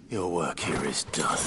Your work here is done.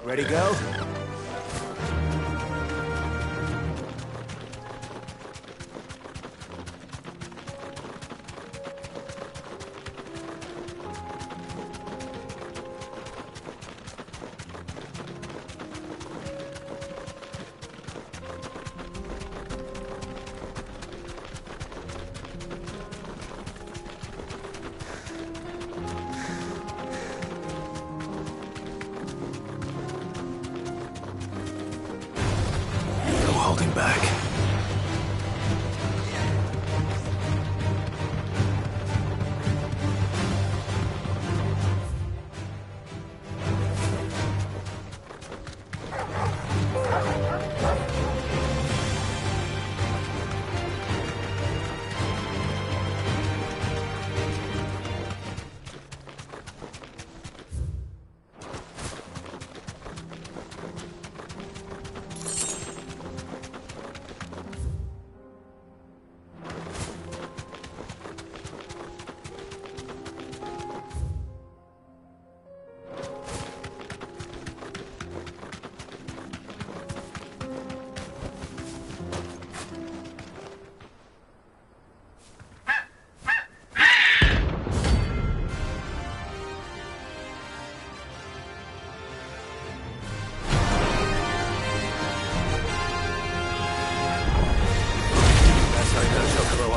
Ready, go? Holding back.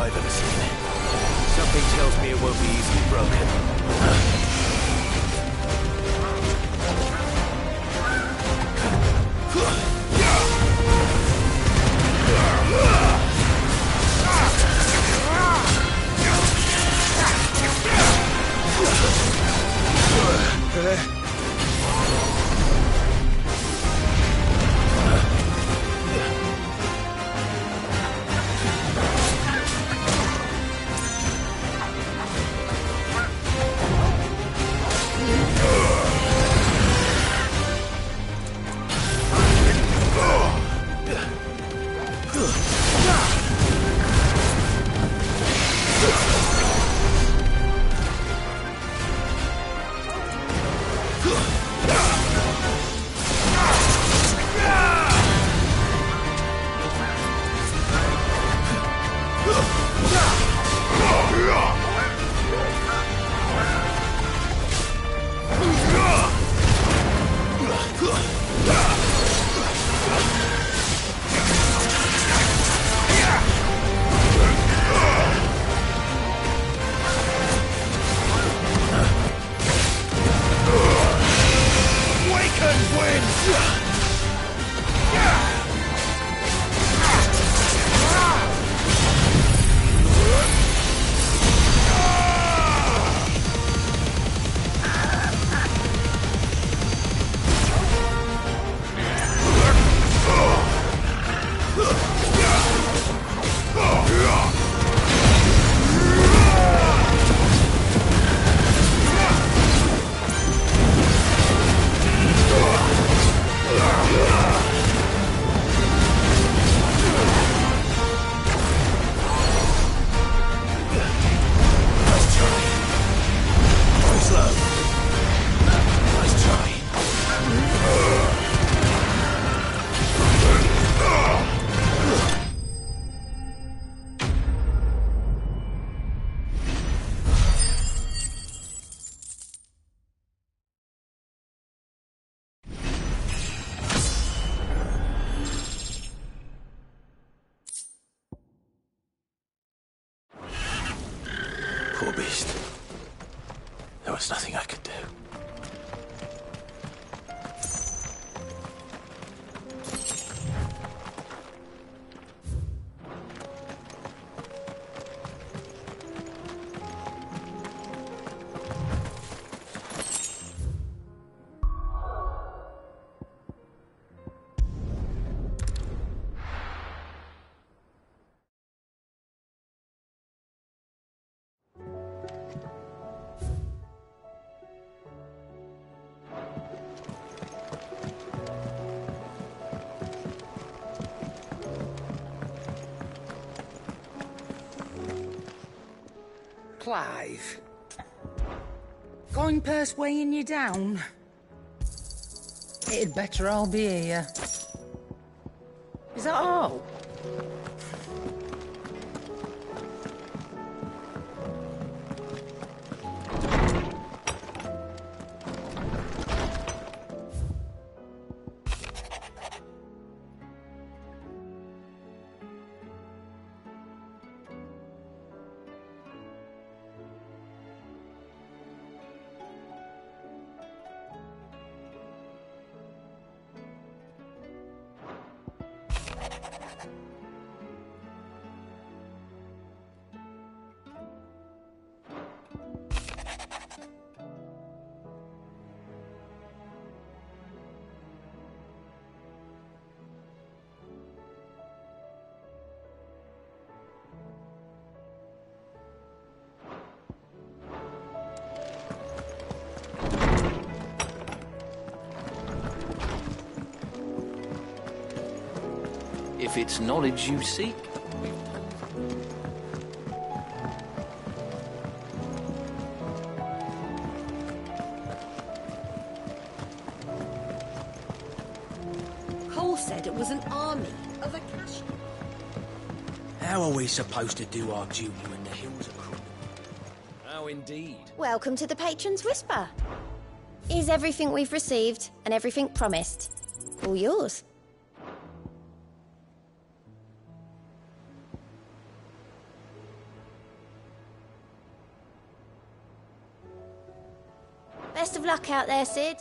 I've ever seen. Something tells me it won't be easily broken. was nothing I could do. Clive. Going purse weighing you down? It'd better all be here. Is that all? If it's knowledge you seek. Cole said it was an army of a cash. How are we supposed to do our duty when the hills are crooked? How indeed. Welcome to the Patron's Whisper. Is everything we've received and everything promised all yours? Best of luck out there, Sid.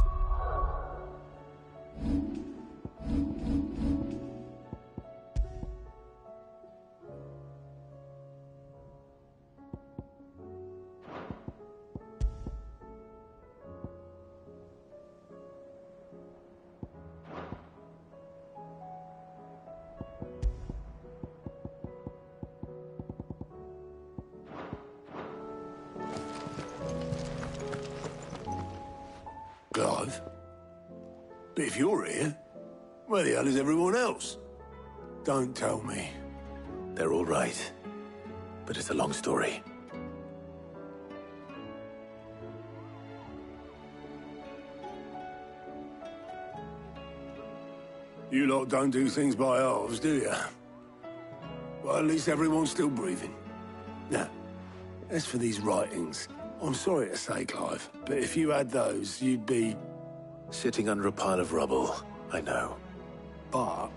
Clive? But if you're here, where the hell is everyone else? Don't tell me. They're all right. But it's a long story. You lot don't do things by halves, do you? Well, at least everyone's still breathing. Now, as for these writings, I'm sorry to say, Clive, but if you had those, you'd be... Sitting under a pile of rubble, I know. But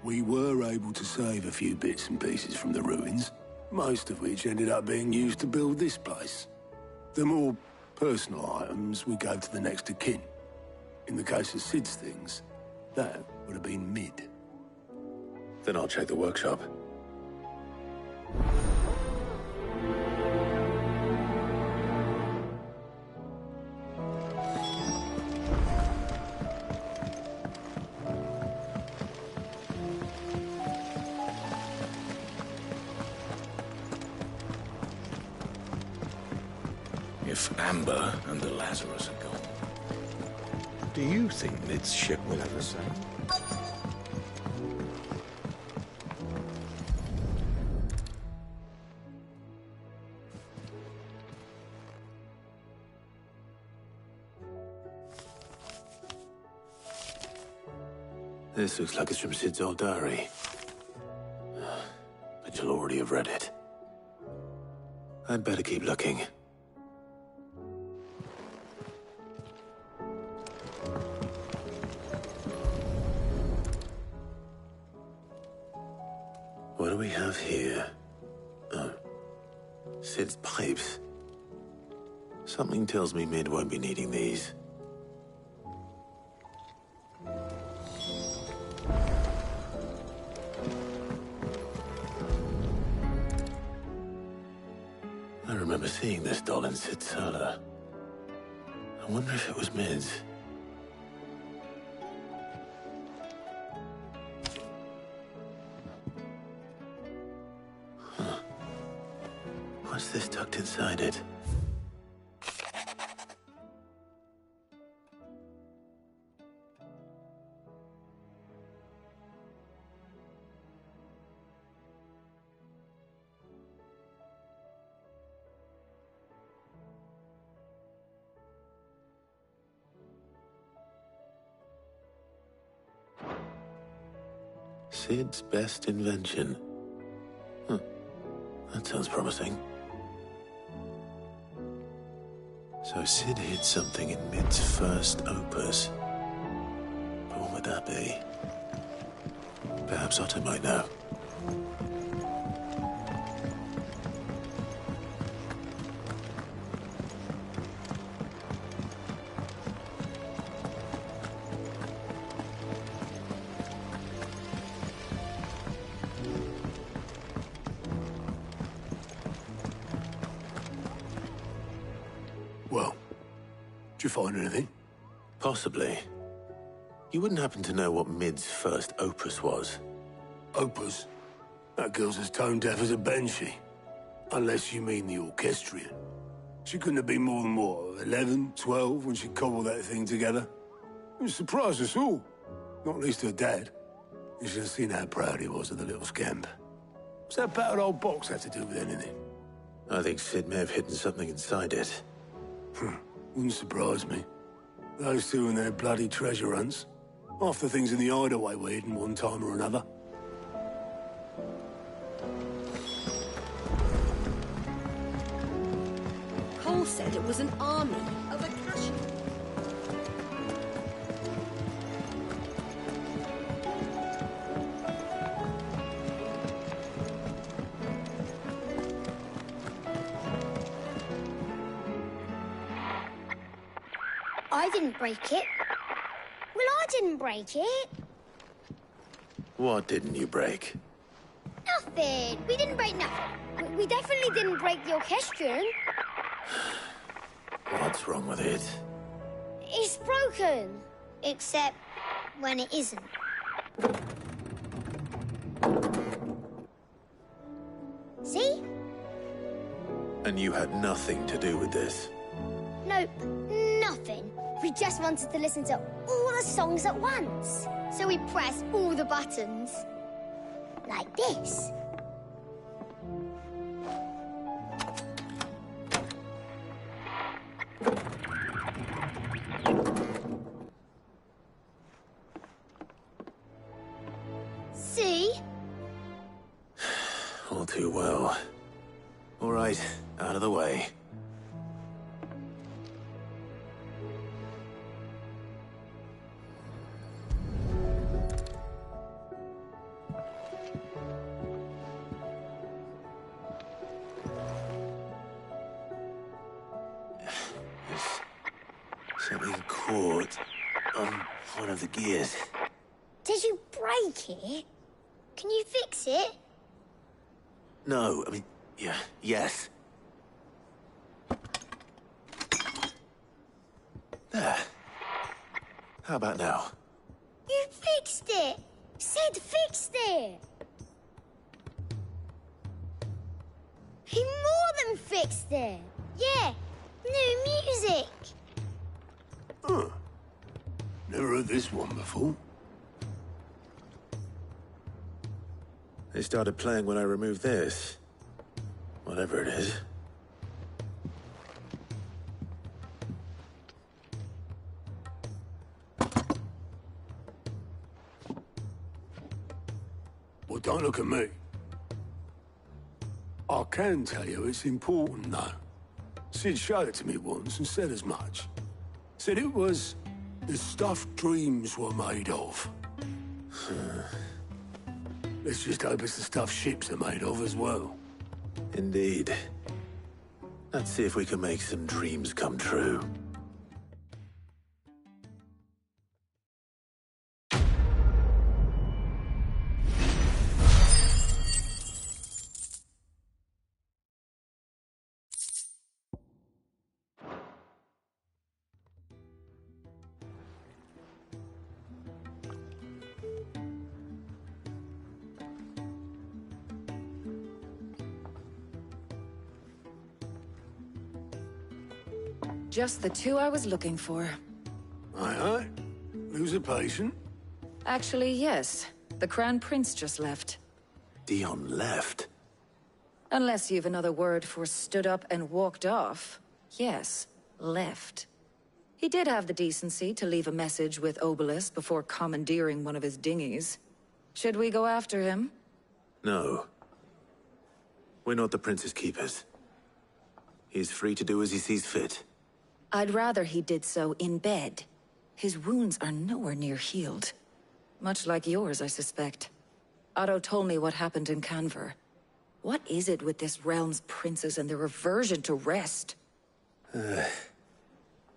we were able to save a few bits and pieces from the ruins, most of which ended up being used to build this place. The more personal items we gave to the next of kin. In the case of Sid's things, that would have been mid. Then I'll check the workshop. If Amber and the Lazarus are gone, do you think Nid's ship will ever sail? This looks like it's from Sid's old diary. But you'll already have read it. I'd better keep looking. What do we have here? Oh. Sid's pipes. Something tells me Mid won't be needing these. I remember seeing this doll in Sid's cellar. I wonder if it was Mid's. Huh. What's this tucked inside it? Sid's best invention. Huh. That sounds promising. So Sid hid something in Mid's first opus. But what would that be? Perhaps Otto might know. Well, did you find anything? Possibly. You wouldn't happen to know what Mid's first opus was? Opus? That girl's as tone deaf as a banshee. Unless you mean the orchestrion. She couldn't have been more than, what, 11, 12 when she cobbled that thing together? It surprised us all. Not least her dad. You should have seen how proud he was of the little scamp. What's that battered old box have to do with anything? I think Sid may have hidden something inside it. Wouldn't surprise me. Those two and their bloody treasure hunts. Half the things in the hideaway were hidden one time or another. Cole said it was an army of Akashians. I didn't break it. Well, I didn't break it. What didn't you break? Nothing. We didn't break nothing. We definitely didn't break the orchestrion. What's wrong with it? It's broken. Except when it isn't. See? And you had nothing to do with this? Nope, nothing. We just wanted to listen to all the songs at once. So we pressed all the buttons. Like this. See? All too well. All right, out of the way. There's something caught on one of the gears. Did you break it? Can you fix it? No, I mean, yeah, yes. There. How about now? You fixed it! Sid fixed it! He more than fixed it! Yeah, new music! Huh. Never heard this one before. They started playing when I removed this. Whatever it is. Well, don't look at me. I can tell you it's important, though. Sid showed it to me once and said as much. Said it was the stuff dreams were made of. Let's just hope it's the stuff ships are made of as well. Indeed. Let's see if we can make some dreams come true. Just the two I was looking for. Aye, aye. Who's a patient? Actually, yes. The Crown Prince just left. Dion left. Unless you've another word for stood up and walked off. Yes, left. He did have the decency to leave a message with Obelisk before commandeering one of his dinghies. Should we go after him? No. We're not the Prince's keepers. He's free to do as he sees fit. I'd rather he did so in bed. His wounds are nowhere near healed. Much like yours, I suspect. Otto told me what happened in Canver. What is it with this realm's princes and their aversion to rest?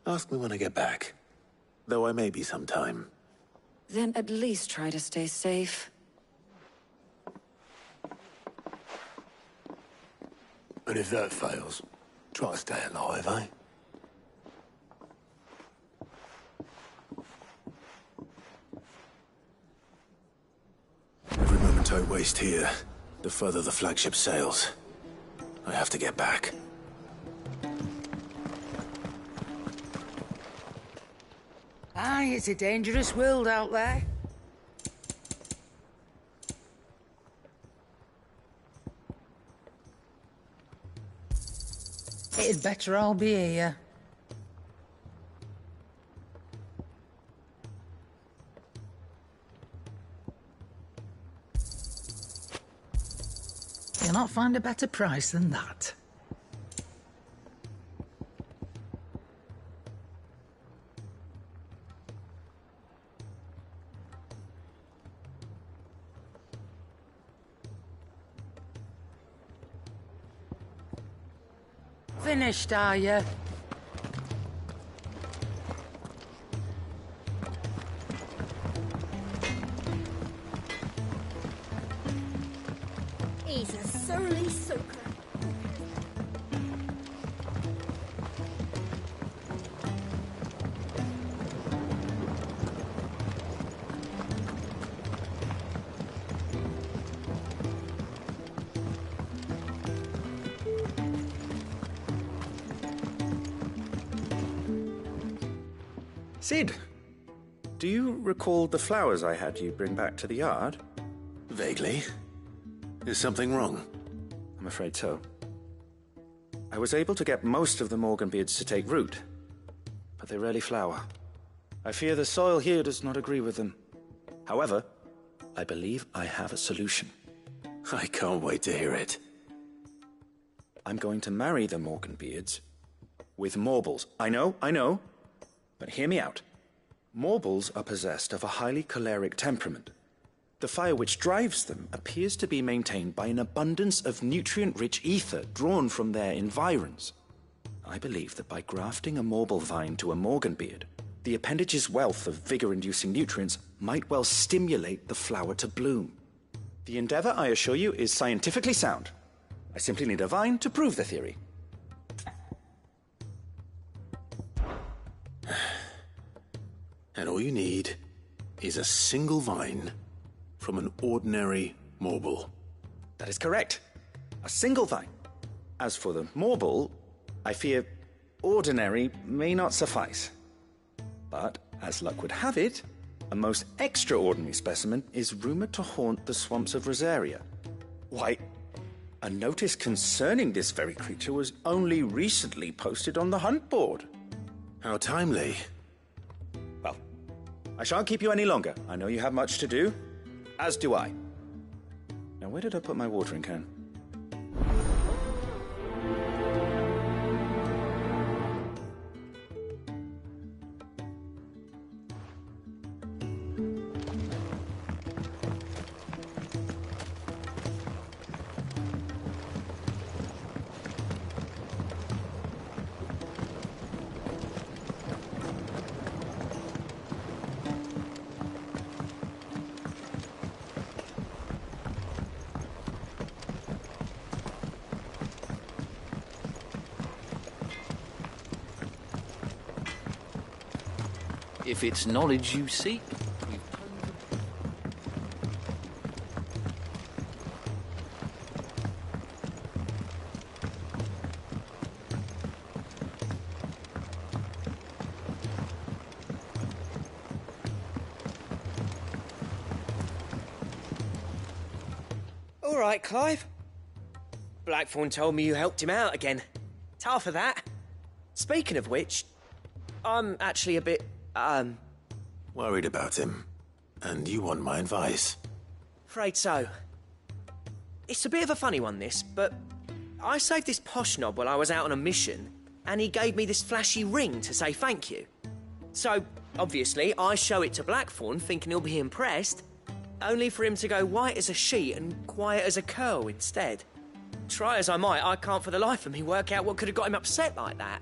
Ask me when I get back. Though I may be sometime. Then at least try to stay safe. And if that fails, try to stay alive, eh? Every moment I waste here, the further the flagship sails. I have to get back. Aye, it's a dangerous world out there. It'd better all be here. You'll not find a better price than that. Finished, are you? He's a surly soaker. Sid, do you recall the flowers I had you bring back to the yard? Vaguely. Is something wrong? I'm afraid so. I was able to get most of the Morganbeards to take root, but they rarely flower. I fear the soil here does not agree with them. However, I believe I have a solution. I can't wait to hear it. I'm going to marry the Morganbeards with Morbles. I know, but hear me out. Morbles are possessed of a highly choleric temperament. The fire which drives them appears to be maintained by an abundance of nutrient-rich ether drawn from their environs. I believe that by grafting a Morble vine to a Morganbeard, the appendage's wealth of vigor-inducing nutrients might well stimulate the flower to bloom. The endeavor, I assure you, is scientifically sound. I simply need a vine to prove the theory. And all you need is a single vine from an ordinary Morble. That is correct. A single vine. As for the Morble, I fear ordinary may not suffice. But, as luck would have it, a most extraordinary specimen is rumored to haunt the swamps of Rosaria. Why, a notice concerning this very creature was only recently posted on the hunt board. How timely. Well, I shan't keep you any longer. I know you have much to do, as do I. Now, where did I put my watering can? If it's knowledge you seek, All right, Clive. Blackthorn told me you helped him out again. Tough for that. Speaking of which, I'm actually a bit, Worried about him. And you want my advice? afraid so. It's a bit of a funny one, this, but I saved this posh knob while I was out on a mission, and he gave me this flashy ring to say thank you. So, obviously, I show it to Blackthorn, thinking he'll be impressed, only for him to go white as a sheet and quiet as a curl instead. Try as I might, I can't for the life of me work out what could have got him upset like that.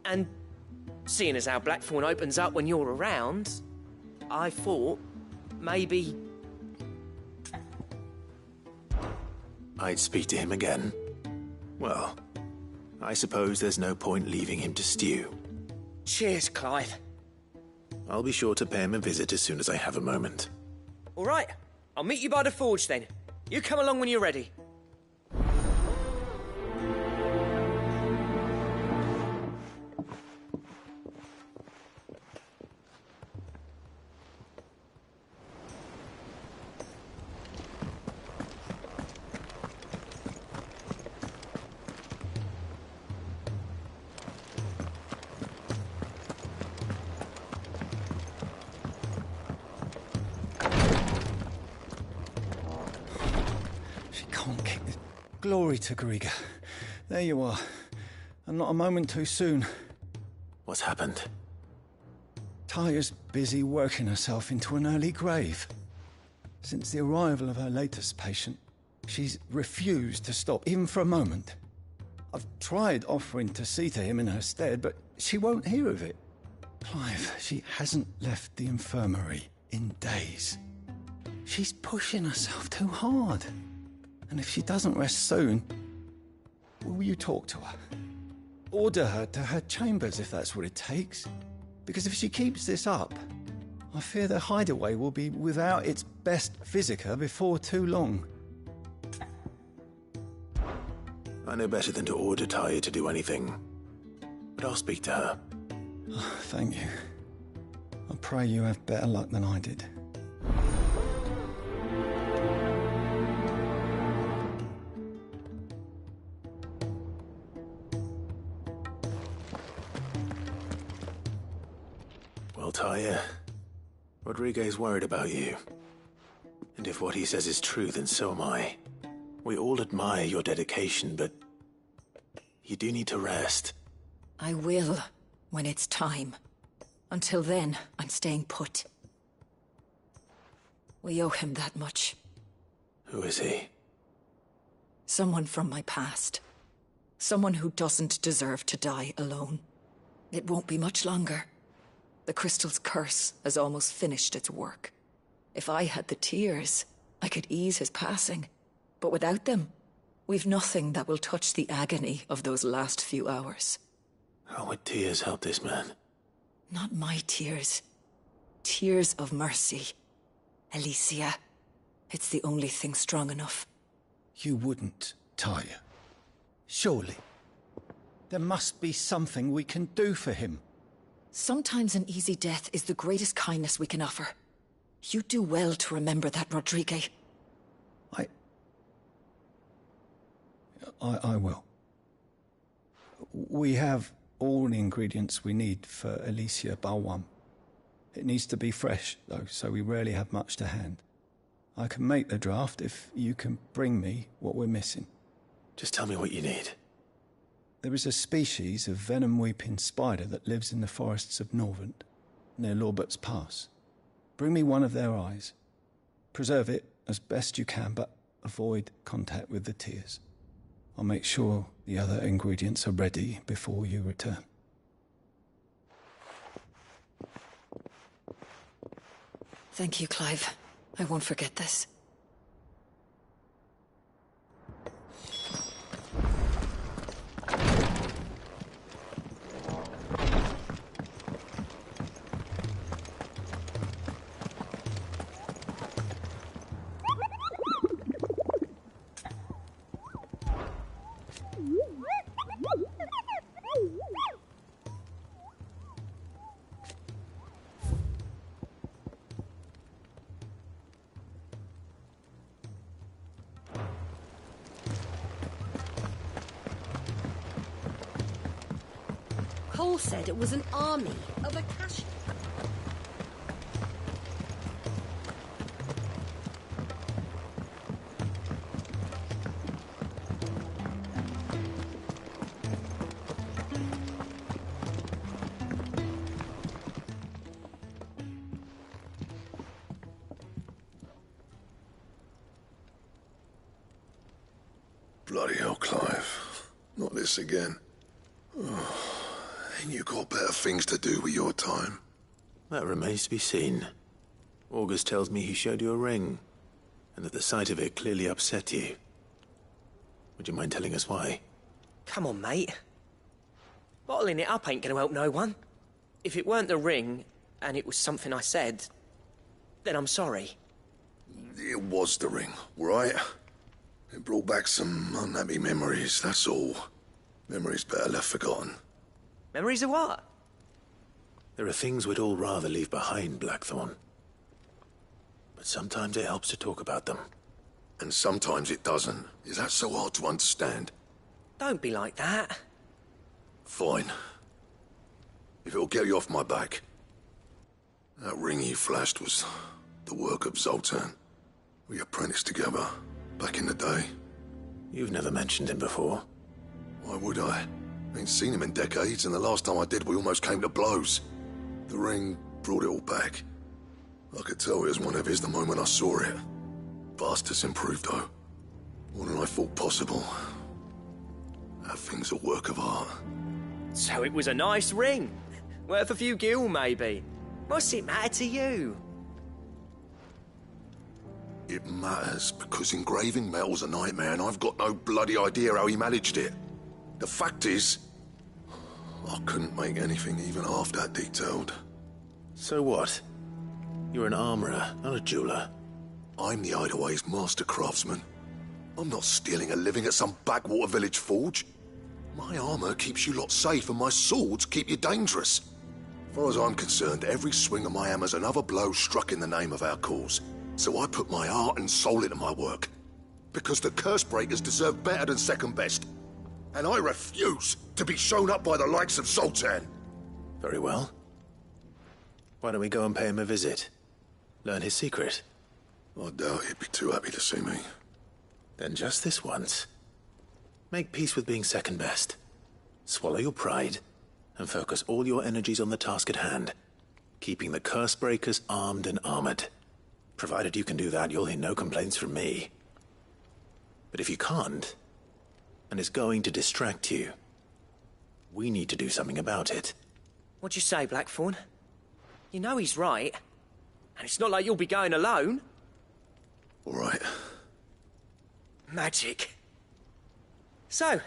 And seeing as how Blackthorn opens up when you're around, I thought maybe... I'd speak to him again. Well, I suppose there's no point leaving him to stew. Cheers, Clive. I'll be sure to pay him a visit as soon as I have a moment. All right, I'll meet you by the forge then. You come along when you're ready. Glory to Griga. There you are. And not a moment too soon. What's happened? Taya's busy working herself into an early grave. Since the arrival of her latest patient, she's refused to stop, even for a moment. I've tried offering to see to him in her stead, but she won't hear of it. Clive, she hasn't left the infirmary in days. She's pushing herself too hard. And if she doesn't rest soon, will you talk to her? Order her to her chambers if that's what it takes. Because if she keeps this up, I fear the hideaway will be without its best physica before too long. I know better than to order Taya to do anything. But I'll speak to her. Oh, thank you. I pray you have better luck than I did. Well, Taya, Rodriguez worried about you. And if what he says is true, then so am I. We all admire your dedication, but you do need to rest. I will, when it's time. Until then, I'm staying put. We owe him that much. Who is he? Someone from my past. Someone who doesn't deserve to die alone. It won't be much longer. The crystal's curse has almost finished its work. If I had the tears, I could ease his passing. But without them, we've nothing that will touch the agony of those last few hours. How would tears help this man? Not my tears. Tears of mercy. Alicia, it's the only thing strong enough. You wouldn't, Taya. Surely. There must be something we can do for him. Sometimes an easy death is the greatest kindness we can offer. You do well to remember that, Rodriguez. I will. We have all the ingredients we need for Alicia Balwam. It needs to be fresh, though, so we rarely have much to hand. I can make the draft if you can bring me what we're missing. Just tell me what you need. There is a species of venom-weeping spider that lives in the forests of Norvent, near Lorbert's Pass. Bring me one of their eyes. Preserve it as best you can, but avoid contact with the tears. I'll make sure the other ingredients are ready before you return. Thank you, Clive. I won't forget this. Cole said it was an army of Akashi. Bloody hell, Clive. Not this again. Oh, ain't you got better things to do with your time? That remains to be seen. August tells me he showed you a ring, and that the sight of it clearly upset you. Would you mind telling us why? Come on, mate. Bottling it up ain't gonna help no one. If it weren't the ring, and it was something I said, then I'm sorry. It was the ring, right? It brought back some unhappy memories, that's all. Memories better left forgotten. Memories of what? There are things we'd all rather leave behind, Blackthorn. But sometimes it helps to talk about them. And sometimes it doesn't. Is that so hard to understand? Don't be like that. Fine. If it'll get you off my back. That ring you flashed was the work of Zoltan. We apprenticed together, back in the day. You've never mentioned him before. Why would I? Ain't seen him in decades, and the last time I did, we almost came to blows. The ring brought it all back. I could tell it was one of his the moment I saw it. Bastard's improved, though. More than I thought possible. That thing's a work of art. So it was a nice ring. Worth a few gil, maybe. What's it matter to you? It matters because engraving metal's a nightmare, and I've got no bloody idea how he managed it. The fact is, I couldn't make anything even half that detailed. So what? You're an armorer, not a jeweler. I'm the Hideaway's master craftsman. I'm not stealing a living at some backwater village forge. My armor keeps you lot safe, and my swords keep you dangerous. As far as I'm concerned, every swing of my hammer's another blow struck in the name of our cause. So I put my heart and soul into my work. Because the curse breakers deserve better than second best. And I refuse to be shown up by the likes of Zoltan. Very well. Why don't we go and pay him a visit? Learn his secret. I doubt he'd be too happy to see me. Then just this once. Make peace with being second best. Swallow your pride, and focus all your energies on the task at hand. Keeping the curse breakers armed and armored. Provided you can do that, you'll hear no complaints from me. But if you can't, and it's going to distract you, we need to do something about it. What'd you say, Blackthorn? You know he's right. And it's not like you'll be going alone. All right. Magic. So,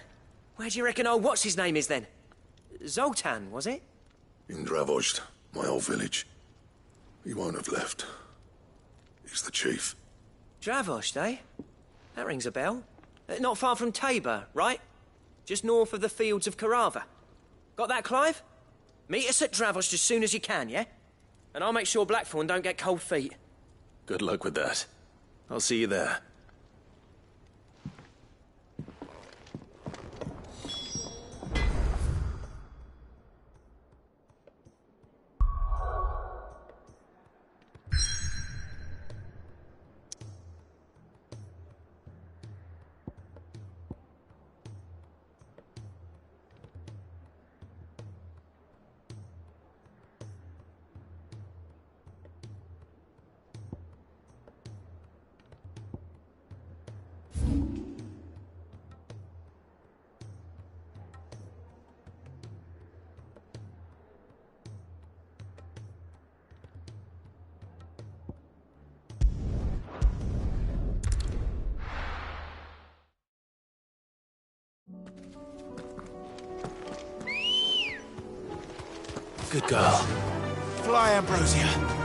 where do you reckon old what's-his-name is then? Zoltan, was it? In Dravozd, my old village. He won't have left. He's the chief. Dravozd, eh? That rings a bell. Not far from Tabor, right? Just north of the fields of Carava. Got that, Clive? Meet us at Dravozd as soon as you can, yeah? And I'll make sure Blackthorn don't get cold feet. Good luck with that. I'll see you there. Good girl. Fly, Ambrosia.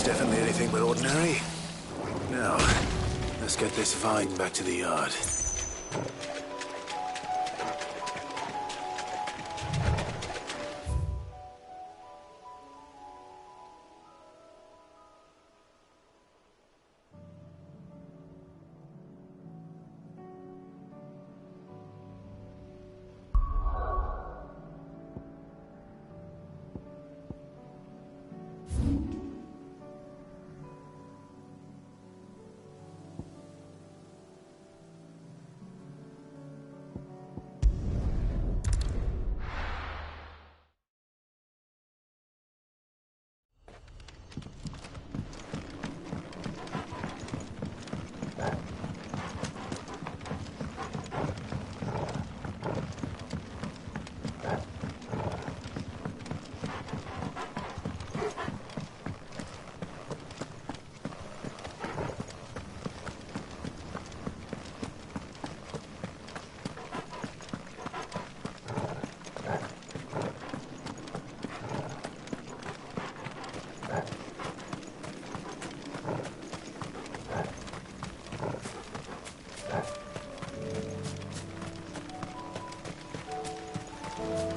Definitely anything but ordinary. Now, let's get this vine back to the yard.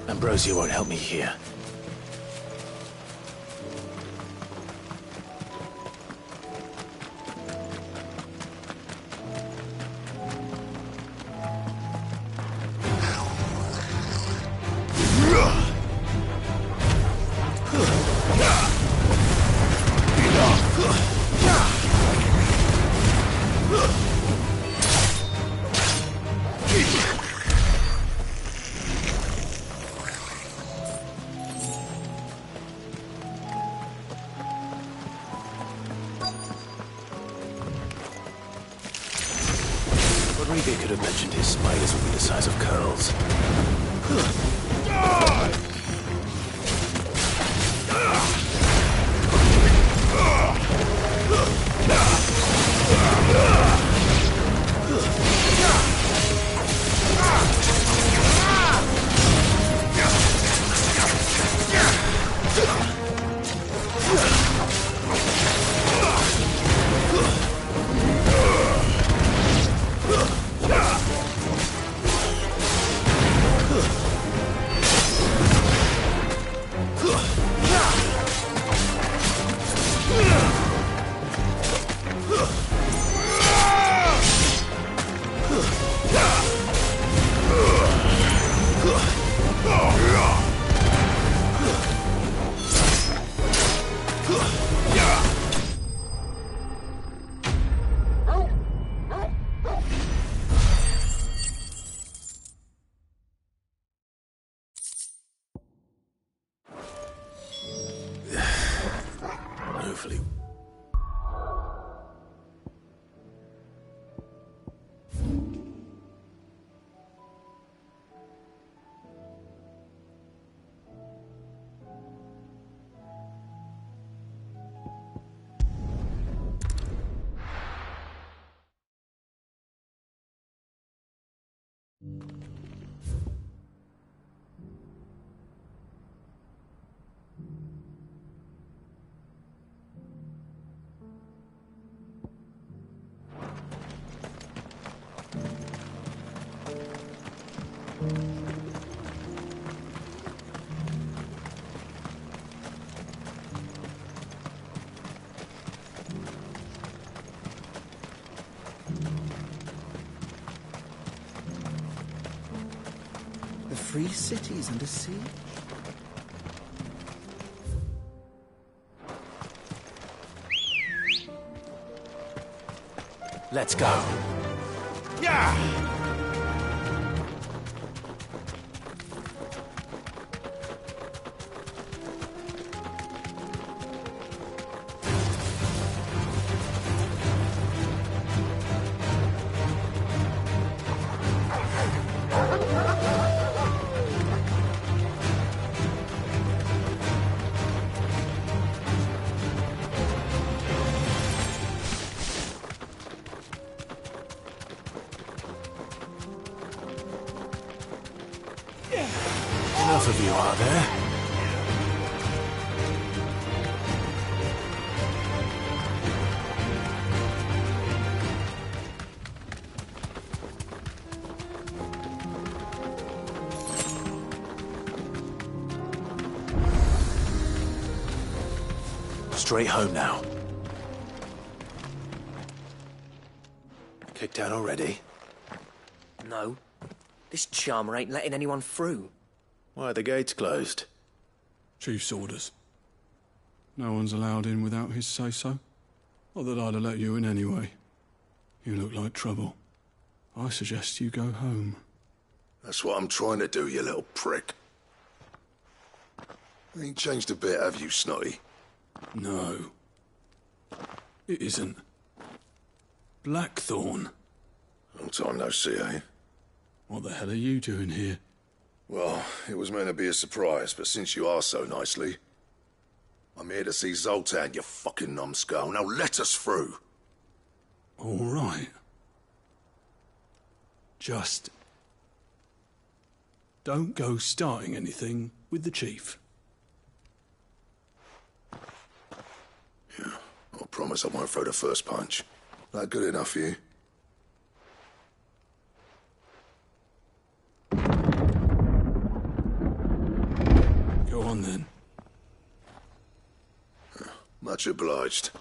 Ambrosia won't help me here. Rodrigo could have mentioned his spiders would be the size of curls. The free cities under siege? Let's go. Yeah! Enough of you, are there? Straight home now. Kicked out already? No. This charmer ain't letting anyone through. Why are the gates closed? Chief's orders. No one's allowed in without his say-so. Not that I'd have let you in anyway. You look like trouble. I suggest you go home. That's what I'm trying to do, you little prick. Ain't changed a bit, have you, Snotty? No. It isn't. Blackthorn. Long time no see, eh? What the hell are you doing here? Well, it was meant to be a surprise, but since you are so nicely, I'm here to see Zoltan, you fucking numbskull. Now let us through. All right. Just don't go starting anything with the chief. Yeah, I promise I won't throw the first punch. That good enough for you? Go on then. Much obliged.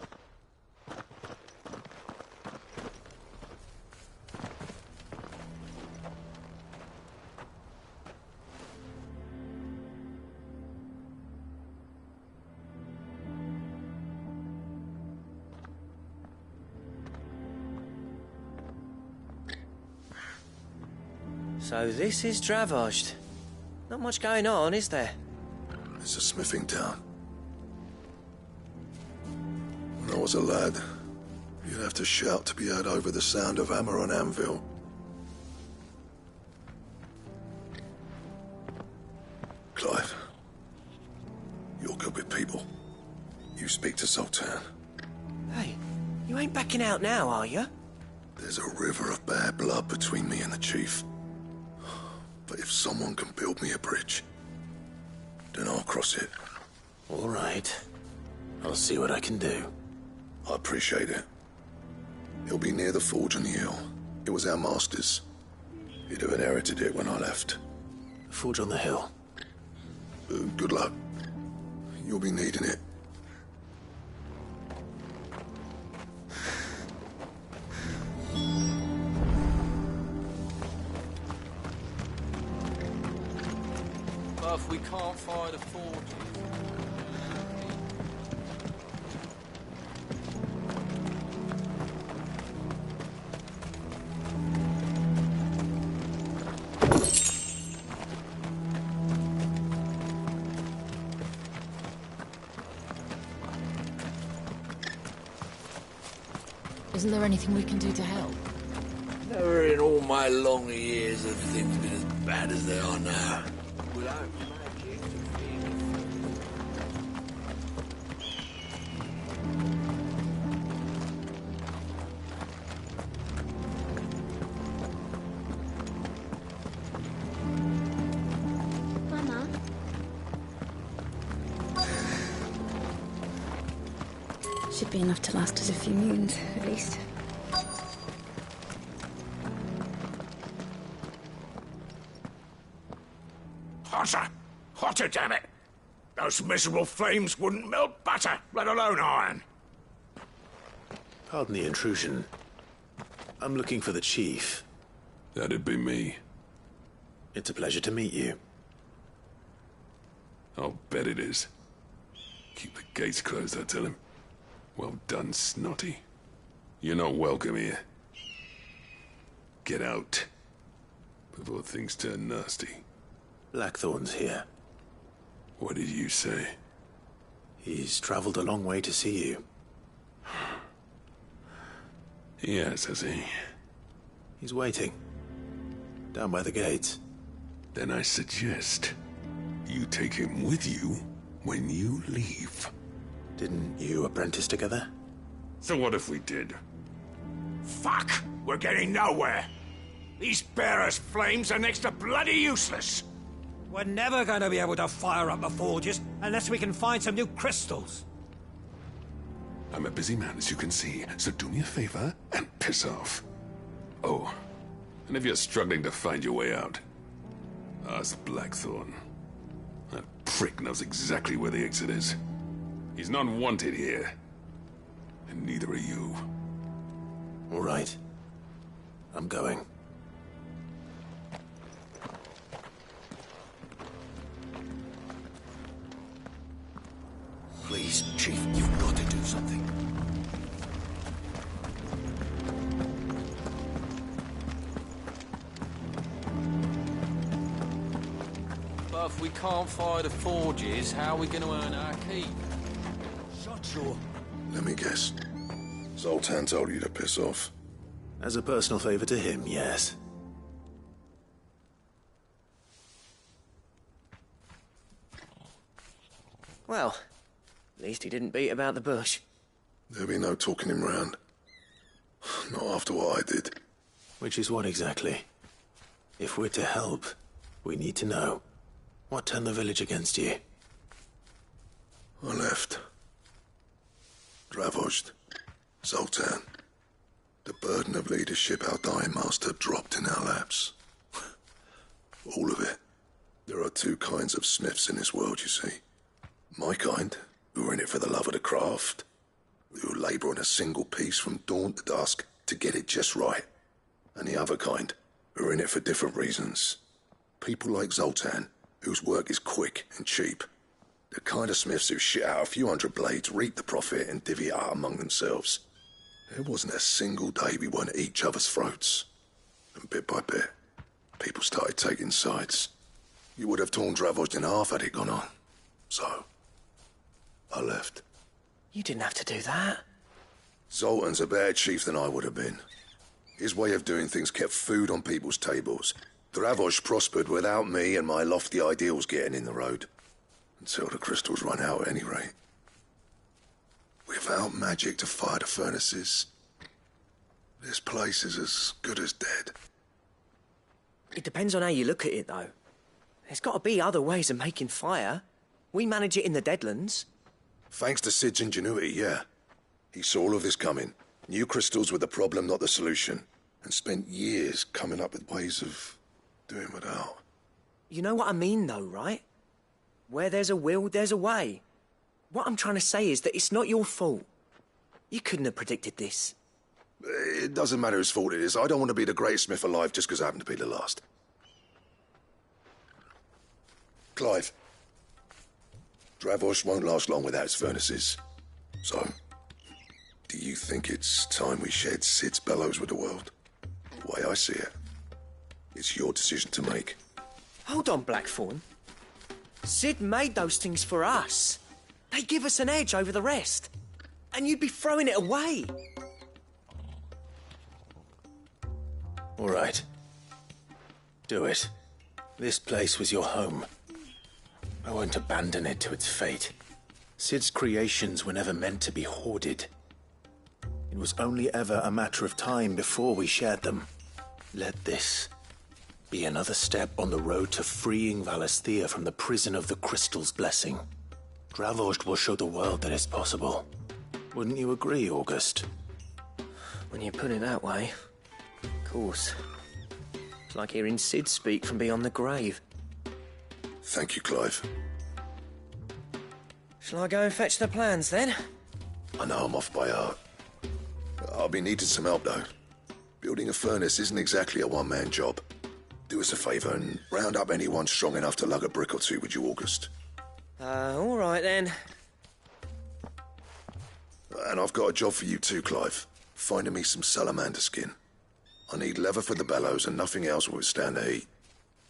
So this is Dravaged. Not much going on, is there? It's a smithing town. When I was a lad, you'd have to shout to be heard over the sound of hammer on anvil. Clive, you're good with people. You speak to Zoltan. Hey, you ain't backing out now, are you? There's a river of bad blood between me and the chief. But if someone can build me a bridge, then I'll cross it. All right. I'll see what I can do. I appreciate it. It'll be near the forge on the hill. It was our master's. He'd have inherited it when I left. The forge on the hill. Good luck. You'll be needing it. But we can't fire the forge. Isn't there anything we can do to help? Never in all my long years have things been as bad as they are now. Without magic to feed it. Should be enough to last us a few moons, at least. Hotter! Hotter, damn it! Those miserable flames wouldn't melt butter, let alone iron. Pardon the intrusion. I'm looking for the chief. That'd be me. It's a pleasure to meet you. I'll bet it is. Keep the gates closed, I tell him. Well done, Snotty. You're not welcome here. Get out. Before things turn nasty. Blackthorn's here. What did you say? He's traveled a long way to see you. Yes, has he? He's waiting. Down by the gates. Then I suggest you take him with you when you leave. Didn't you apprentice together? So what if we did? Fuck! We're getting nowhere! These bearers' flames are next to bloody useless! We're never going to be able to fire up the forges unless we can find some new crystals. I'm a busy man, as you can see, so do me a favor and piss off. Oh, and if you're struggling to find your way out, ask Blackthorn. That prick knows exactly where the exit is. He's not wanted here. And neither are you. All right. I'm going. Please, Chief, you've got to do something. But if we can't fire the forges, how are we going to earn our keep? Shut your... Let me guess. Zoltan told you to piss off. As a personal favor to him, yes. Well, at least he didn't beat about the bush. There'll be no talking him round. Not after what I did. Which is what exactly? If we're to help, we need to know. What turned the village against you? I left. Dravozd. Zoltan. The burden of leadership our dying master dropped in our laps. All of it. There are two kinds of smiths in this world, you see. My kind, who are in it for the love of the craft, who labour on a single piece from dawn to dusk to get it just right. And the other kind, who are in it for different reasons. People like Zoltan, whose work is quick and cheap. The kind of smiths who shit out a few hundred blades, reap the profit, and divvy it out among themselves. There wasn't a single day we weren't at each other's throats. And bit by bit, people started taking sides. You would have torn Dravozd in half had it gone on. So, I left. You didn't have to do that. Zoltan's a better chief than I would have been. His way of doing things kept food on people's tables. Dravozd prospered without me and my lofty ideals getting in the road. Until the crystals run out at any rate. Without magic to fire the furnaces, this place is as good as dead. It depends on how you look at it, though. There's got to be other ways of making fire. We manage it in the Deadlands. Thanks to Sid's ingenuity, yeah. He saw all of this coming. Knew crystals were the problem, not the solution. And spent years coming up with ways of doing without. You know what I mean, though, right? Where there's a will, there's a way. What I'm trying to say is that it's not your fault. You couldn't have predicted this. It doesn't matter whose fault it is. I don't want to be the greatest smith alive just because I happen to be the last. Clive. Dravozd won't last long without its furnaces. So, do you think it's time we shared Sid's bellows with the world? The way I see it, it's your decision to make. Hold on, Blackthorn. Sid made those things for us. They give us an edge over the rest. And you'd be throwing it away. All right. Do it. This place was your home. I won't abandon it to its fate. Sid's creations were never meant to be hoarded. It was only ever a matter of time before we shared them. Let this be another step on the road to freeing Valisthea from the prison of the Crystal's blessing. Dravozd will show the world that it's possible. Wouldn't you agree, August? When you put it that way, of course. It's like hearing Sid speak from beyond the grave. Thank you, Clive. Shall I go and fetch the plans, then? I know I'm off by heart. I'll be needing some help, though. Building a furnace isn't exactly a one-man job. Do us a favour and round up anyone strong enough to lug a brick or two, would you, August? All right, then. And I've got a job for you too, Clive. Finding me some salamander skin. I need leather for the bellows and nothing else will withstand the heat.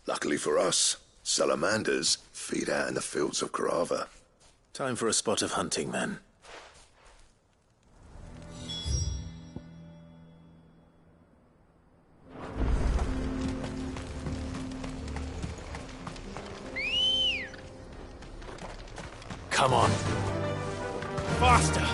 Luckily for us, salamanders feed out in the fields of Carava. Time for a spot of hunting, then. Come on. Faster!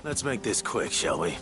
Let's make this quick, shall we?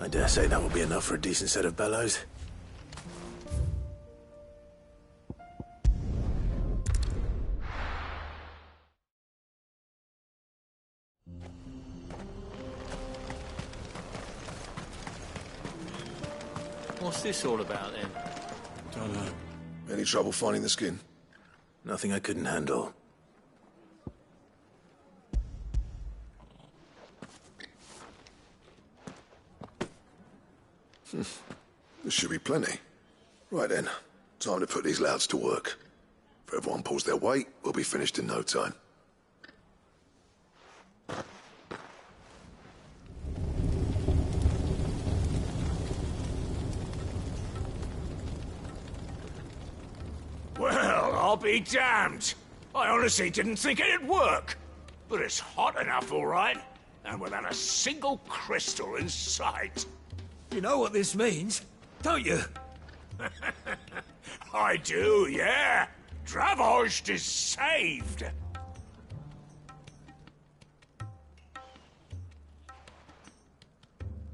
I dare say that will be enough for a decent set of bellows. What's this all about, then? Don't know. Any trouble finding the skin? Nothing I couldn't handle. There should be plenty. Right then, time to put these louds to work. If everyone pulls their weight, we'll be finished in no time. Well, I'll be damned. I honestly didn't think it'd work. But it's hot enough, all right. And without a single crystal in sight. You know what this means, don't you? I do, yeah. Dravost is saved.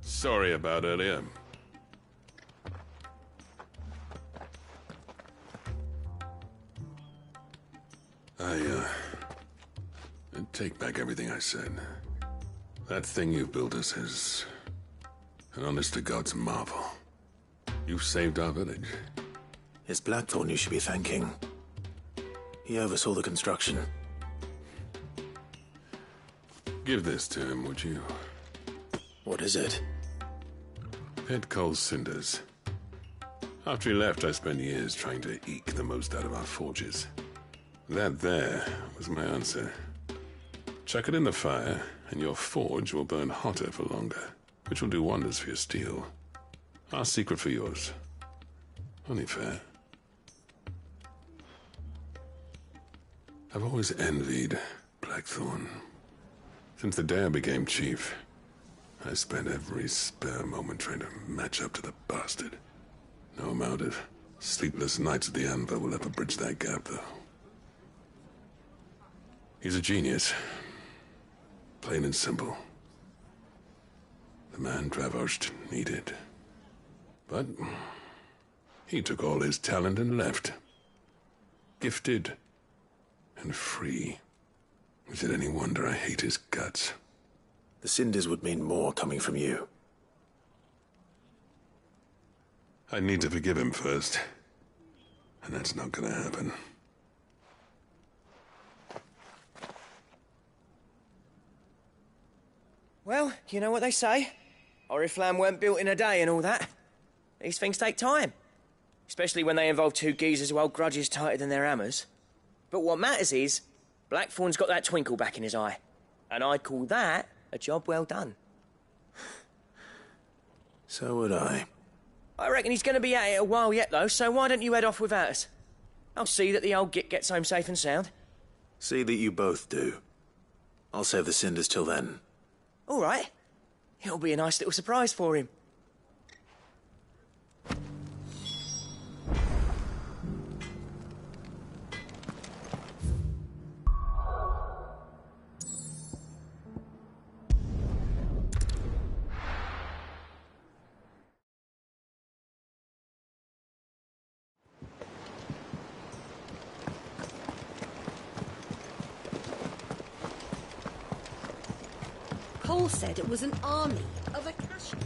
Sorry about earlier. I take back everything I said. That thing you built us is an honest-to-God's marvel. You've saved our village. It's Blackthorn you should be thanking. He oversaw the construction. Give this to him, would you? What is it? Pit coal cinders. After he left, I spent years trying to eke the most out of our forges. That there was my answer. Chuck it in the fire, and your forge will burn hotter for longer, which will do wonders for your steel. Our secret for yours. Only fair. I've always envied Blackthorn. Since the day I became chief, I spent every spare moment trying to match up to the bastard. No amount of sleepless nights at the Anvil will ever bridge that gap, though. He's a genius. Plain and simple. The man Dravost needed. But he took all his talent and left. Gifted and free. Is it any wonder I hate his guts? The cinders would mean more coming from you. I need to forgive him first. And that's not gonna happen. Well, you know what they say. Oriflamme weren't built in a day and all that. These things take time. Especially when they involve two geezers who hold grudges tighter than their hammers. But what matters is, Blackthorn's got that twinkle back in his eye. And I'd call that a job well done. So would I. I reckon he's going to be at it a while yet, though, so why don't you head off without us? I'll see that the old git gets home safe and sound. See that you both do. I'll save the cinders till then. All right. It'll be a nice little surprise for him. Cole said it was an army of Akasha.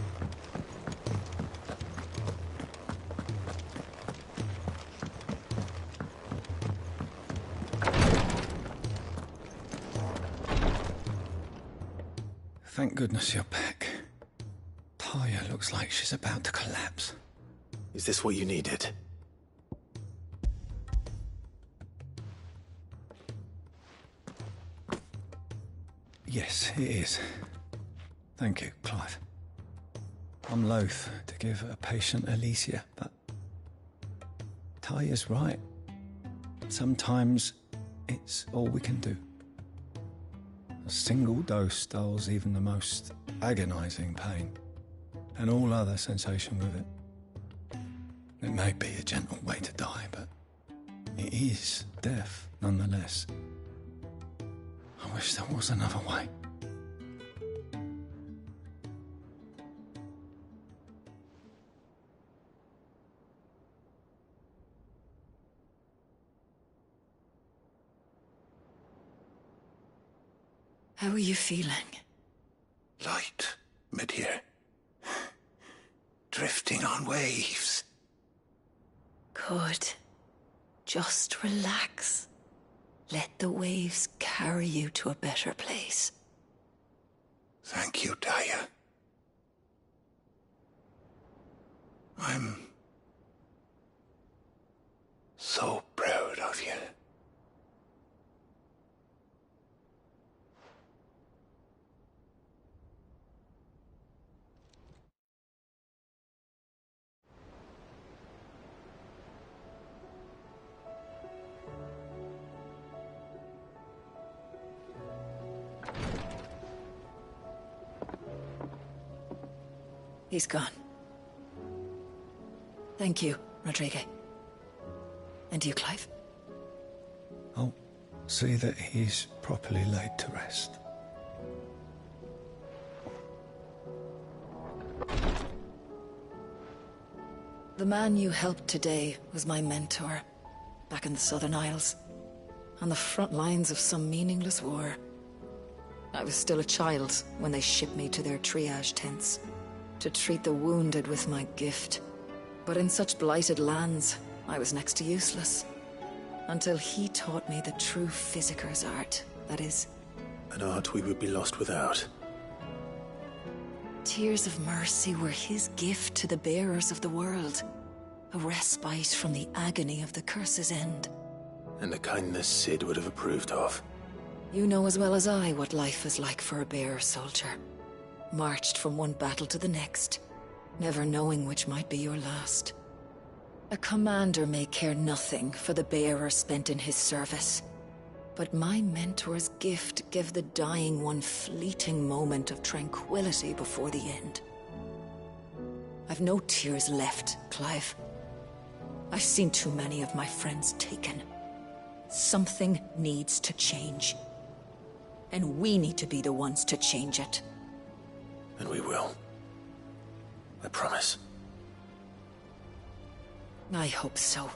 Thank goodness you're back. Taya looks like she's about to collapse. Is this what you needed? Yes, it is. Thank you, Clive. I'm loath to give a patient Alicia, but Taya's right. Sometimes it's all we can do. A single dose dulls even the most agonizing pain, and all other sensation with it. It may be a gentle way to die, but it is death nonetheless. I wish there was another way. How are you feeling? Light, mid-here. Drifting on waves. Good. Just relax. Let the waves carry you to a better place. Thank you, Taya. I'm so proud of you. He's gone. Thank you, Rodrigo. And you, Clive? I'll see that he's properly laid to rest. The man you helped today was my mentor, back in the Southern Isles, on the front lines of some meaningless war. I was still a child when they shipped me to their triage tents, to treat the wounded with my gift. But in such blighted lands, I was next to useless. Until he taught me the true physicker's art, that is. An art we would be lost without. Tears of mercy were his gift to the bearers of the world. A respite from the agony of the curse's end. And a kindness Sid would have approved of. You know as well as I what life is like for a bearer soldier. Marched from one battle to the next, never knowing which might be your last. A commander may care nothing for the bearer spent in his service. But my mentor's gift gave the dying one fleeting moment of tranquility before the end. I've no tears left, Clive. I've seen too many of my friends taken. Something needs to change. And we need to be the ones to change it. And we will. I promise. I hope so.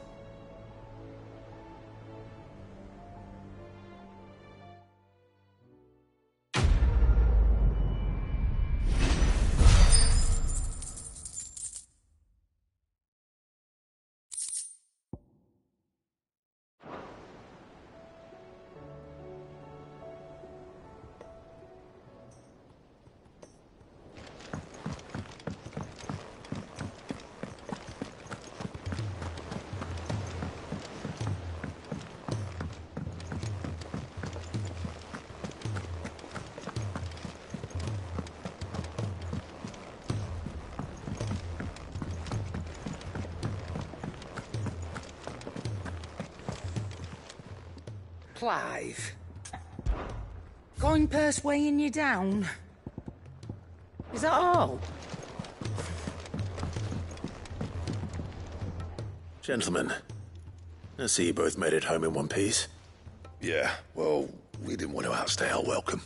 Clive. Going purse weighing you down? Is that all? Gentlemen, I see you both made it home in one piece. Yeah, well, we didn't want to outstay our welcome.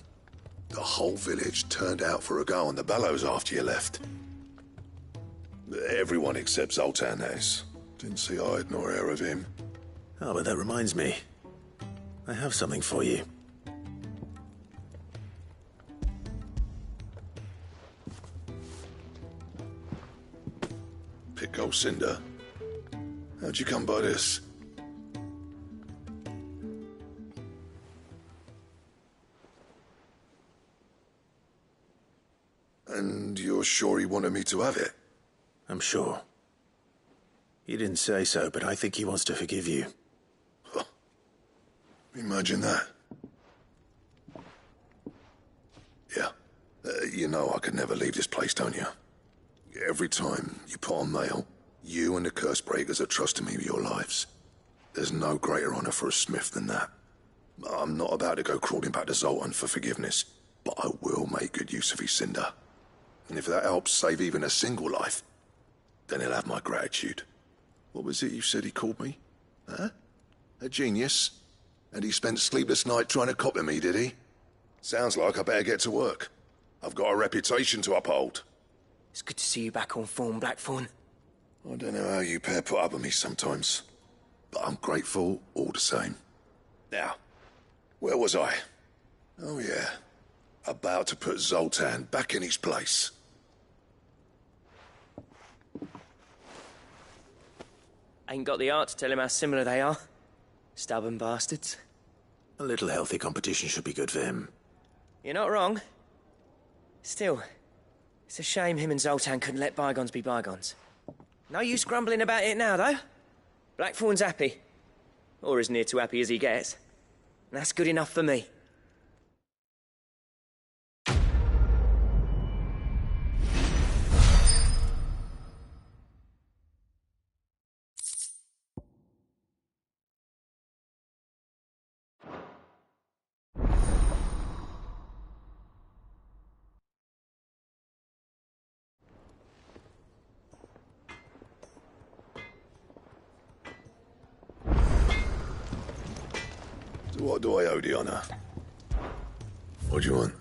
The whole village turned out for a go on the bellows after you left. Everyone except Zoltan, that is. Didn't see hide nor hair of him. Oh, but that reminds me. I have something for you. Pickle Cinder. How'd you come by this? And you're sure he wanted me to have it? I'm sure. He didn't say so, but I think he wants to forgive you. Huh. Imagine that. Yeah. You know I could never leave this place, don't you? Every time you put on mail, you and the curse breakers are trusting me with your lives. There's no greater honor for a smith than that. I'm not about to go crawling back to Zoltan for forgiveness, but I will make good use of his cinder. And if that helps save even a single life, then he'll have my gratitude. What was it you said he called me? Huh? A genius? And he spent sleepless night trying to copy me, did he? Sounds like I better get to work. I've got a reputation to uphold. It's good to see you back on form, Blackthorn. I don't know how you pair put up with me sometimes, but I'm grateful all the same. Now, where was I? Oh yeah, about to put Zoltan back in his place. Ain't got the art to tell him how similar they are. Stubborn bastards. A little healthy competition should be good for him. You're not wrong. Still, it's a shame him and Zoltan couldn't let bygones be bygones. No use grumbling about it now, though. Blackthorn's happy. Or as near to happy as he gets. And that's good enough for me. What do I owe the honor? What do you want?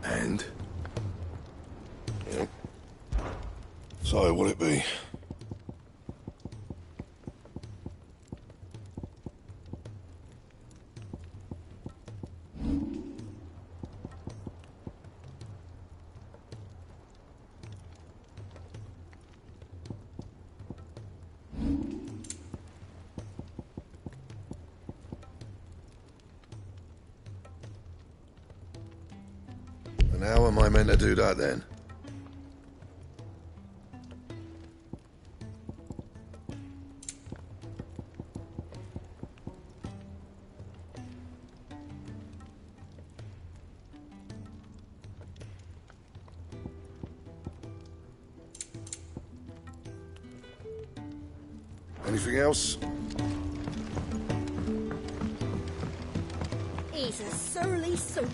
And? Yep. So, what'll it be? And how am I meant to do that then? Anything else? He's a surly soaker.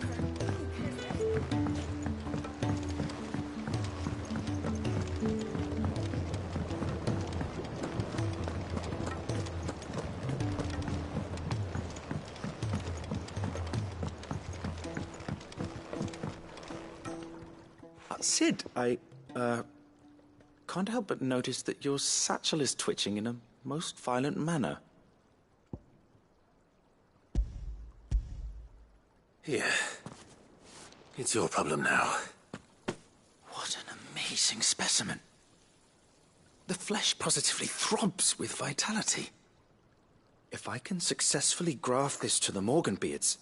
Sid, I can't help but notice that your satchel is twitching in a most violent manner. Here. It's your problem now. What an amazing specimen. The flesh positively throbs with vitality. If I can successfully graft this to the Morganbeards...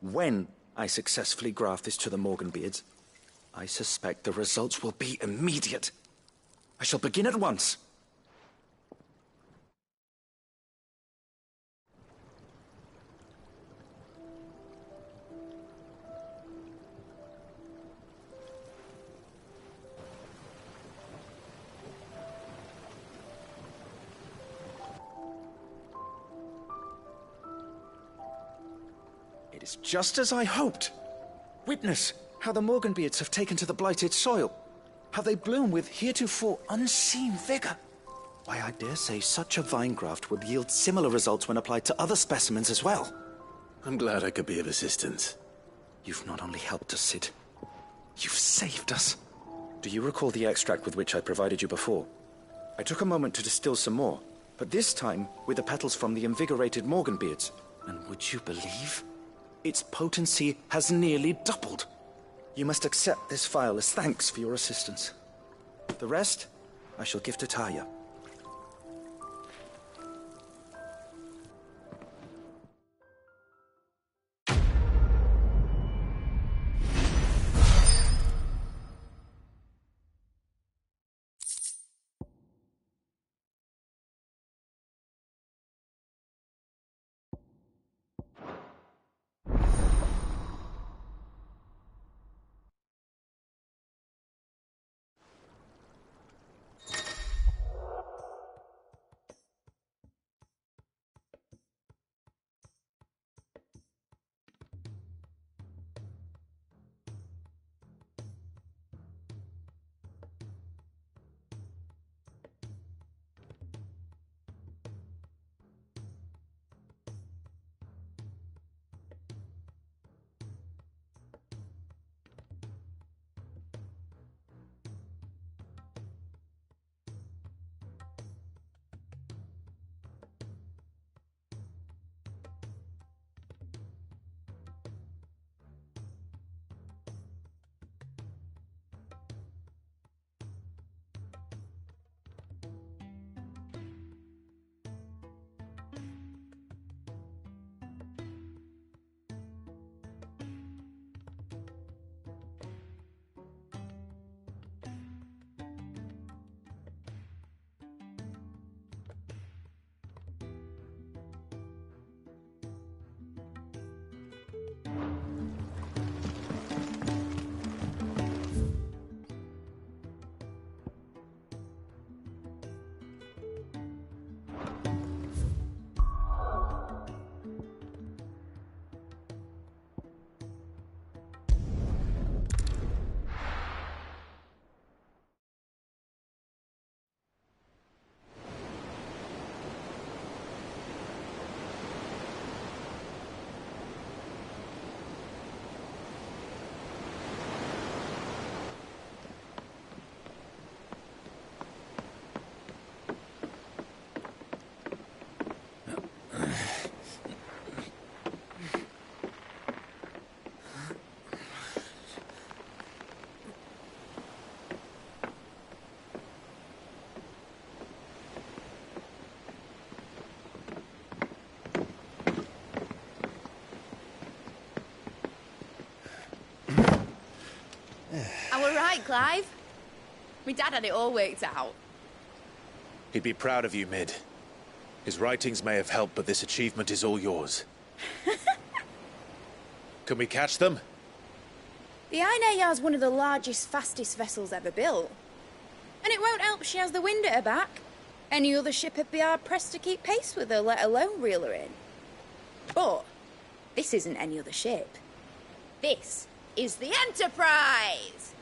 When I successfully graft this to the Morganbeards, I suspect the results will be immediate. I shall begin at once. It is just as I hoped. Witness how the Morganbeards have taken to the blighted soil. How they bloom with heretofore unseen vigor. Why, I dare say such a vine graft would yield similar results when applied to other specimens as well. I'm glad I could be of assistance. You've not only helped us, Sid, you've saved us. Do you recall the extract with which I provided you before? I took a moment to distill some more, but this time with the petals from the invigorated Morganbeards. And would you believe? Its potency has nearly doubled. You must accept this vial as thanks for your assistance. The rest, I shall give to Taya. I were right, Clive. My dad had it all worked out. He'd be proud of you, Mid. His writings may have helped, but this achievement is all yours. Can we catch them? The Ainayar's one of the largest, fastest vessels ever built. And it won't help she has the wind at her back. Any other ship would be hard-pressed to keep pace with her, let alone reel her in. But this isn't any other ship. This is the Enterprise!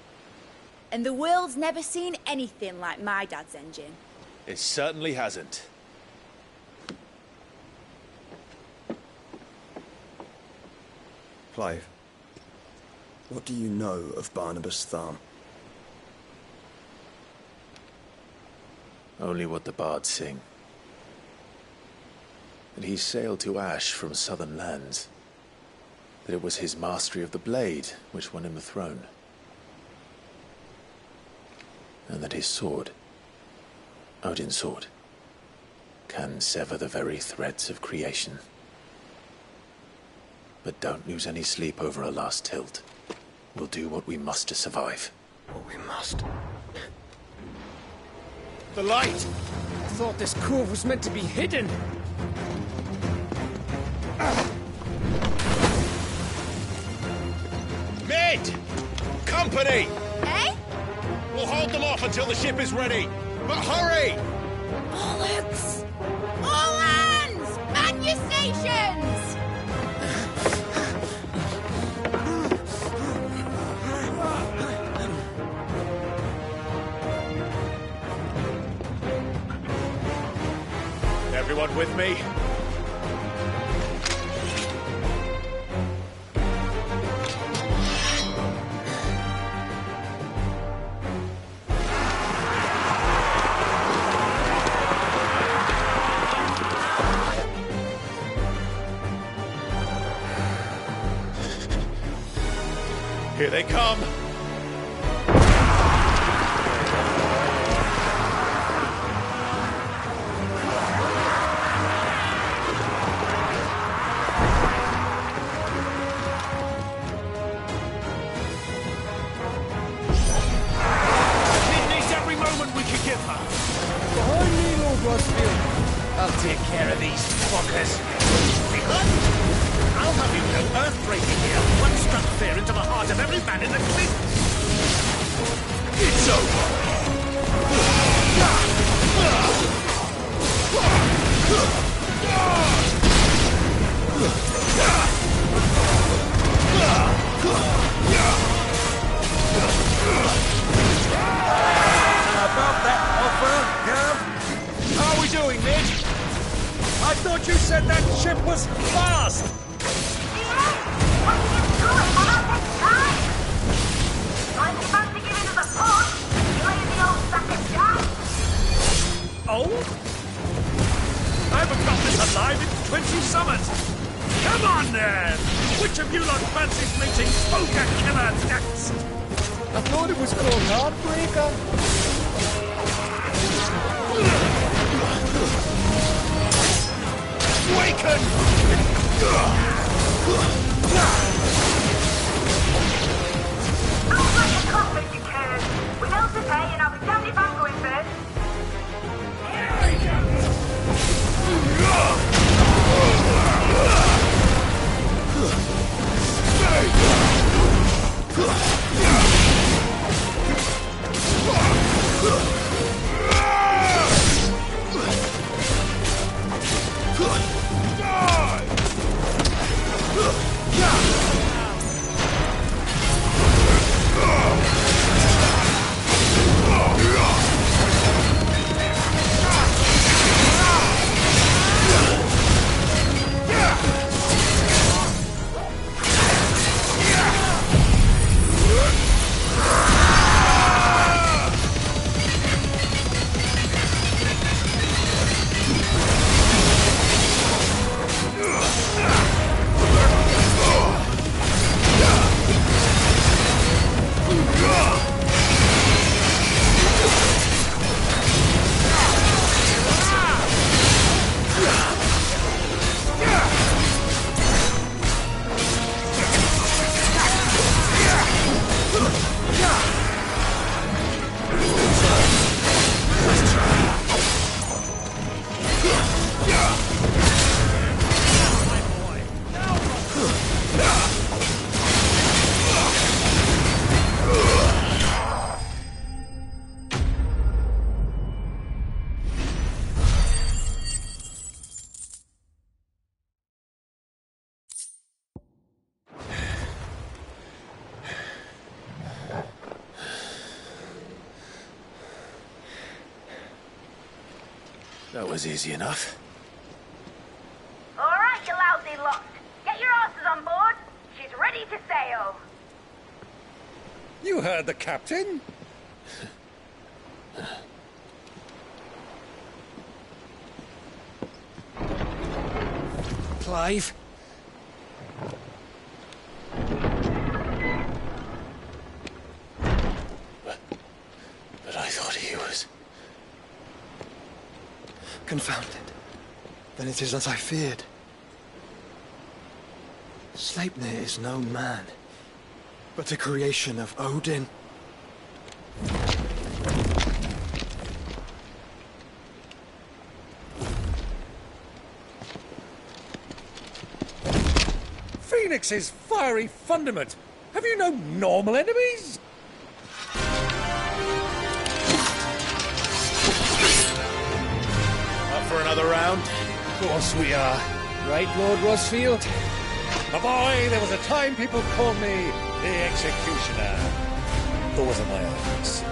And the world's never seen anything like my dad's engine. It certainly hasn't. Clive, what do you know of Barnabas Tharm? Only what the bards sing. That he sailed to Ash from southern lands. That it was his mastery of the blade which won him the throne. And that his sword, Odin's sword, can sever the very threads of creation. But don't lose any sleep over a last tilt. We'll do what we must to survive. What we must. The light! I thought this cove was meant to be hidden. Mid! Company! Eh? We'll hold them off until the ship is ready. But hurry! Bollocks! All hands! Man your stations! Everyone with me? Here they come! I'll take care of these fuckers. I'll have you know earth-breaking here. One struck fear into the heart of every man in the fleet. It's About that offer, Gav? How are we doing, Mid? I thought you said that ship was fast! Oh? I haven't got this alive in 20 summers! Come on, then! Which of you lot fancies meeting Ogre Killer next? I thought it was called Heartbreaker. Waken! Sounds like a conflict declared. We don't prepare and I'll be standing back going first. That was easy enough. All right, you lousy lot. Get your asses on board. She's ready to sail. You heard the captain. Clive? But I thought he was... Confounded. Then it is as I feared. Sleipnir is no man, but a creation of Odin. Phoenix's fiery fundament. Have you no normal enemies? Up for another round? Of course we are. Right, Lord Rosfield? My boy, there was a time people called me the Executioner. Those are my eyes.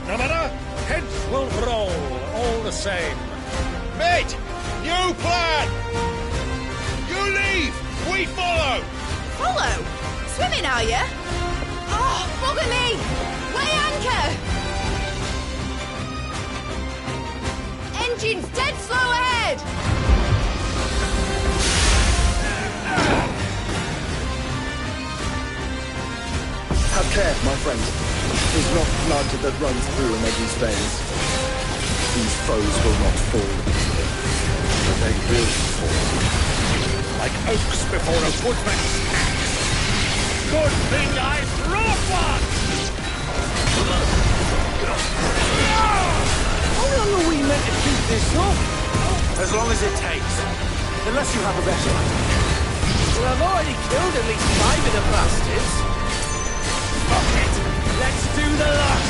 No matter, heads will roll all the same. Mate! New plan! You leave! We follow! Follow? Swimming, are you? Oh, bugger me! Weigh anchor! Engine's dead slow ahead! Have care, my friend. Is not blood that runs through Omegi's veins. These foes will not fall easily, but they will fall. Like oaks before a woodman's axe. Good thing I brought one! How long are we meant to keep this up? As long as it takes. Unless you have a better idea. Well, I've already killed at least 5 of the bastards. Fuck it! Let's do the lot!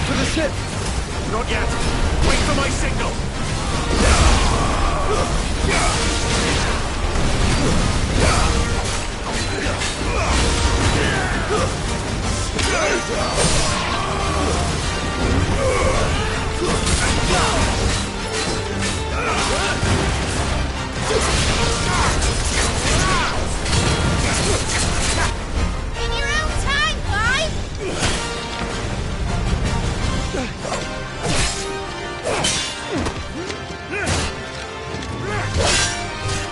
For the ship! Not yet. Wait for my signal. In your own time, Clive!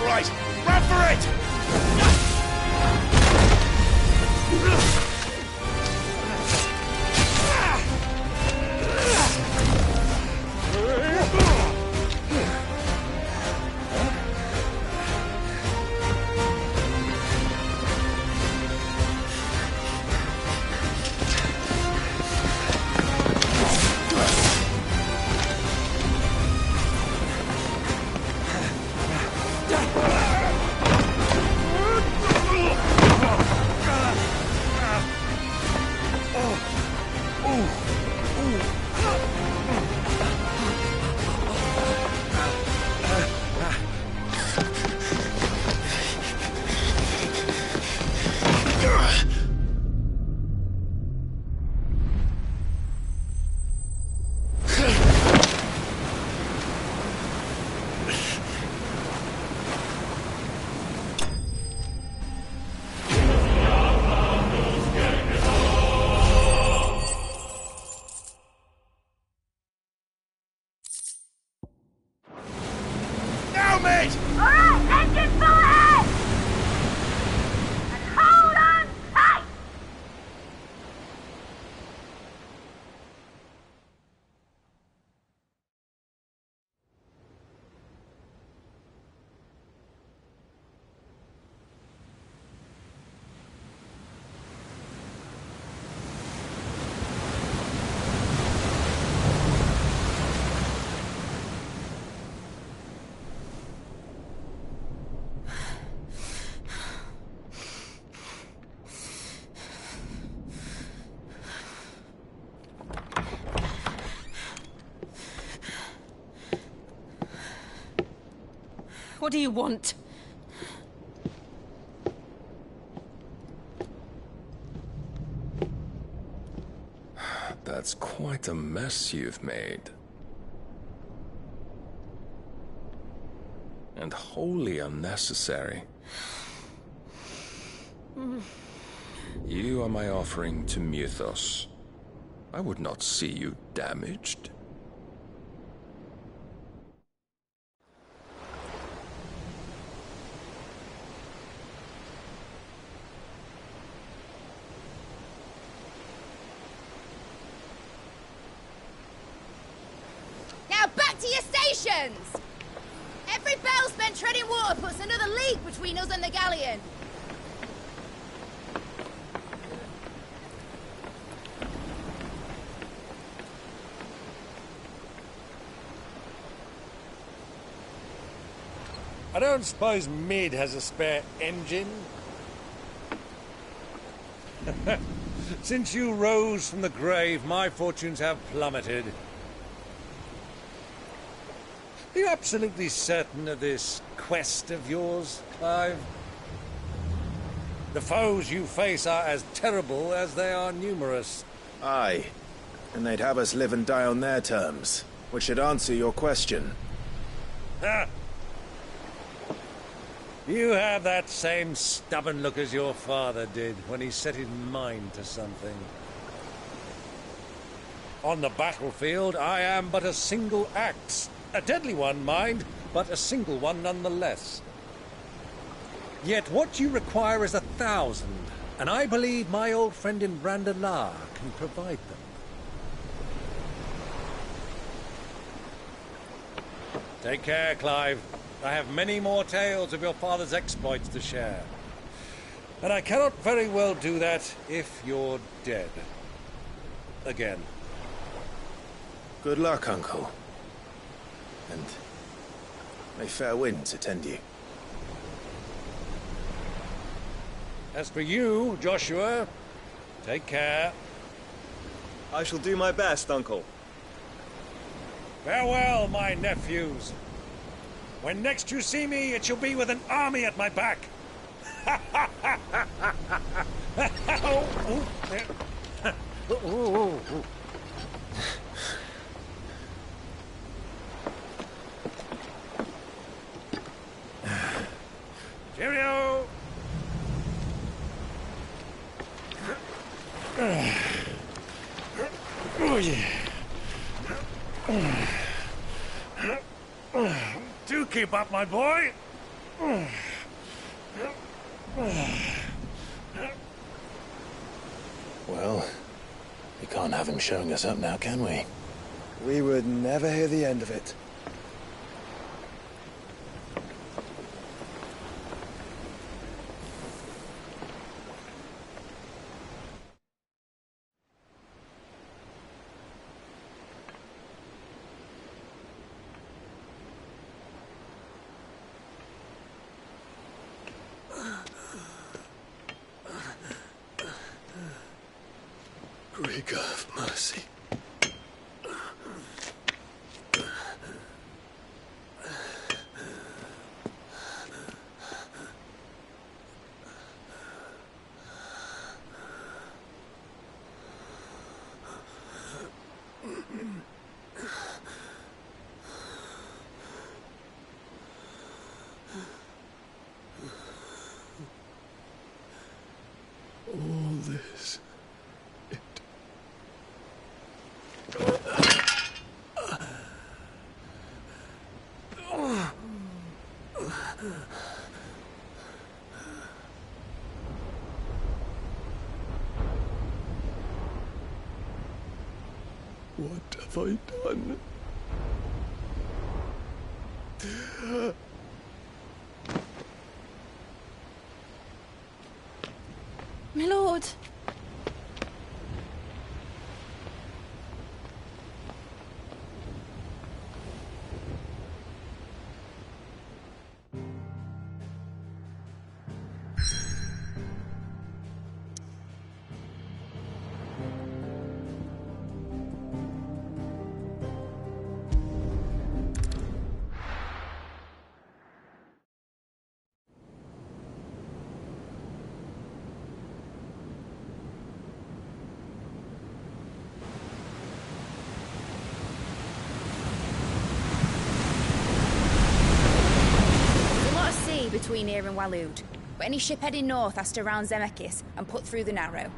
Right, run for it! What do you want? That's quite a mess you've made. And wholly unnecessary. You are my offering to Mythos. I would not see you damaged. Now back to your stations! Every bell spent treading water puts another league between us and the galleon. I don't suppose Mid has a spare engine? Since you rose from the grave, my fortunes have plummeted. Are you absolutely certain of this quest of yours, Clive? The foes you face are as terrible as they are numerous. Aye, and they'd have us live and die on their terms, which should answer your question. Ha! You have that same stubborn look as your father did when he set his mind to something. On the battlefield, I am but a single axe. A deadly one, mind, but a single one nonetheless. Yet what you require is 1,000, and I believe my old friend in Brandalar can provide them. Take care, Clive. I have many more tales of your father's exploits to share. And I cannot very well do that if you're dead. Again. Good luck, Uncle. And may fair winds attend you. As for you, Joshua, take care. I shall do my best, Uncle. Farewell, my nephews. When next you see me, it shall be with an army at my back. Cheerio! Oh, yeah. Do keep up, my boy. Well, we can't have him showing us up now, can we? We would never hear the end of it. Rigor of mercy. All this. What have I done? My lord. here in Waloed, but any ship heading north has to round Zemeckis and put through the Narrow.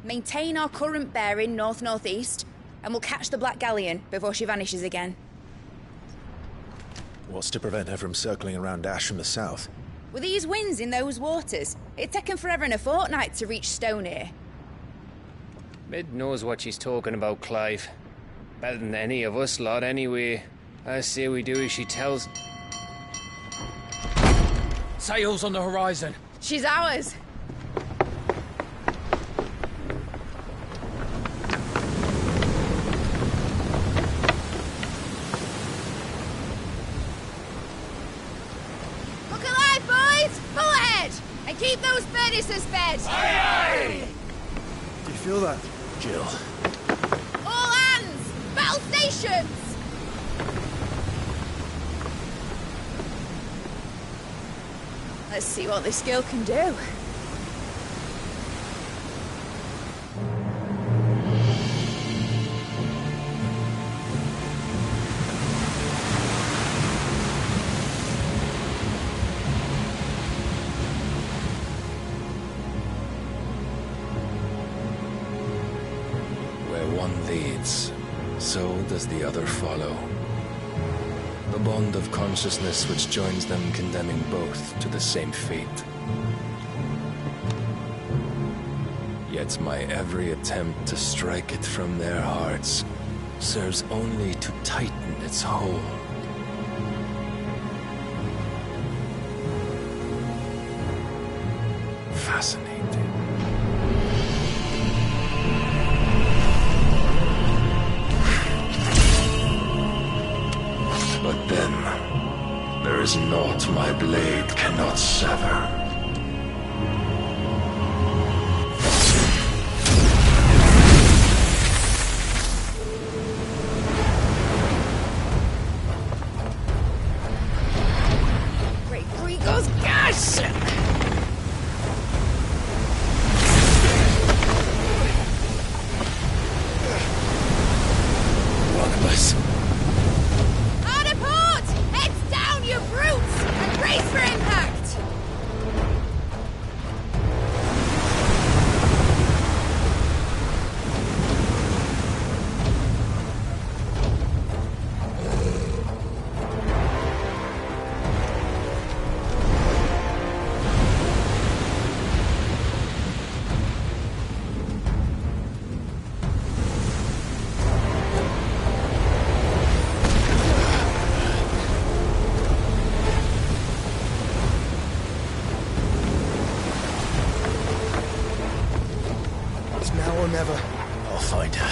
Maintain our current bearing north-northeast, and we'll catch the Black Galleon before she vanishes again. What's to prevent her from circling around Ash from the south? With these winds in those waters, it'd taken forever and a fortnight to reach Stonehenge. Mid knows what she's talking about, Clive. Better than any of us lot, anyway. I say we do as she tells. Sails on the horizon. She's ours. Look alive, boys! Pull ahead! And keep those furnaces fed! Aye, aye! Do you feel that, Jill? All hands! Battle stations! Let's see what this girl can do. Where one leads, so does the other follow. The bond of consciousness which joins them condemning both to the same fate. Yet my every attempt to strike it from their hearts serves only to tighten its hold. Fascinating. But then, there is naught my blade cannot sever. Great Grigos, gosh! Barnabas. Hard a port! Heads down, you brutes! And brace for impact! It's now or never. I'll find her.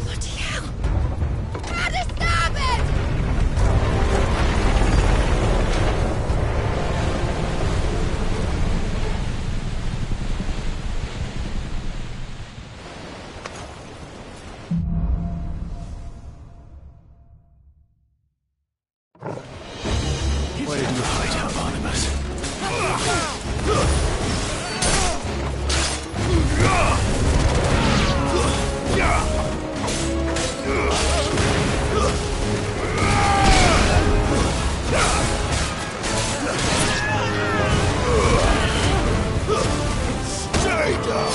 Bloody hell! Hard a starboard! Where did you hide out, Barnabas? Stay down!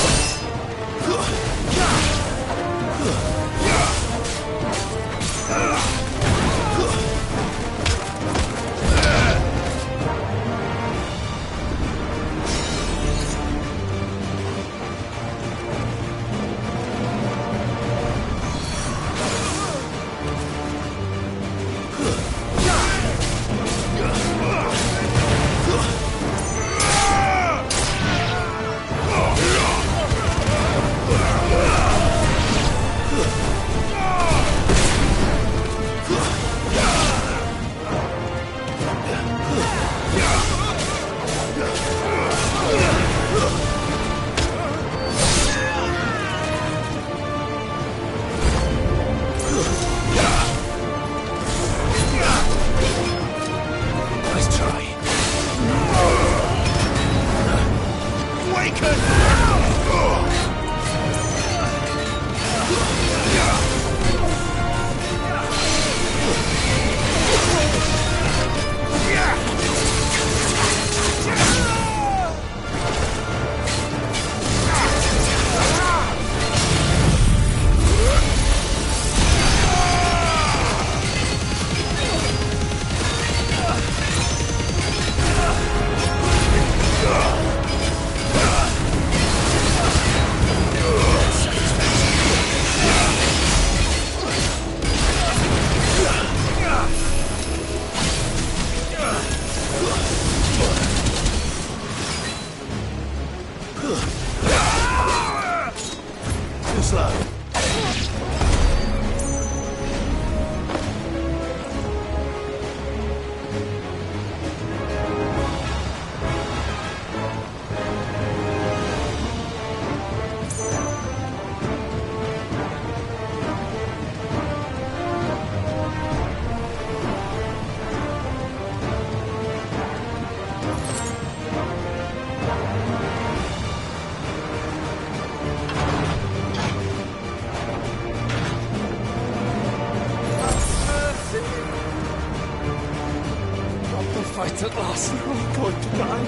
fight at last. We're all going to die.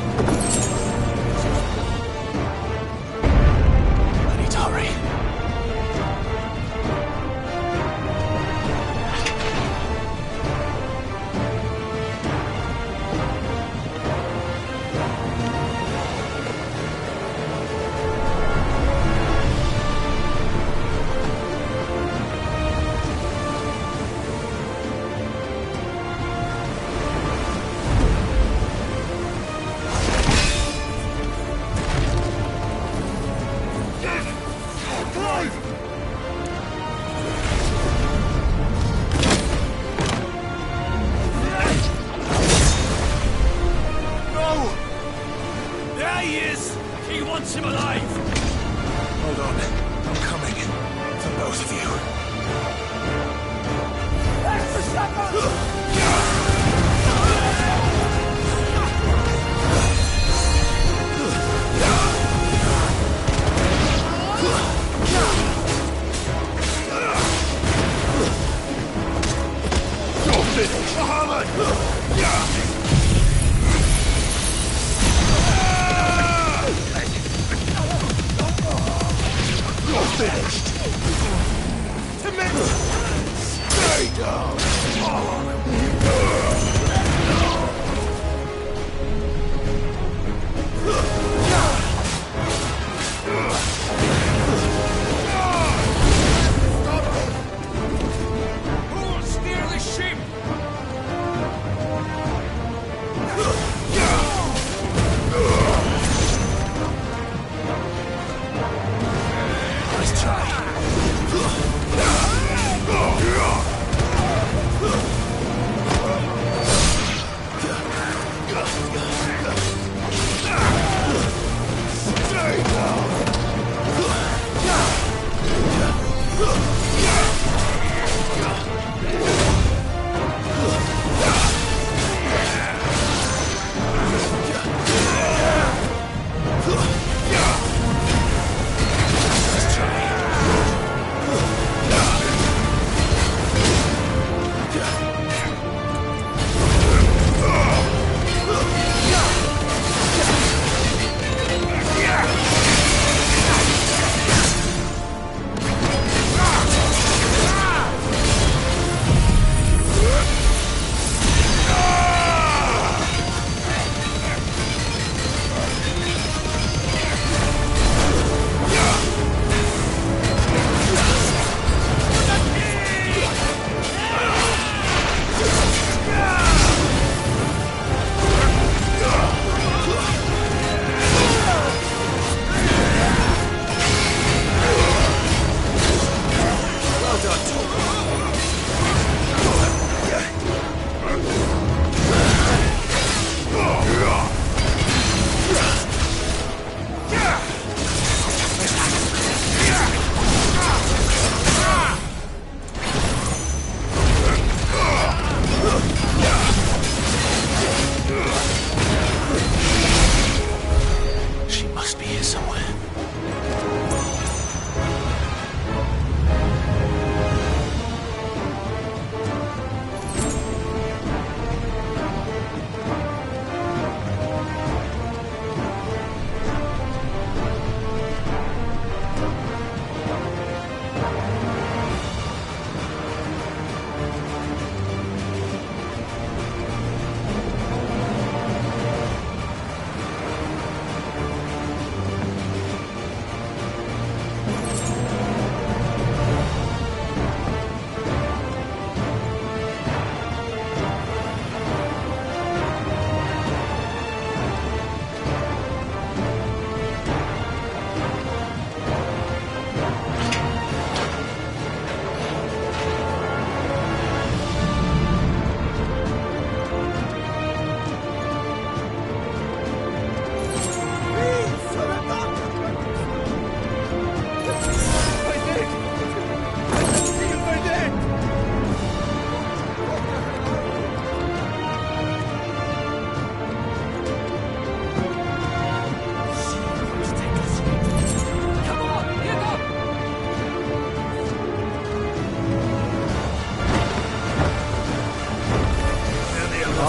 I need to hurry.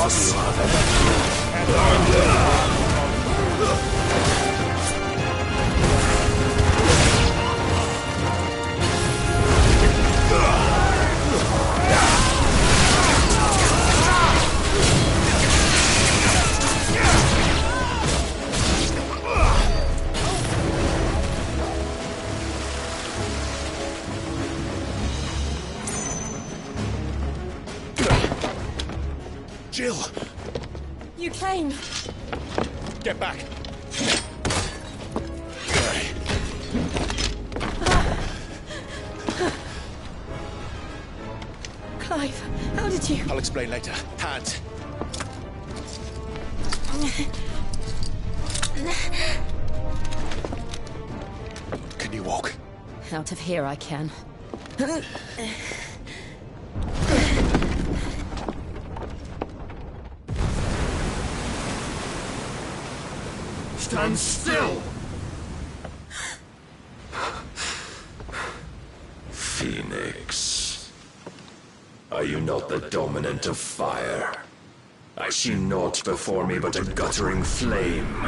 us! Jill! You came. Get back! Clive, how did you... I'll explain later. Hands! Can you walk? Out of here I can. Stand still! Phoenix, are you not the dominant of fire? I see naught before me but a guttering flame.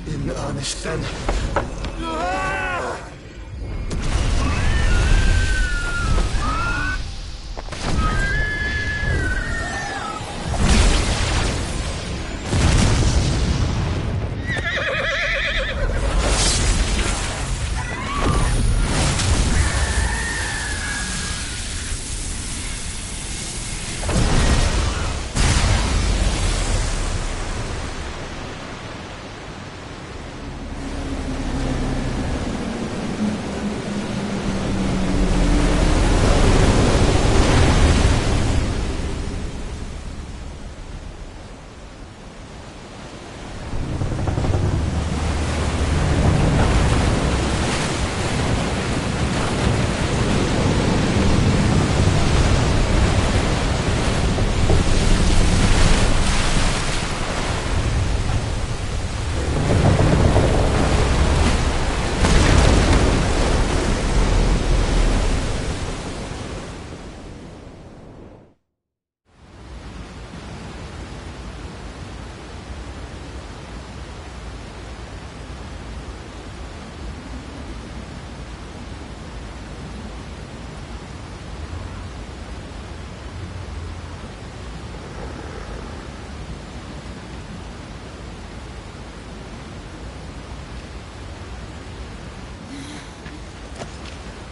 In earnest, then.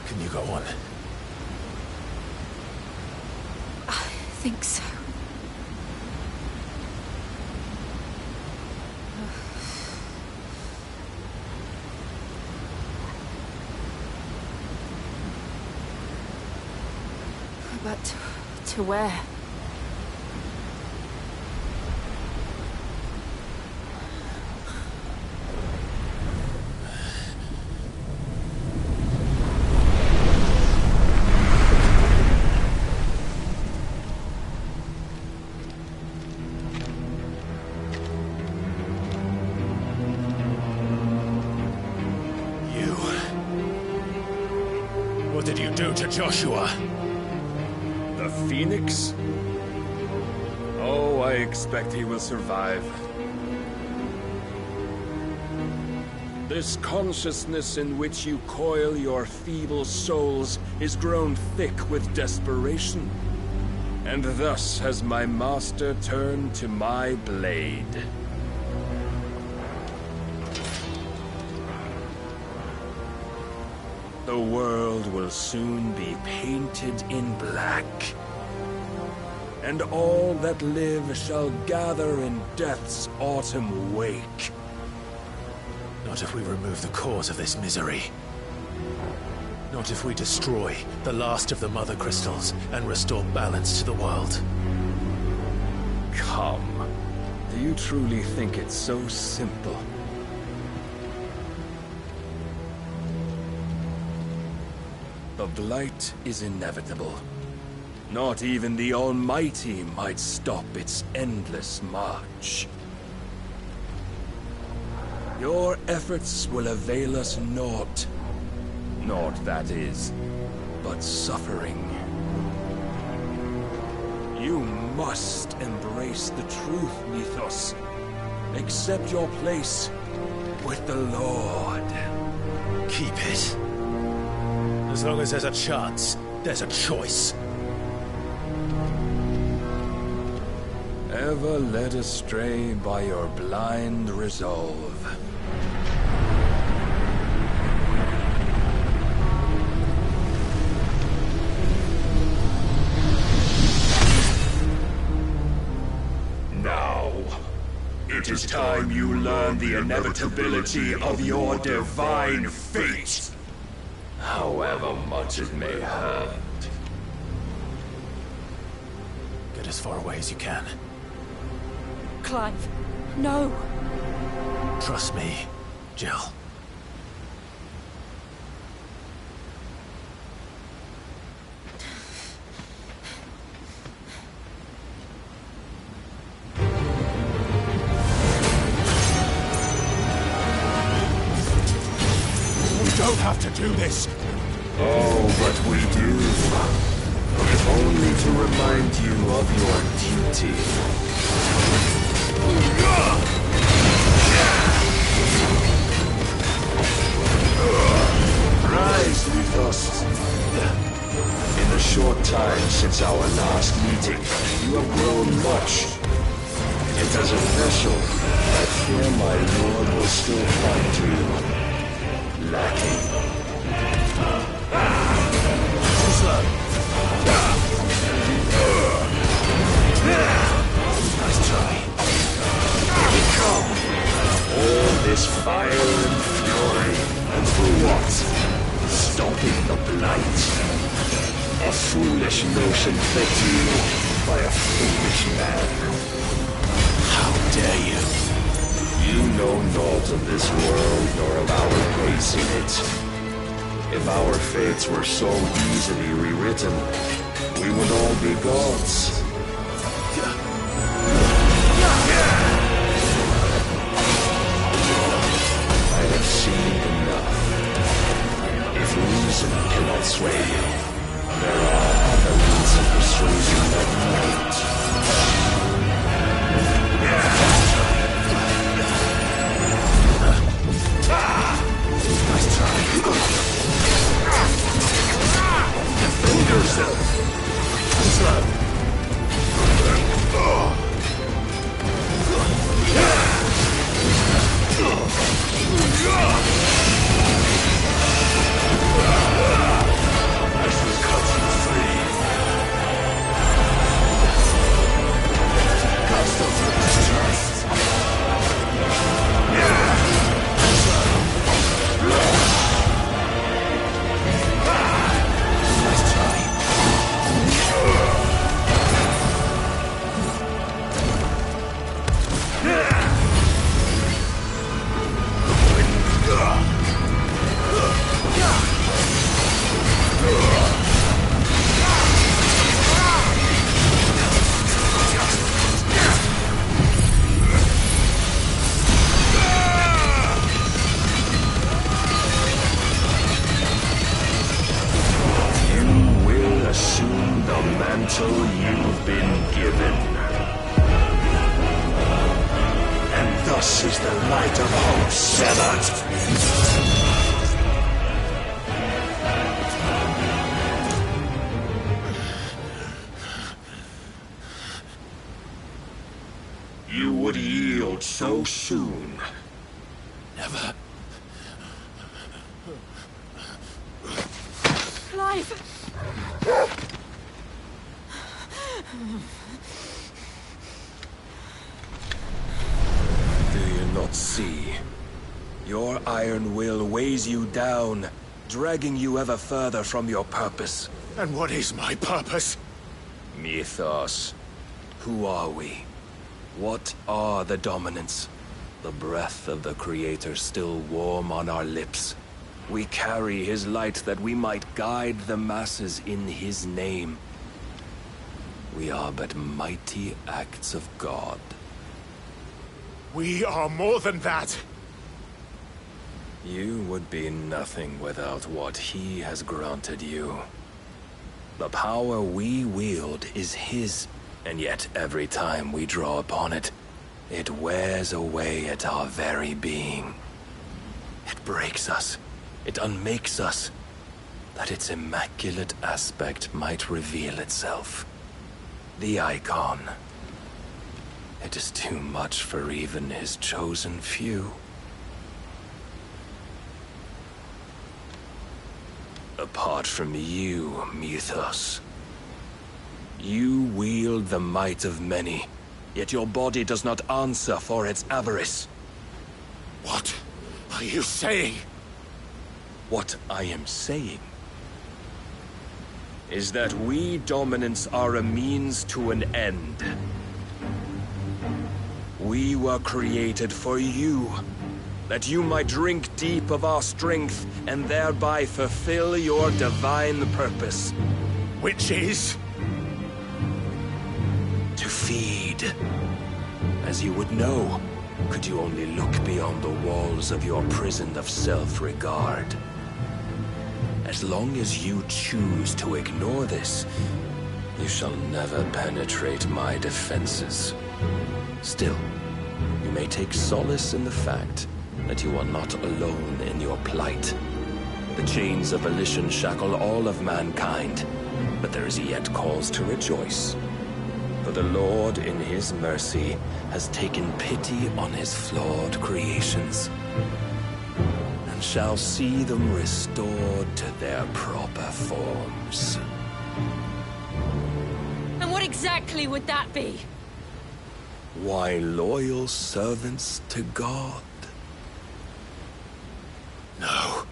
Can you go on? I think so. But to where? What did you do to Joshua? The Phoenix? Oh, I expect he will survive. This consciousness in which you coil your feeble souls is grown thick with desperation. And thus has my master turned to my blade. The world will soon be painted in black. And all that live shall gather in death's autumn wake. Not if we remove the cause of this misery. Not if we destroy the last of the Mother Crystals and restore balance to the world. come. Do you truly think it's so simple? The blight is inevitable. Not even the Almighty might stop its endless march. Your efforts will avail us naught. Naught, that is, but suffering. You must embrace the truth, Mythos. Accept your place with the Lord. Keep it. As long as there's a chance, there's a choice. Ever led astray by your blind resolve. Now, it is time you learn the inevitability of your divine fate. However much it may hurt. Get as far away as you can. Clive, no. Trust me, Jill. We don't have to do this. Oh, but we do. If only to remind you of your duty. Rise, Mythos. In the short time since our last meeting, you have grown much. Yet as a vessel, I fear my lord will still find you lacking. Too slow. Nice try. Here we come. All this fire and fury. And for what? Stopping the blight. A foolish notion fed to you by a foolish man. How dare you? You know naught of this world nor of our place in it. If our fates were so easily rewritten, we would all be gods. I have seen enough. If reason cannot sway you, there are other means of persuasion that might. Nice try. Defend yourself. Slow. I shall cut you free. Cast off your distrust. Nice try. Assume the mantle you've been given. And thus is the light of hope severed. You would yield so soon. Never. Clive! Do you not see? Your iron will weighs you down, dragging you ever further from your purpose. And what is my purpose? Mythos. Who are we? What are the dominants? The breath of the Creator still warm on our lips. We carry his light that we might guide the masses in his name. We are but mighty acts of God. We are more than that! You would be nothing without what he has granted you. The power we wield is his, and yet every time we draw upon it, it wears away at our very being. It breaks us. It unmakes us, that its immaculate aspect might reveal itself. The icon. It is too much for even his chosen few. Apart from you, Mythos, you wield the might of many, yet your body does not answer for its avarice. What are you saying? What I am saying is that we dominants are a means to an end. We were created for you, that you might drink deep of our strength and thereby fulfill your divine purpose. Which is? To feed. As you would know, could you only look beyond the walls of your prison of self-regard. As long as you choose to ignore this, you shall never penetrate my defenses. Still, you may take solace in the fact that you are not alone in your plight. The chains of volition shackle all of mankind, but there is yet cause to rejoice. For the Lord, in his mercy, has taken pity on his flawed creations, and shall see them restored to their proper forms. And what exactly would that be? Why, loyal servants to God. No.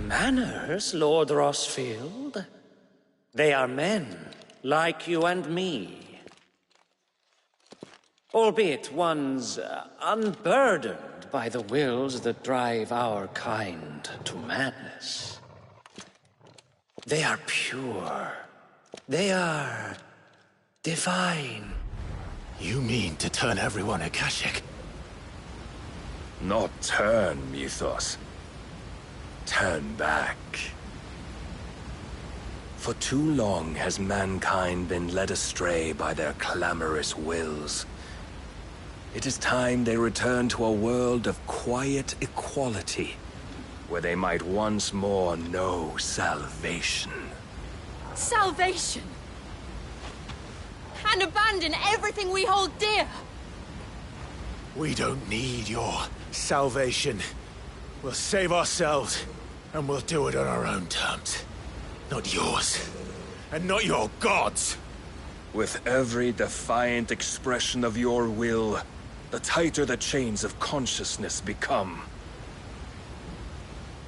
Manners, Lord Rossfield? They are men, like you and me. Albeit ones unburdened by the wills that drive our kind to madness. They are pure. They are divine. You mean to turn everyone Akashic? Not turn, Mythos. Turn back. For too long has mankind been led astray by their clamorous wills. It is time they return to a world of quiet equality, where they might once more know salvation. Salvation? And abandon everything we hold dear? We don't need your salvation. We'll save ourselves, and we'll do it on our own terms. Not yours, and not your gods. With every defiant expression of your will, the tighter the chains of consciousness become.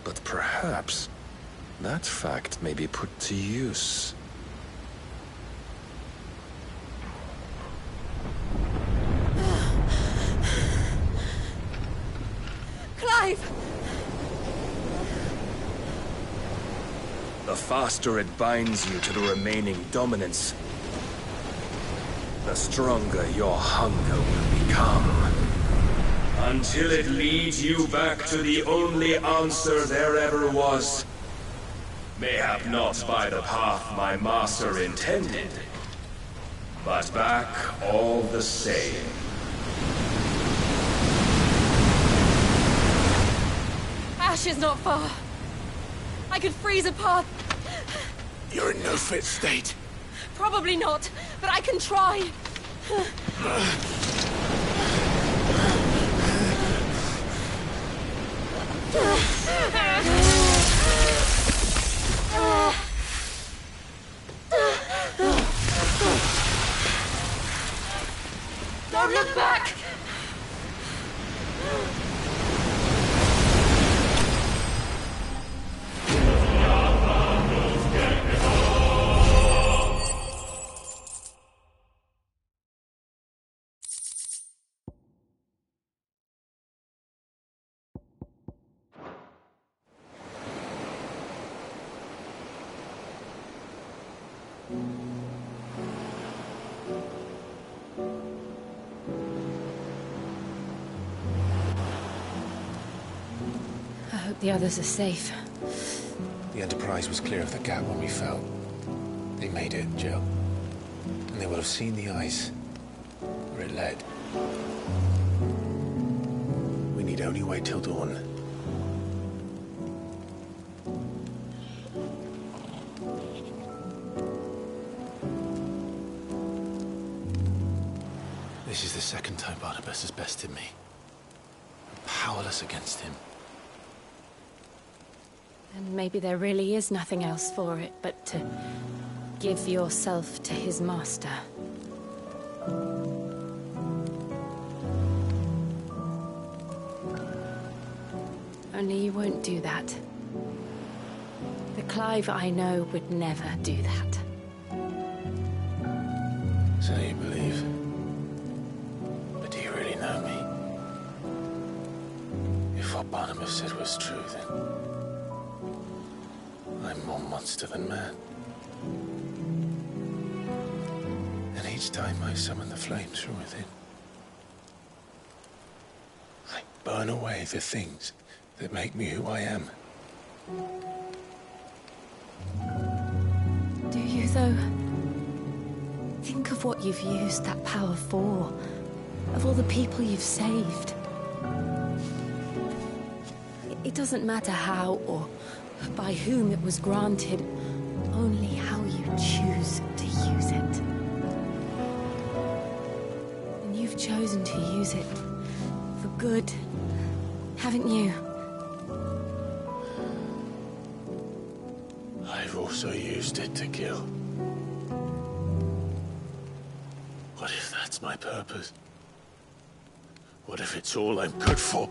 But perhaps that fact may be put to use. Clive! The faster it binds you to the remaining dominance, the stronger your hunger will become. Until it leads you back to the only answer there ever was. Mayhap not by the path my master intended, but back all the same. Ash is not far. I could freeze a path. You're in no fit state. Probably not, but I can try. Don't look back! The others are safe. The Enterprise was clear of the gap when we fell. They made it, Jill. And they will have seen the ice where it led. We need only wait till dawn. This is the second time Barnabas has bested me. I'm powerless against him. And maybe there really is nothing else for it but to give yourself to his master. Only you won't do that. The Clive I know would never do that. So you believe? But do you really know me? If what Barnabas said was true, then I'm more monster than man. And each time I summon the flames from within, I burn away the things that make me who I am. Do you, though? Think of what you've used that power for. Of all the people you've saved. It doesn't matter how or by whom it was granted, only how you choose to use it. And you've chosen to use it for good, haven't you? I've also used it to kill. What if that's my purpose? What if it's all I'm good for?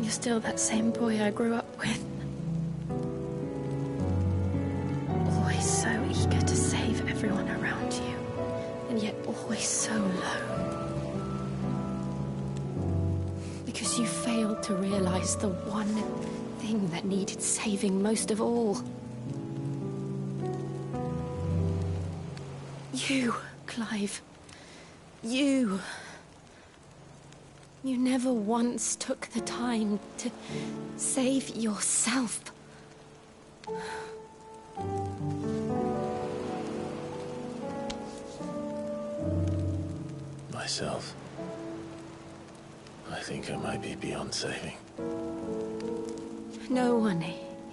You're still that same boy I grew up with. Always so eager to save everyone around you, and yet always so low. Because you failed to realize the one thing that needed saving most of all. You, Clive. You. You never once took the time to save yourself. Myself. I think I might be beyond saving. No one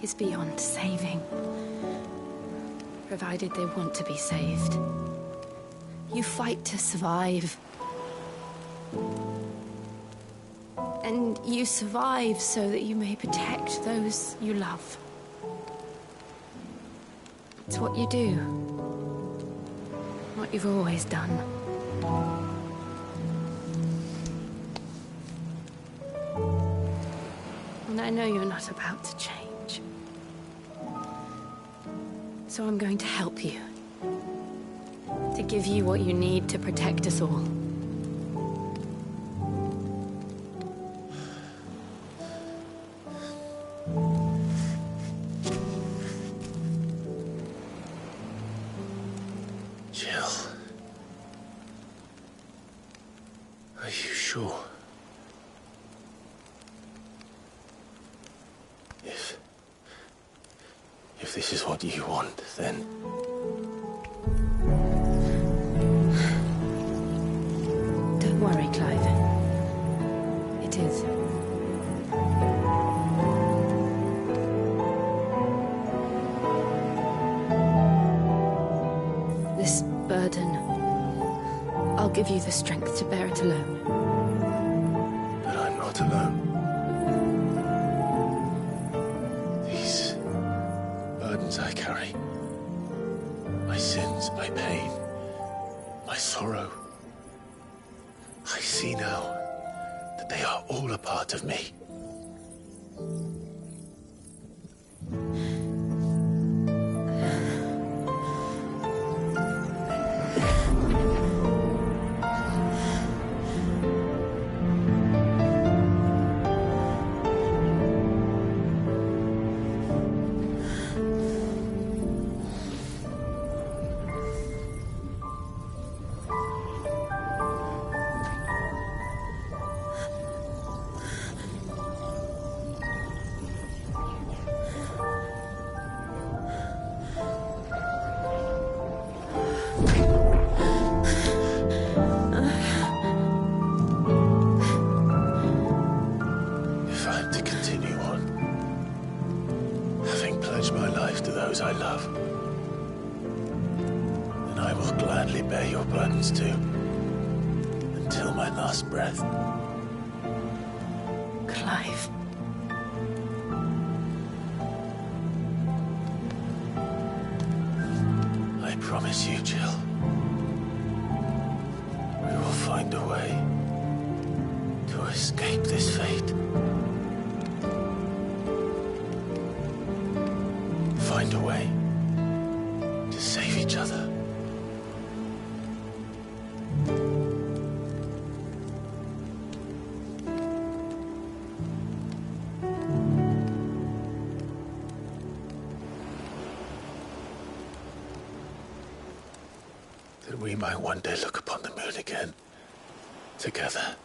is beyond saving. Provided they want to be saved. You fight to survive. And you survive so that you may protect those you love. It's what you do. What you've always done. And I know you're not about to change. So I'm going to help you. To give you what you need to protect us all. Jill. Are you sure? If this is what you want, then... Don't worry, Clive. It is. This burden, I'll give you the strength to bear it alone. But I'm not alone. These burdens I carry, my sins, my pain, my sorrow, I see now that they are all a part of me. my love. And I will gladly bear your burdens too, until my last breath. Clive. I promise you, Jill. We will find a way to escape this fate. Find a way to save each other. That we might one day look upon the moon again, together.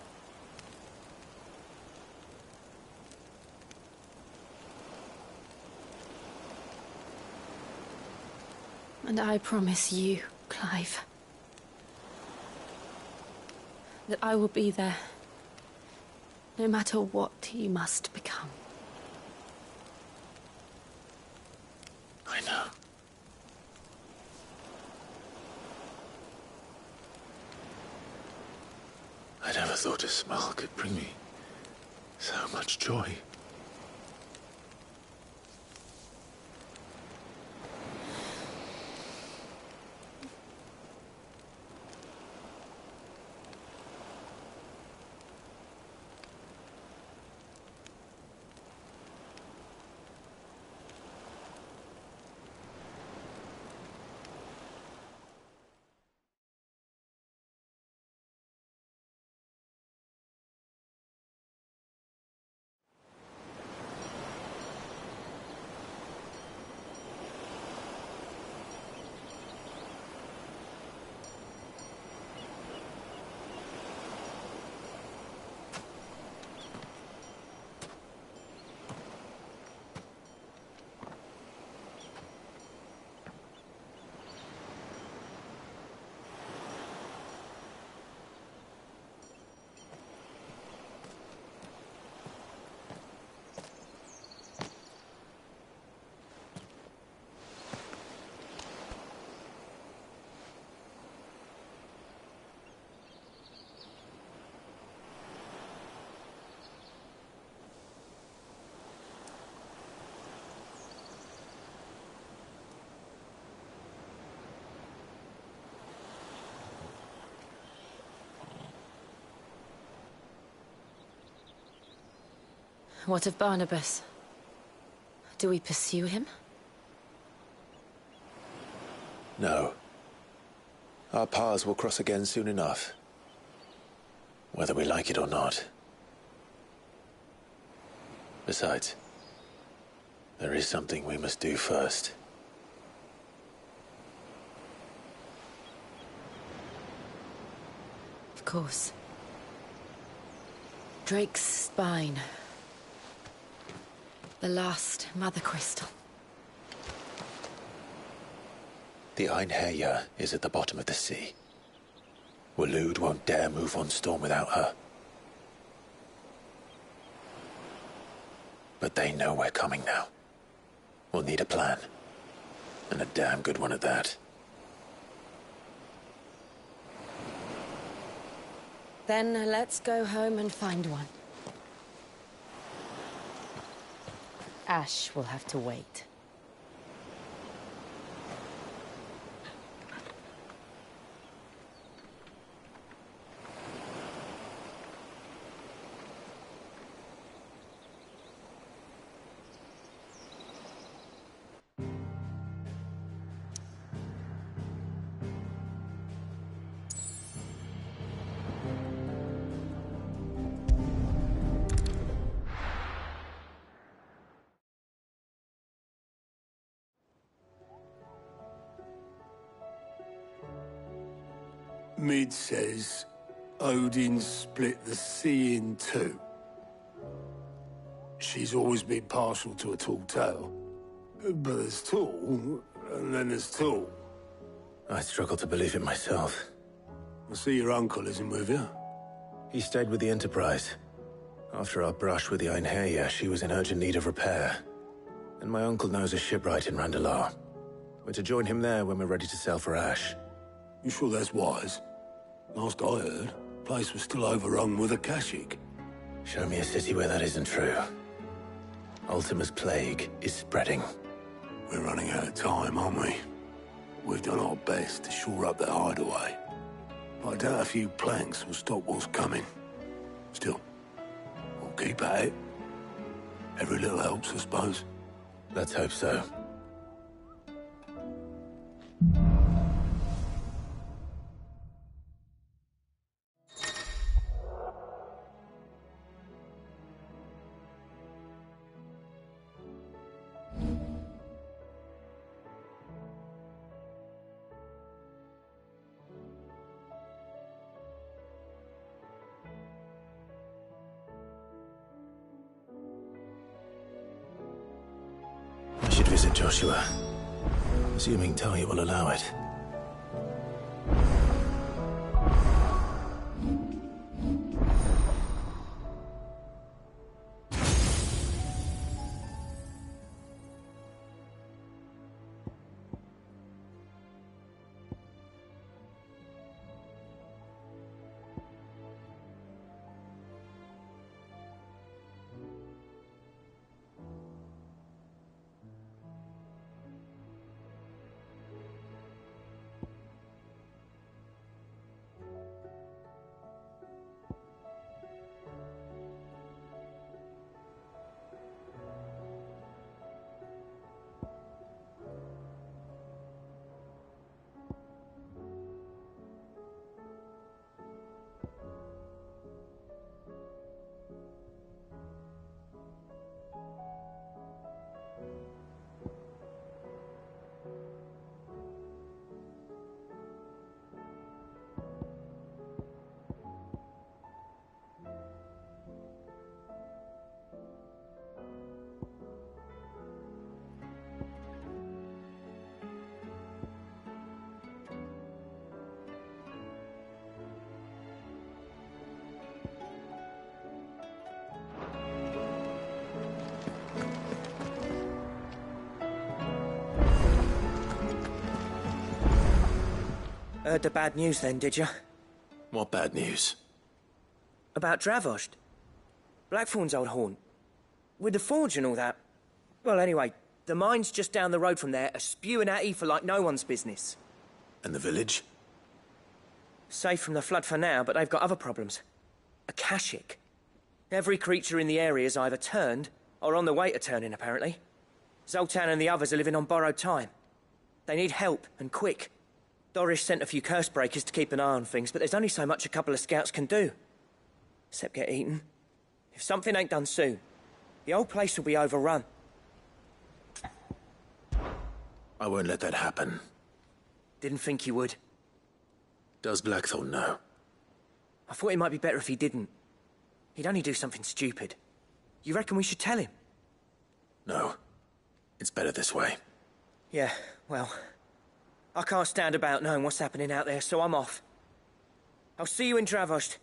And I promise you, Clive, that I will be there, no matter what you must become. I know. I never thought a smile could bring me so much joy. What of Barnabas? Do we pursue him? No. Our paths will cross again soon enough. Whether we like it or not. Besides, there is something we must do first. Of course. Drake's spine. The last Mother Crystal. The Einherjar is at the bottom of the sea. Waloed won't dare move on Storm without her. But they know we're coming now. We'll need a plan. And a damn good one at that. Then let's go home and find one. Ash will have to wait. Mid says Odin split the sea in two. She's always been partial to a tall tale. But there's tall, and then there's tall. I struggle to believe it myself. I see your uncle isn't with you. He stayed with the Enterprise. After our brush with the Einherjar, she was in urgent need of repair. And my uncle knows a shipwright in Randalar. We're to join him there when we're ready to sail for Ash. You sure that's wise? Last I heard, the place was still overrun with Akashic. Show me a city where that isn't true. Ultima's plague is spreading. We're running out of time, aren't we? We've done our best to shore up their hideaway. But I doubt a few planks will stop what's coming. Still, we'll keep at it. Every little helps, I suppose. Let's hope so. I should visit Joshua, assuming Talia will allow it. Heard the bad news then, did you? What bad news? About Dravost. Blackthorn's old haunt. With the forge and all that. Well, anyway, the mines just down the road from there are spewing out ether like no one's business. And the village? Safe from the flood for now, but they've got other problems. Akashic. Every creature in the area's either turned or on the way to turning, apparently. Zoltan and the others are living on borrowed time. They need help, and quick. Doris sent a few curse breakers to keep an eye on things, but there's only so much a couple of scouts can do. Except get eaten. If something ain't done soon, the old place will be overrun. I won't let that happen. Didn't think you would. Does Blackthorn know? I thought it might be better if he didn't. He'd only do something stupid. You reckon we should tell him? No. It's better this way. Yeah, well, I can't stand about knowing what's happening out there, so I'm off. I'll see you in Dravost.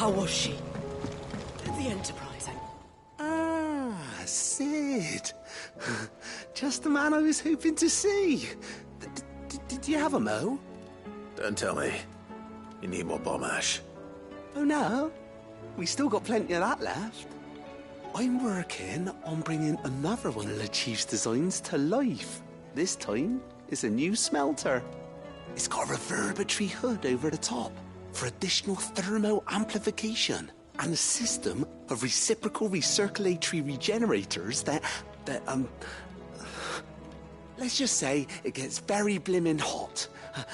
How was she? The Enterprise, Ah, Sid. Just the man I was hoping to see. Did you have a mo? Don't tell me. You need more bomb ash. Oh, no. We still got plenty of that left. I'm working on bringing another one of the Chief's designs to life. This time, it's a new smelter. It's got a reverberatory hood over the top for additional thermal amplification and a system of reciprocal recirculatory regenerators that let's just say it gets very blimmin' hot.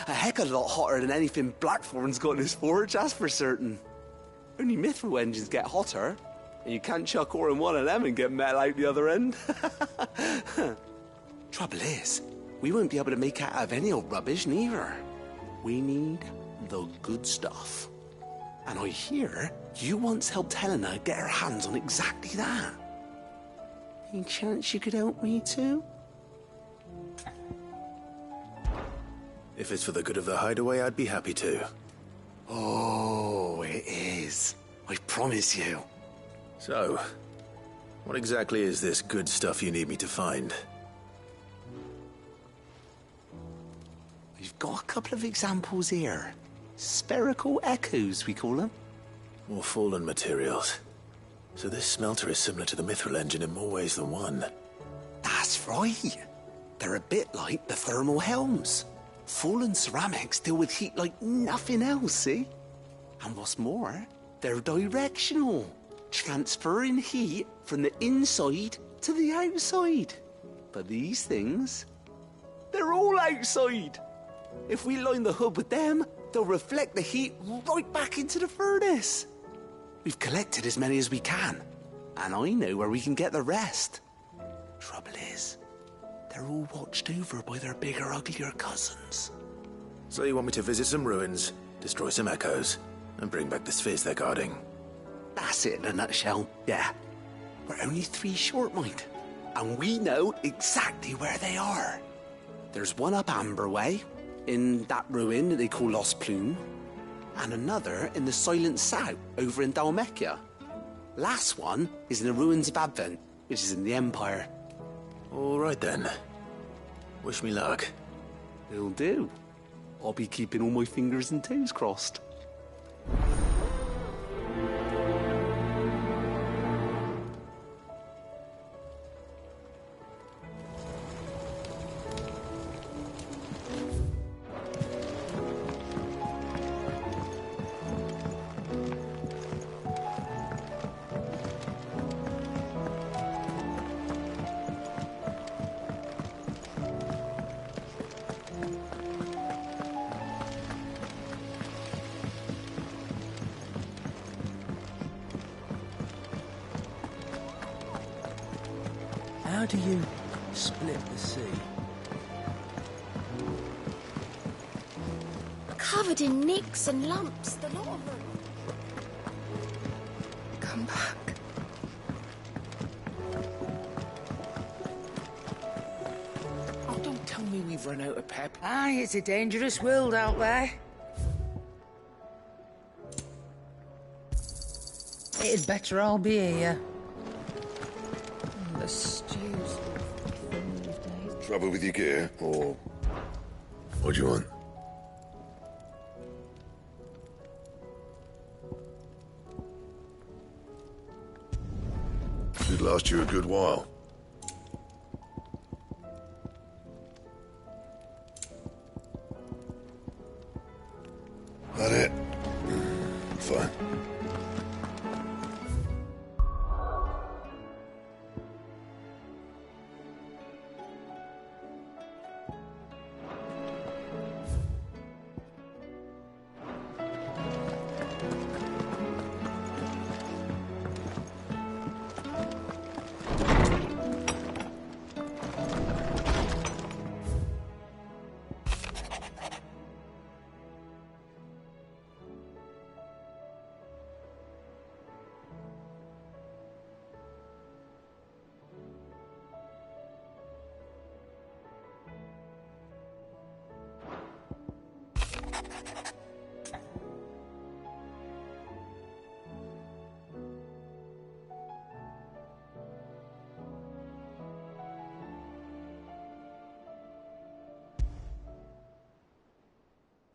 A heck of a lot hotter than anything Blackthorn's got in his forge, that's for certain. Only mithril engines get hotter, and you can't chuck ore in one of them and get metal out the other end. Trouble is, we won't be able to make out of any old rubbish, neither. We need the good stuff. And I hear you once helped Helena get her hands on exactly that. Any chance you could help me too? If it's for the good of the hideaway, I'd be happy to. Oh, it is. I promise you. So, what exactly is this good stuff you need me to find? We've got a couple of examples here. Spherical echoes, we call them. More fallen materials. So this smelter is similar to the mithril engine in more ways than one. That's right. They're a bit like the thermal helms. Fallen ceramics deal with heat like nothing else, see? And what's more, they're directional, transferring heat from the inside to the outside. But these things, they're all outside. If we line the hood with them, they'll reflect the heat right back into the furnace. We've collected as many as we can, and I know where we can get the rest. Trouble is, they're all watched over by their bigger, uglier cousins. So you want me to visit some ruins, destroy some echoes, and bring back the spheres they're guarding? That's it in a nutshell, yeah. We're only 3 short, mind, and we know exactly where they are. There's one up Amber Way, in that ruin that they call Lost Plume, and another in the Silent South, over in Dalmekia. Last one is in the ruins of Advent, which is in the Empire. All right then. Wish me luck. Will do. I'll be keeping all my fingers and toes crossed. How do you split the sea? Covered in nicks and lumps, the lot of them. Come back. Oh, don't tell me we've run out of pep. Aye, it's a dangerous world out there. It'd better all be here. The stews. Trouble with your gear, or what do you want? Should last you a good while. That it? Fine.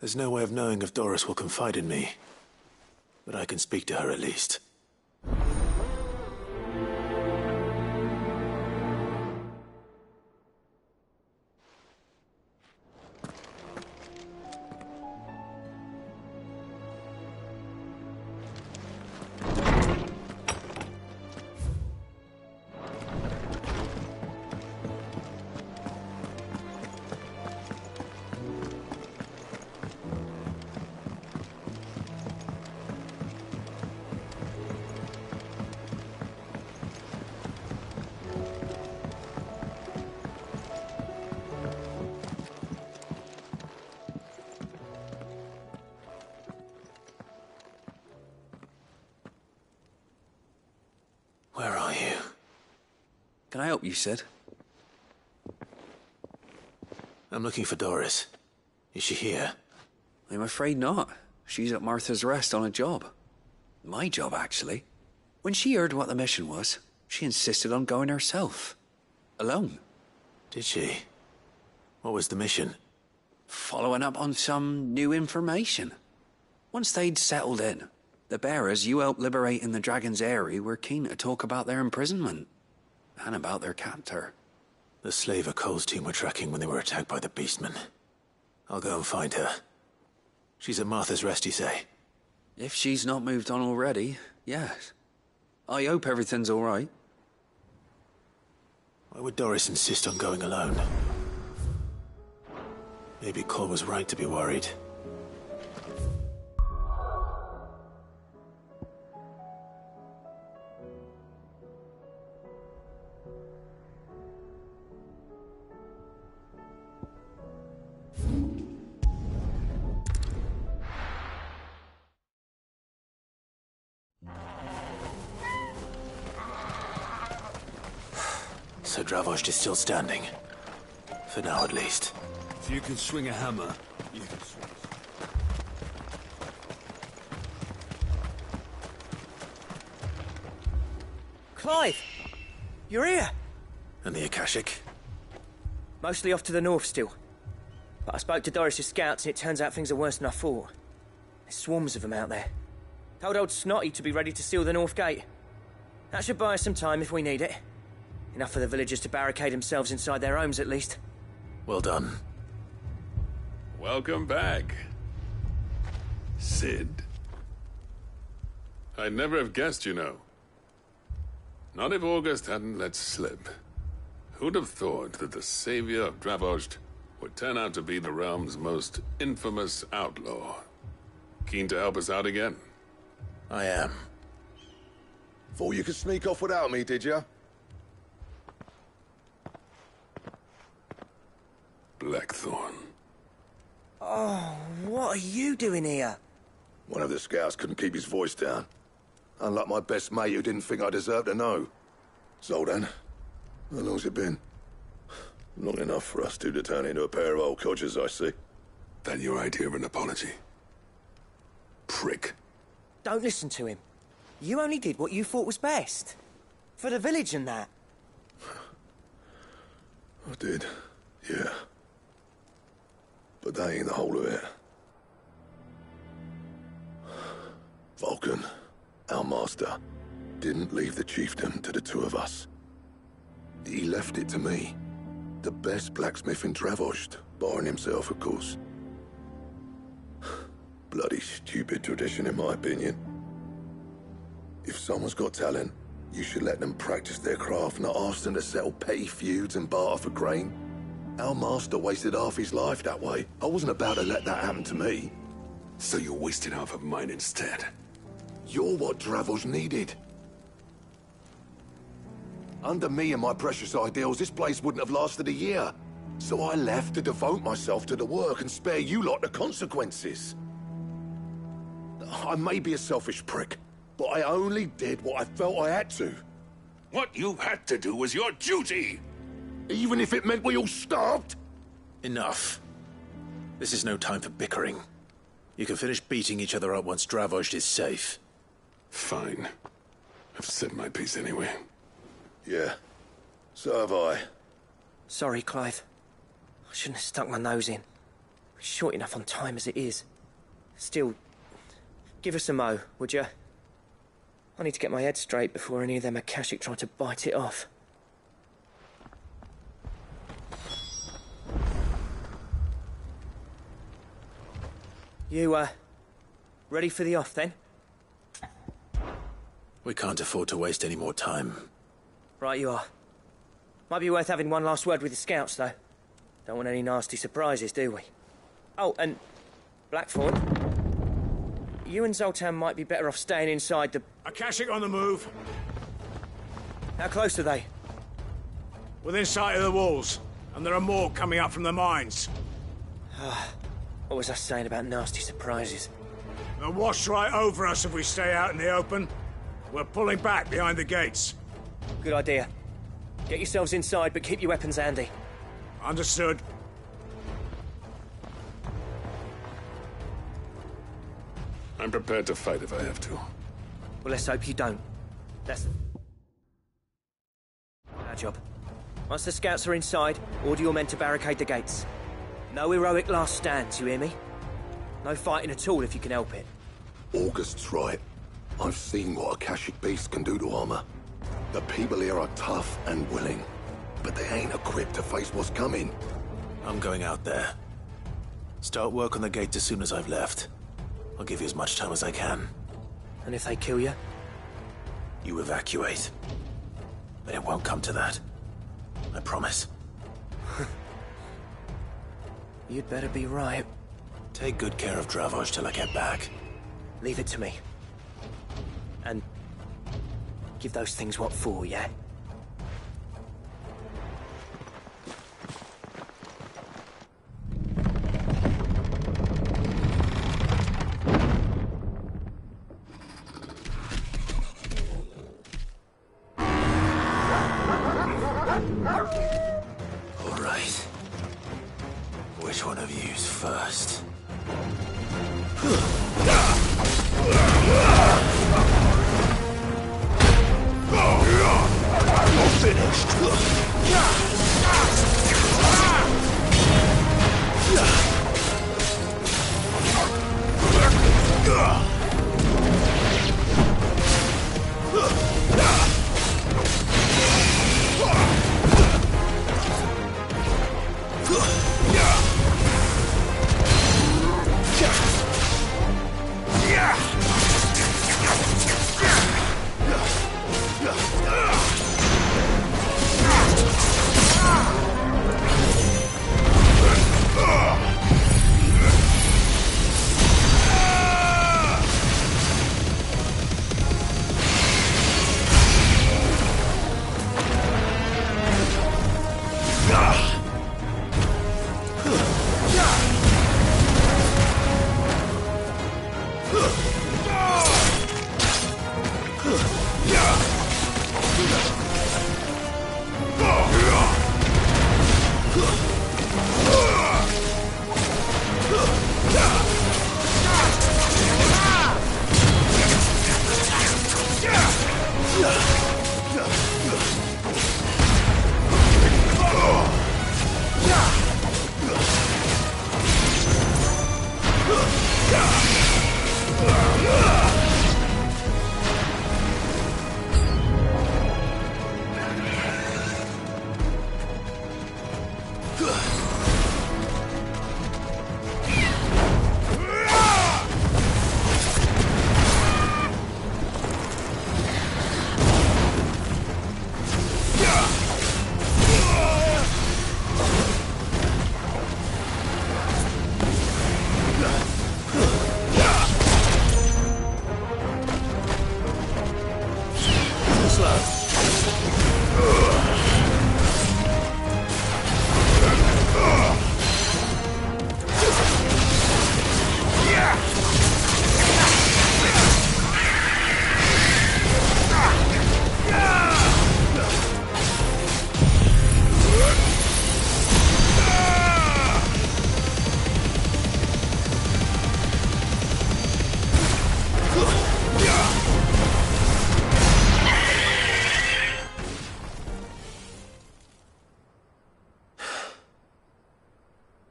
There's no way of knowing if Doris will confide in me, but I can speak to her at least. I help you, Sid? I'm looking for Doris. Is she here? I'm afraid not. She's at Martha's Rest on a job. My job, actually. When she heard what the mission was, she insisted on going herself. Alone. Did she? What was the mission? Following up on some new information. Once they'd settled in, the bearers you helped liberate in the Dragon's Eyrie were keen to talk about their imprisonment. And about their captor. The slaver Cole's team were tracking when they were attacked by the Beastmen. I'll go and find her. She's at Martha's Rest, you say? If she's not moved on already, yes. I hope everything's all right. Why would Doris insist on going alone? Maybe Cole was right to be worried. So Dravost is still standing. For now, at least. If you can swing a hammer, you can swing. Clive! You're here! And the Akashic? Mostly off to the north still. But I spoke to Doris's scouts and it turns out things are worse than I thought. There's swarms of them out there. Told old Snotty to be ready to seal the north gate. That should buy us some time if we need it. Enough for the villagers to barricade themselves inside their homes, at least. Well done. Welcome back, Sid. I'd never have guessed, you know. Not if August hadn't let slip. Who'd have thought that the savior of Dravost would turn out to be the realm's most infamous outlaw? Keen to help us out again? I am. Thought you could sneak off without me, did you? Blackthorn. Oh, what are you doing here? One of the scouts couldn't keep his voice down. Unlike my best mate who didn't think I deserved to know. Zoldan, how long's it been? Long enough for us two to turn into a pair of old codgers, I see. That your idea of an apology? Prick. Don't listen to him. You only did what you thought was best. For the village and that. I did, yeah. But that ain't the whole of it. Vulcan, our master, didn't leave the chiefdom to the two of us. He left it to me. The best blacksmith in Dravost, barring himself, of course. Bloody stupid tradition, in my opinion. If someone's got talent, you should let them practice their craft, not ask them to settle petty feuds and barter for grain. Our master wasted half his life that way. I wasn't about to let that happen to me. So you wasted half of mine instead? You're what Dravost needed. Under me and my precious ideals, this place wouldn't have lasted a year. So I left to devote myself to the work and spare you lot the consequences. I may be a selfish prick, but I only did what I felt I had to. What you had to do was your duty! Even if it meant we all starved? Enough. This is no time for bickering. You can finish beating each other up once Dravost is safe. Fine. I've said my piece anyway. Yeah. So have I. Sorry, Clive. I shouldn't have stuck my nose in. We're short enough on time as it is. Still, give us a mo, would you? I need to get my head straight before any of them Akashic try to bite it off. You, ready for the off, then? We can't afford to waste any more time. Right you are. Might be worth having one last word with the scouts, though. Don't want any nasty surprises, do we? Oh, and Blackthorn, you and Zoltan might be better off staying inside the... Akashic on the move. How close are they? Within sight of the walls, and there are more coming up from the mines. What was I saying about nasty surprises? They'll wash right over us if we stay out in the open. We're pulling back behind the gates. Good idea. Get yourselves inside, but keep your weapons handy. Understood. I'm prepared to fight if I have to. Well, let's hope you don't. That's our job. Once the scouts are inside, order your men to barricade the gates. No heroic last stands, you hear me? No fighting at all if you can help it. August's right. I've seen what Akashic beasts can do to armor. The people here are tough and willing, but they ain't equipped to face what's coming. I'm going out there. Start work on the gate as soon as I've left. I'll give you as much time as I can. And if they kill you? You evacuate. But it won't come to that. I promise. You'd better be right. Take good care of Dravoj till I get back. Leave it to me. And give those things what for, yeah? All right. Which one of you's first?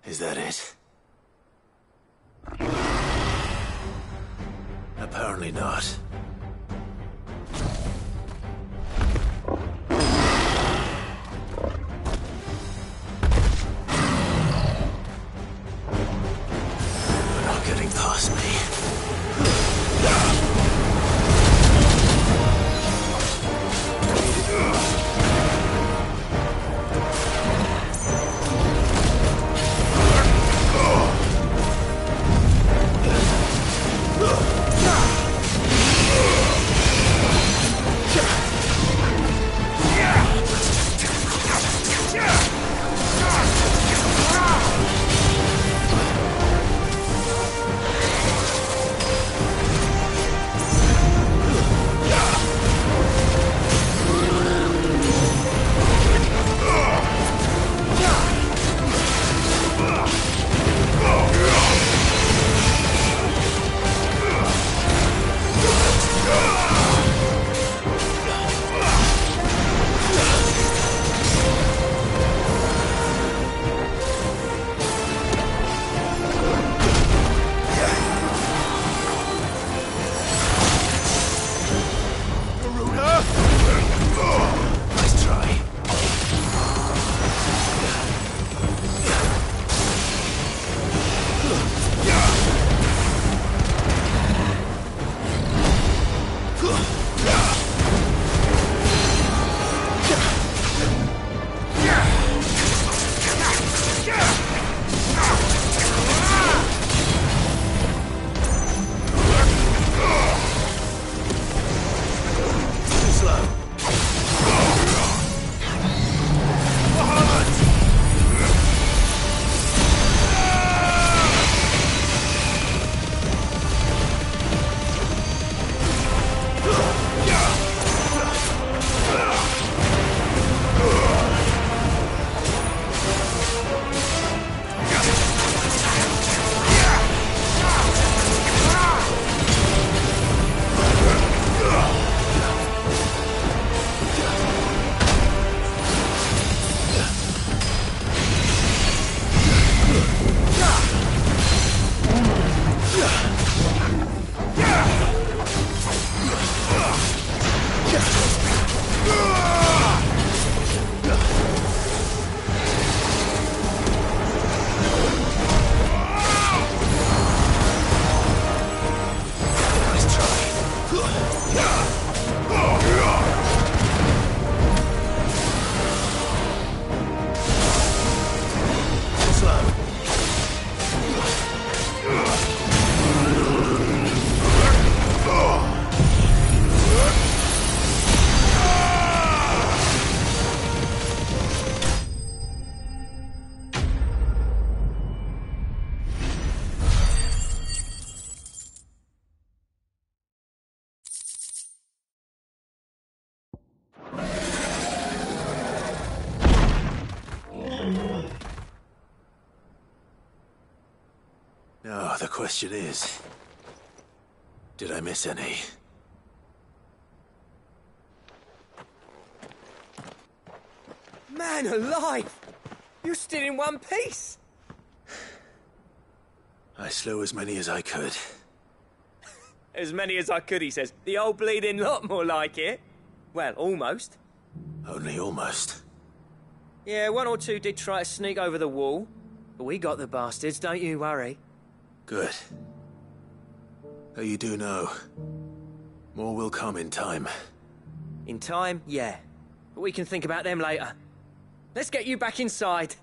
Is that it? Apparently not. You're not getting past me. question is, did I miss any? Man alive! You're still in one piece! I slew as many as I could. As many as I could, he says. The old bleeding lot, more like it. Well, almost. Only almost. Yeah, one or two did try to sneak over the wall. But we got the bastards, don't you worry. Good. Though you do know, more will come in time. In time, yeah. But we can think about them later. Let's get you back inside.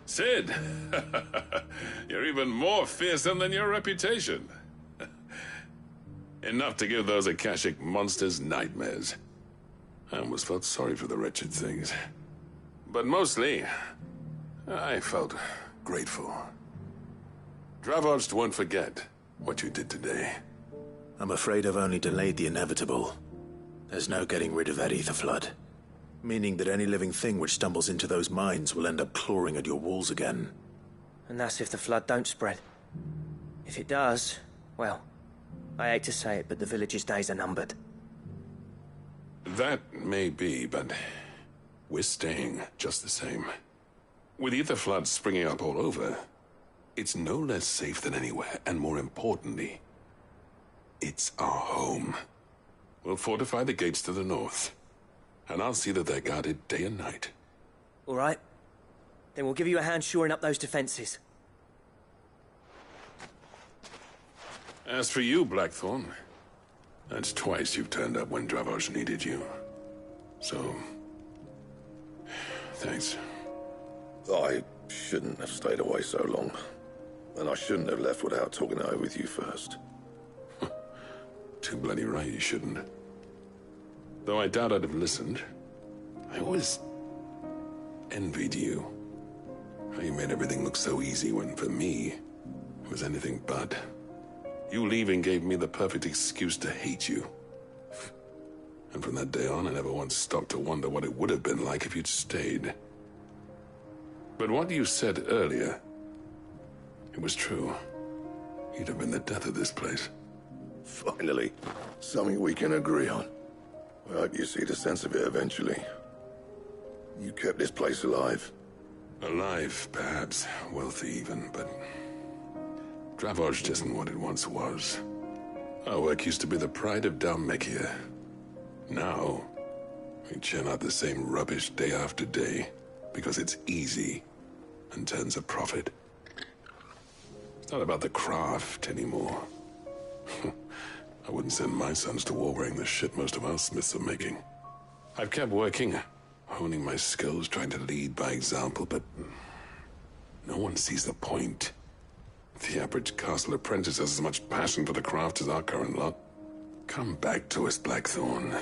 Sid! You're even more fearsome than your reputation. Enough to give those Akashic monsters nightmares. I almost felt sorry for the wretched things. But mostly, I felt grateful. Dravoged won't forget what you did today. I'm afraid I've only delayed the inevitable. There's no getting rid of that ether flood. Meaning that any living thing which stumbles into those mines will end up clawing at your walls again. And that's if the flood don't spread. If it does, well, I hate to say it, but the village's days are numbered. That may be, but we're staying just the same. With ether floods springing up all over, it's no less safe than anywhere, and more importantly, it's our home. We'll fortify the gates to the north, and I'll see that they're guarded day and night. All right. Then we'll give you a hand shoring up those defenses. As for you, Blackthorn, that's twice you've turned up when Dravos needed you. So, thanks. I shouldn't have stayed away so long. And I shouldn't have left without talking it over with you first. Too bloody right you shouldn't. Though I doubt I'd have listened. I always envied you. How you made everything look so easy when, for me, it was anything but. You leaving gave me the perfect excuse to hate you. And from that day on, I never once stopped to wonder what it would have been like if you'd stayed. But what you said earlier, it was true. You'd have been the death of this place. Finally, something we can agree on. I hope you see the sense of it eventually. You kept this place alive. Alive, perhaps. Wealthy even, but Dravoged isn't what it once was. Our work used to be the pride of Dalmekia. Now, we churn out the same rubbish day after day because it's easy and turns a profit. It's not about the craft anymore. I wouldn't send my sons to war wearing the shit most of our smiths are making. I've kept working, honing my skills, trying to lead by example, but no one sees the point. The average castle apprentice has as much passion for the craft as our current lot. Come back to us, Blackthorn.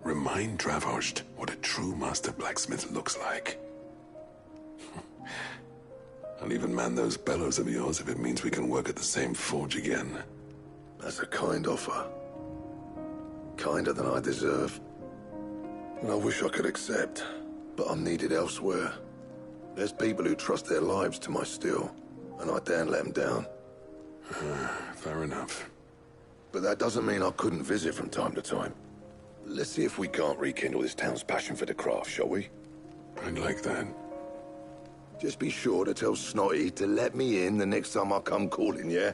Remind Dravoged what a true master blacksmith looks like. I'll even man those bellows of yours if it means we can work at the same forge again. That's a kind offer. Kinder than I deserve. And I wish I could accept, but I'm needed elsewhere. There's people who trust their lives to my steel, and I daren't let them down. Fair enough. But that doesn't mean I couldn't visit from time to time. Let's see if we can't rekindle this town's passion for the craft, shall we? I'd like that. Just be sure to tell Snotty to let me in the next time I come calling, yeah?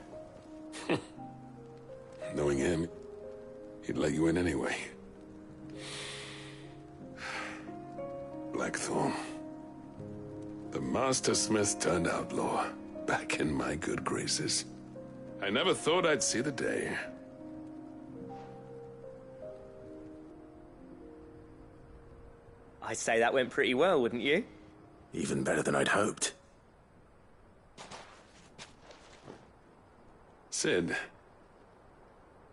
Knowing him, he'd let you in anyway. Blackthorn. The Master Smith turned outlaw, back in my good graces. I never thought I'd see the day. I'd say that went pretty well, wouldn't you? Even better than I'd hoped. Sid,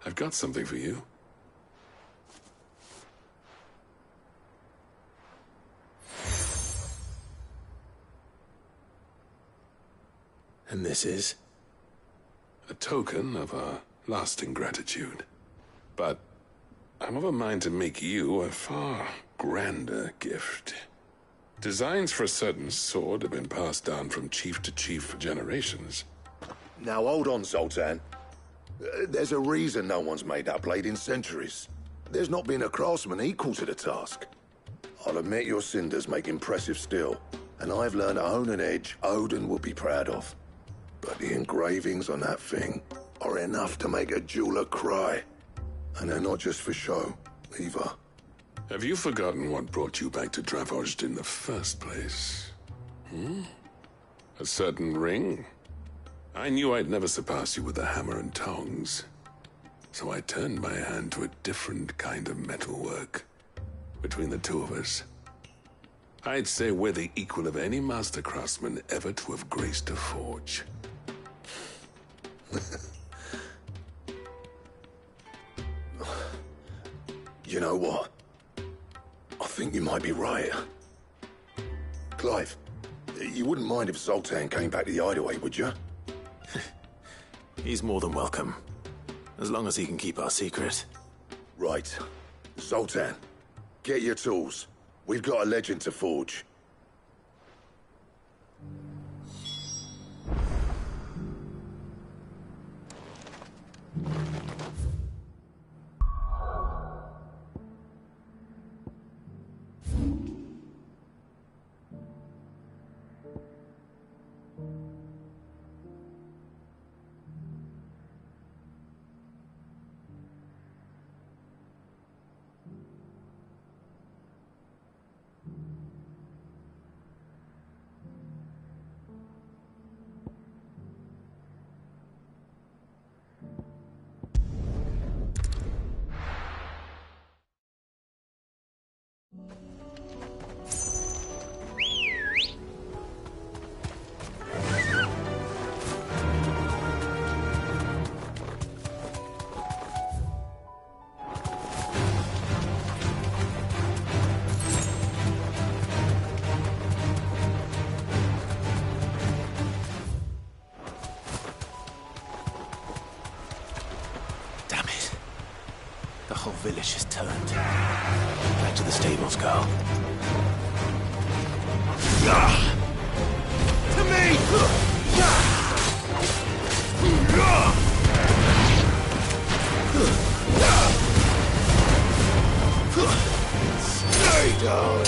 I've got something for you. And this is? A token of our lasting gratitude. But I'm of a mind to make you a far grander gift. Designs for a certain sword have been passed down from chief to chief for generations. Now hold on, Zoltan. There's a reason no one's made that blade in centuries. There's not been a craftsman equal to the task. I'll admit your cinders make impressive steel, and I've learned to own an edge Odin will be proud of. But the engravings on that thing are enough to make a jeweler cry. And they're not just for show, either. Have you forgotten what brought you back to Dravozd in the first place? A certain ring? I knew I'd never surpass you with the hammer and tongs. So I turned my hand to a different kind of metalwork. Between the two of us, I'd say we're the equal of any master craftsman ever to have graced a forge. You know what? I think you might be right. Clive, you wouldn't mind if Zoltan came back to the Hideaway, would you? He's more than welcome. As long as he can keep our secret. Right. Zoltan, get your tools. We've got a legend to forge. The whole village has turned. Back to the stables, girl. To me! Stay down!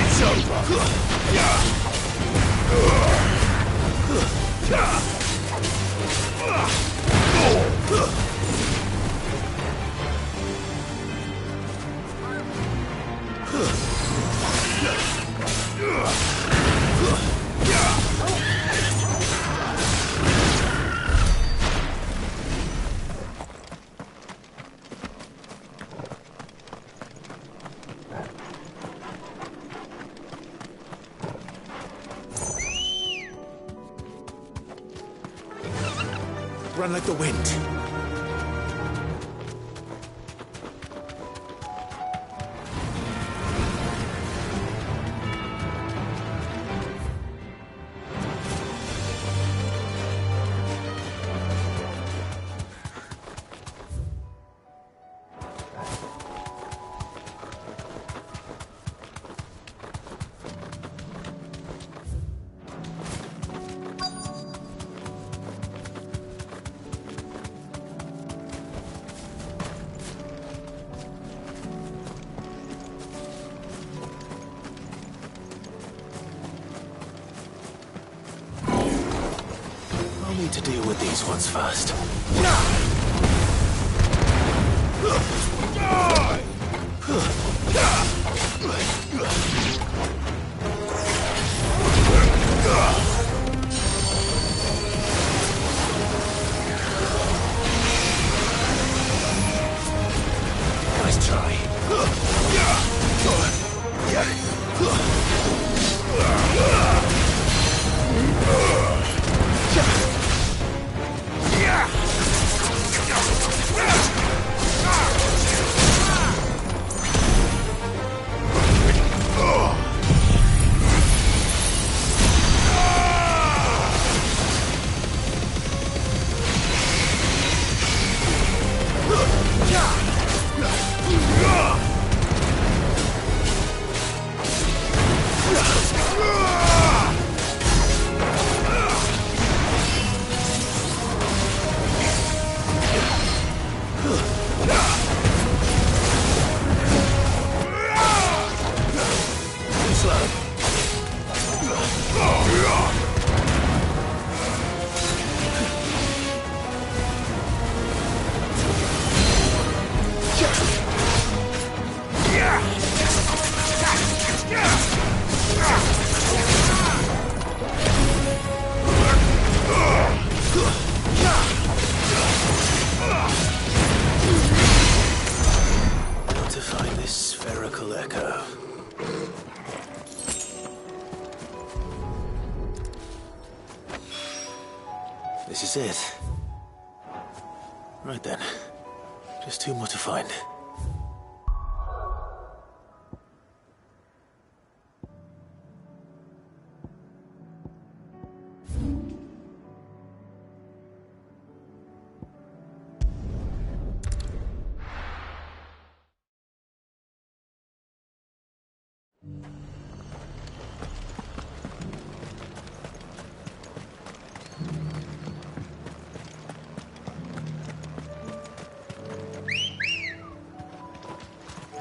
It's over! Run like the wind. I'll need to deal with these ones first. This is it. Right then. Just two more to find.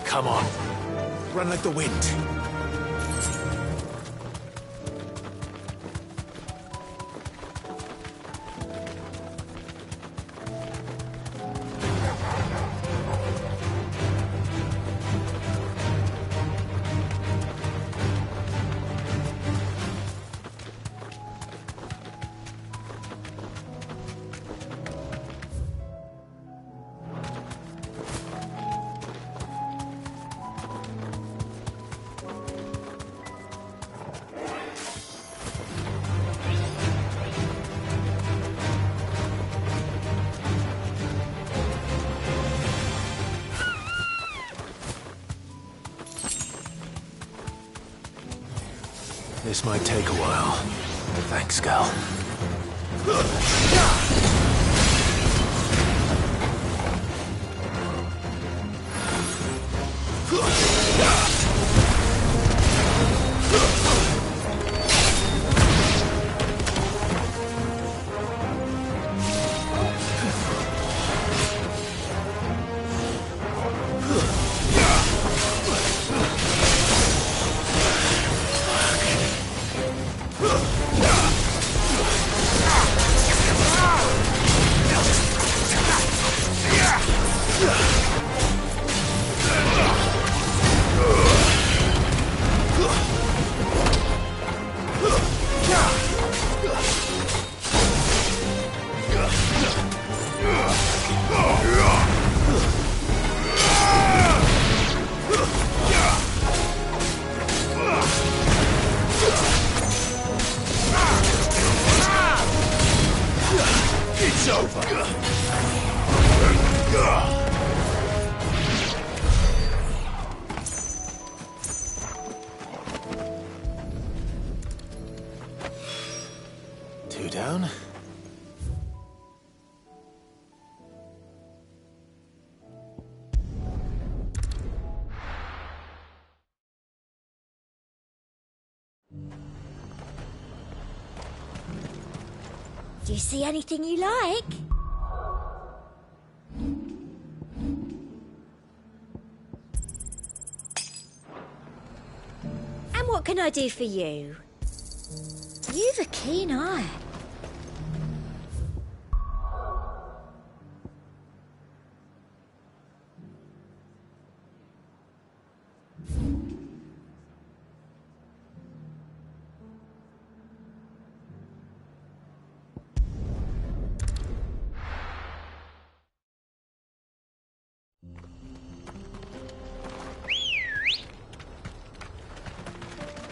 Come on. Run like the wind. This might take a while. Thanks, Gal. It's over. Two down. Do you see anything you like? And what can I do for you? You've a keen eye.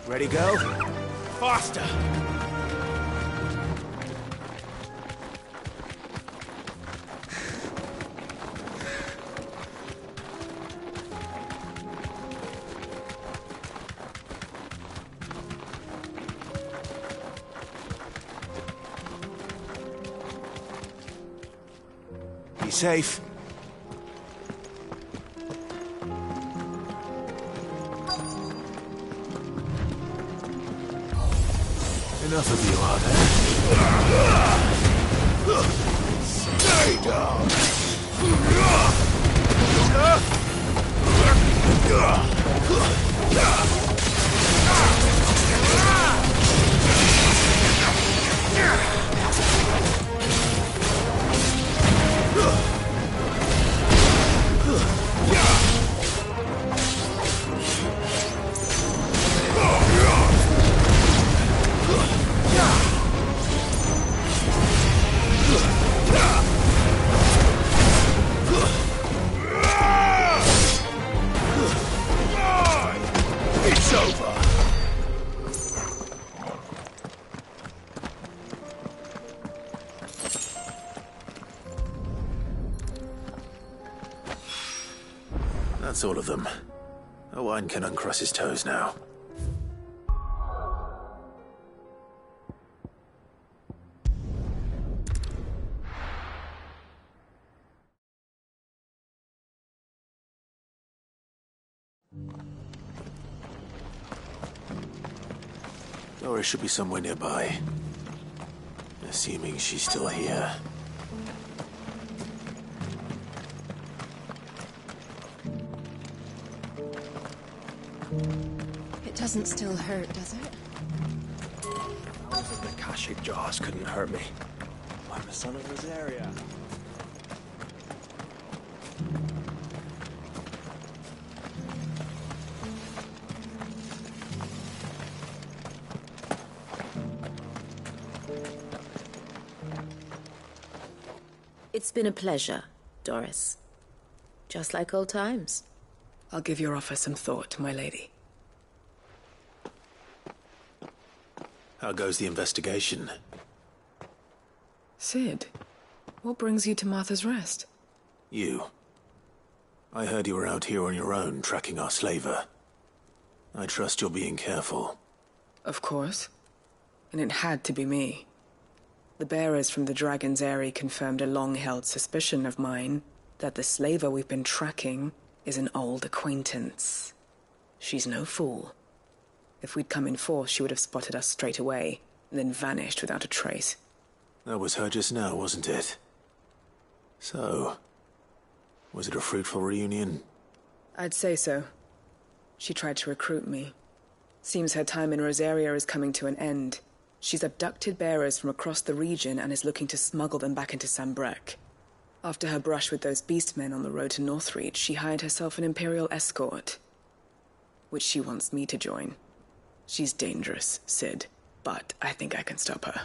Ready, go? Faster! Be safe. Enough of you, are there? Stay down! It's over. That's all of them. Owain can uncross his toes now. Doris should be somewhere nearby. Assuming she's still here. It doesn't still hurt, does it? The Akashic jars couldn't hurt me. I'm the son of Rosaria. It's been a pleasure, Doris. Just like old times. I'll give your offer some thought, my lady. How goes the investigation? Sid, what brings you to Martha's Rest? You. I heard you were out here on your own, tracking our slaver. I trust you're being careful. Of course. And it had to be me. The bearers from the Dragon's Eyrie confirmed a long-held suspicion of mine that the slaver we've been tracking is an old acquaintance. She's no fool. If we'd come in force, she would have spotted us straight away, and then vanished without a trace. That was her just now, wasn't it? So, was it a fruitful reunion? I'd say so. She tried to recruit me. Seems her time in Rosaria is coming to an end. She's abducted bearers from across the region and is looking to smuggle them back into Sambrec. After her brush with those beastmen on the road to Northreach, she hired herself an Imperial escort, which she wants me to join. She's dangerous, Sid, but I think I can stop her.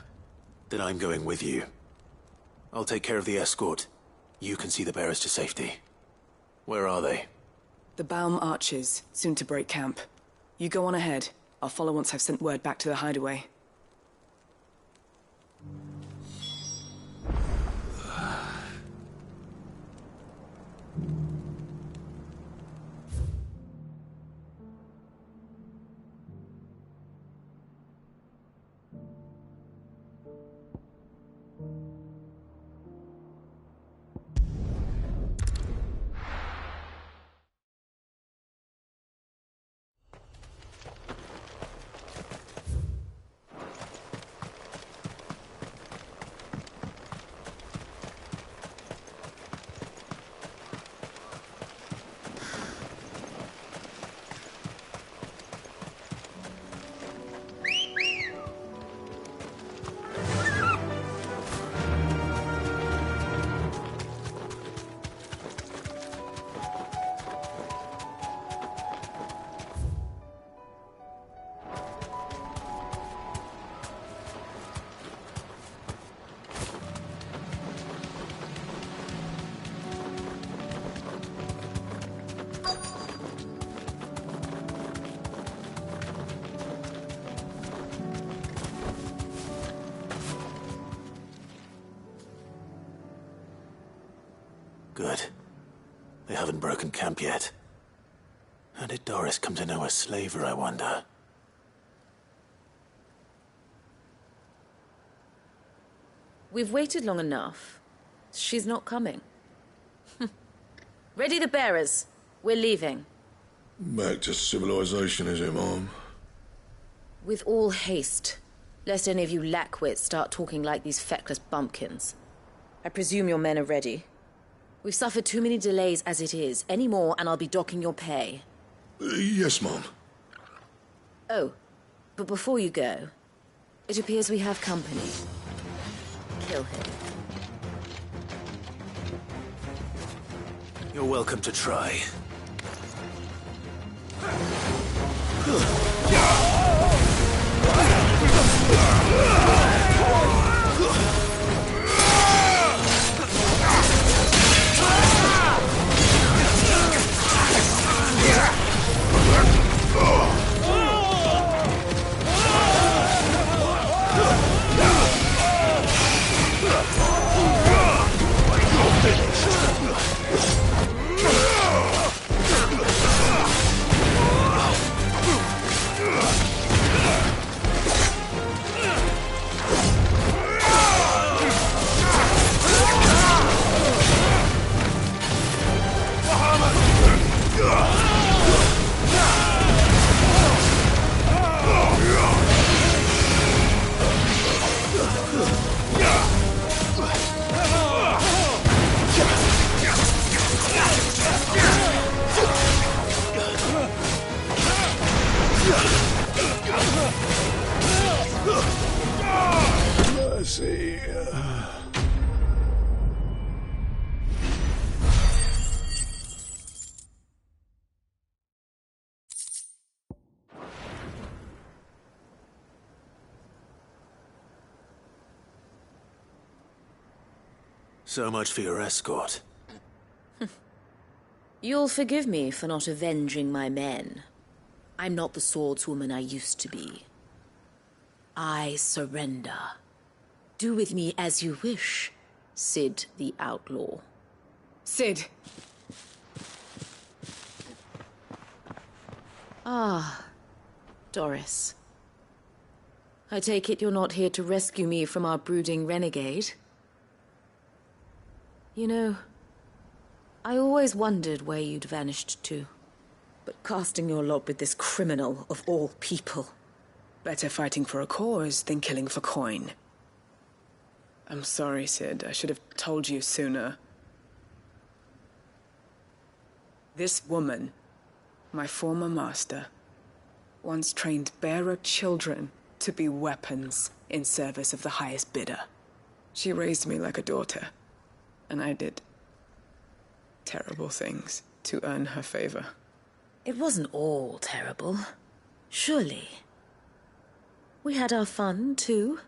Then I'm going with you. I'll take care of the escort. You can see the bearers to safety. Where are they? The Baum Archers, soon to break camp. You go on ahead. I'll follow once I've sent word back to the hideaway. Good. They haven't broken camp yet. How did Doris come to know a slaver, I wonder? We've waited long enough. She's not coming. Ready the bearers. We're leaving. Back to civilization, is it, Mom? With all haste, lest any of you lackwits start talking like these feckless bumpkins. I presume your men are ready. We've suffered too many delays as it is. Any more, and I'll be docking your pay. Yes, Mom. Oh, but before you go, it appears we have company. Kill him. You're welcome to try. So much for your escort. You'll forgive me for not avenging my men. I'm not the swordswoman I used to be. I surrender. Do with me as you wish, Cid the Outlaw. Cid! Ah, Doris. I take it you're not here to rescue me from our brooding renegade? You know, I always wondered where you'd vanished to. But casting your lot with this criminal of all people... Better fighting for a cause than killing for coin. I'm sorry, Cid. I should have told you sooner. This woman, my former master, once trained bearer children to be weapons in service of the highest bidder. She raised me like a daughter, and I did terrible things to earn her favor. It wasn't all terrible, surely. We had our fun, too.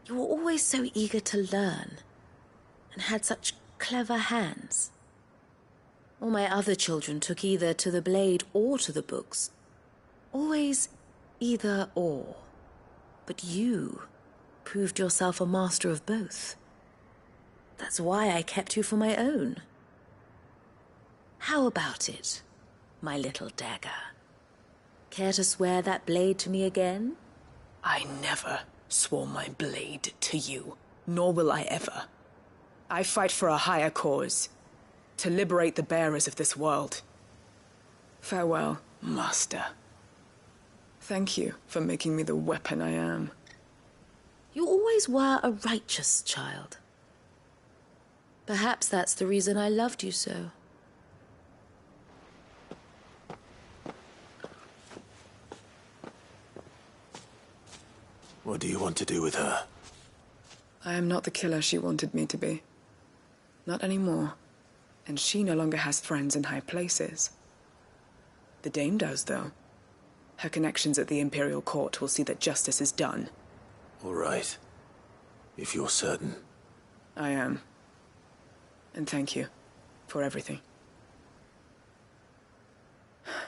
You were always so eager to learn, and had such clever hands. All my other children took either to the blade or to the books. Always either or. But you proved yourself a master of both. That's why I kept you for my own. How about it, my little dagger? Care to swear that blade to me again? I never swore my blade to you, nor will I ever. I fight for a higher cause, to liberate the bearers of this world. Farewell, Master. Thank you for making me the weapon I am. You always were a righteous child. Perhaps that's the reason I loved you so. What do you want to do with her? I am not the killer she wanted me to be. Not anymore. And she no longer has friends in high places. The Dame does, though. Her connections at the Imperial Court will see that justice is done. All right. If you're certain. I am. And thank you for everything.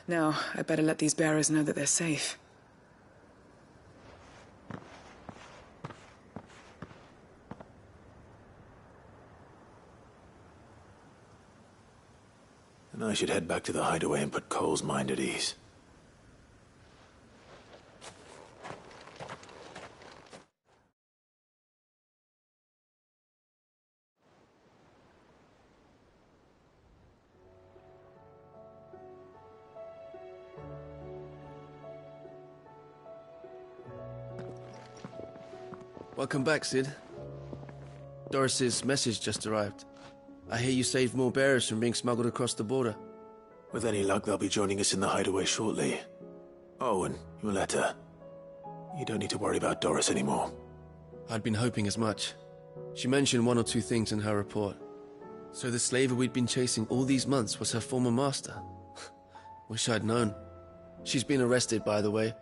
Now, I better let these bearers know that they're safe. And I should head back to the hideaway and put Cole's mind at ease. Welcome back, Cid. Doris's message just arrived. I hear you saved more bearers from being smuggled across the border. With any luck, they'll be joining us in the hideaway shortly. Oh, and your letter. You don't need to worry about Doris anymore. I'd been hoping as much. She mentioned one or two things in her report. So the slaver we'd been chasing all these months was her former master. Wish I'd known. She's been arrested, by the way,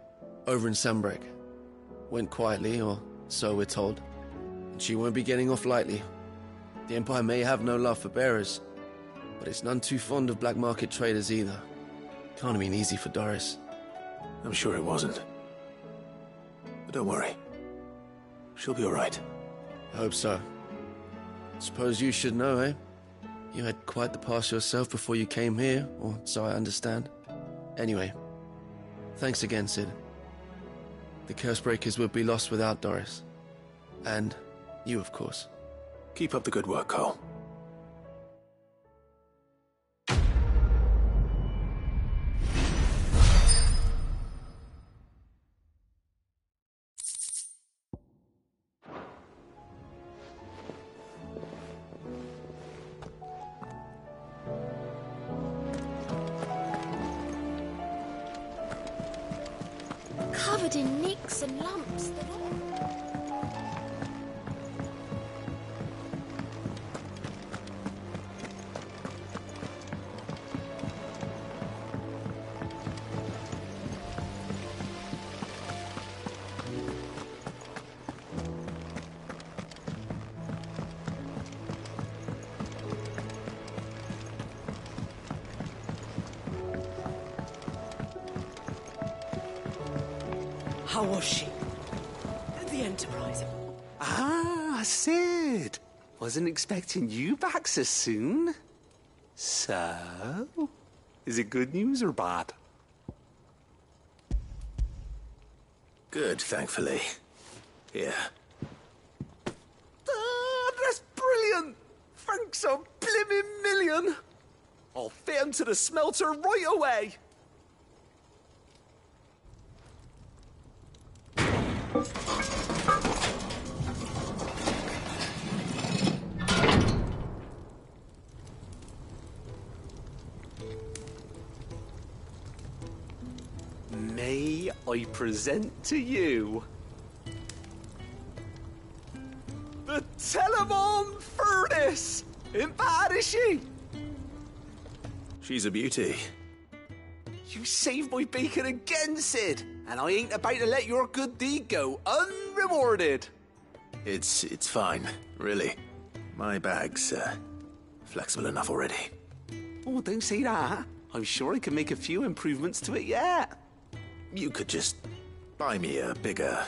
over in Sambrek. Went quietly, or so we're told. And she won't be getting off lightly. The Empire may have no love for bearers, but it's none too fond of black market traders either. Can't have been easy for Doris. I'm sure it wasn't. But don't worry. She'll be all right. I hope so. Suppose you should know, eh? You had quite the past yourself before you came here, or so I understand. Anyway, thanks again, Cid. The Cursebreakers would be lost without Doris. And you, of course. Keep up the good work, Cole. Covered in nicks and lumps. How was she? The Enterprise. Ah, Sid. Wasn't expecting you back so soon. So, is it good news or bad? Good, thankfully. Here. Ah, that's brilliant! Thanks a blimmin' million! I'll fit 'em to the smelter right away! May I present to you the Telemon Furnace! Ain't bad, is she? She's a beauty. You saved my bacon again, Sid, and I ain't about to let your good deed go unrewarded. It's fine, really. My bag's flexible enough already. Oh, don't say that. I'm sure I can make a few improvements to it yet. You could just buy me a bigger...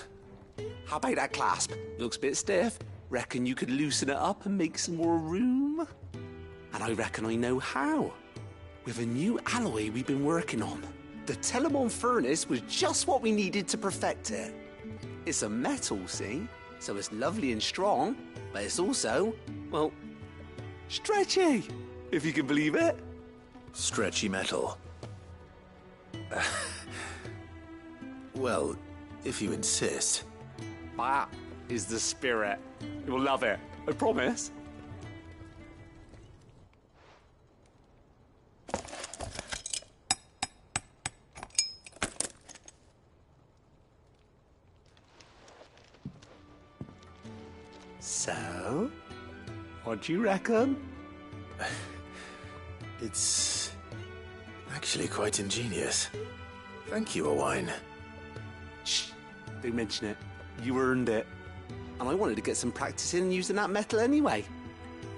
How about that clasp? Looks a bit stiff. Reckon you could loosen it up and make some more room? And I reckon I know how. With a new alloy we've been working on. The Telemon Furnace was just what we needed to perfect it. It's a metal, see? So it's lovely and strong, but it's also, well, stretchy, if you can believe it. Stretchy metal. Well, if you insist. That is the spirit. You'll love it, I promise. So, what do you reckon? It's actually quite ingenious. Thank you, Owain. Shh, don't mention it. You earned it. And I wanted to get some practice in using that metal anyway.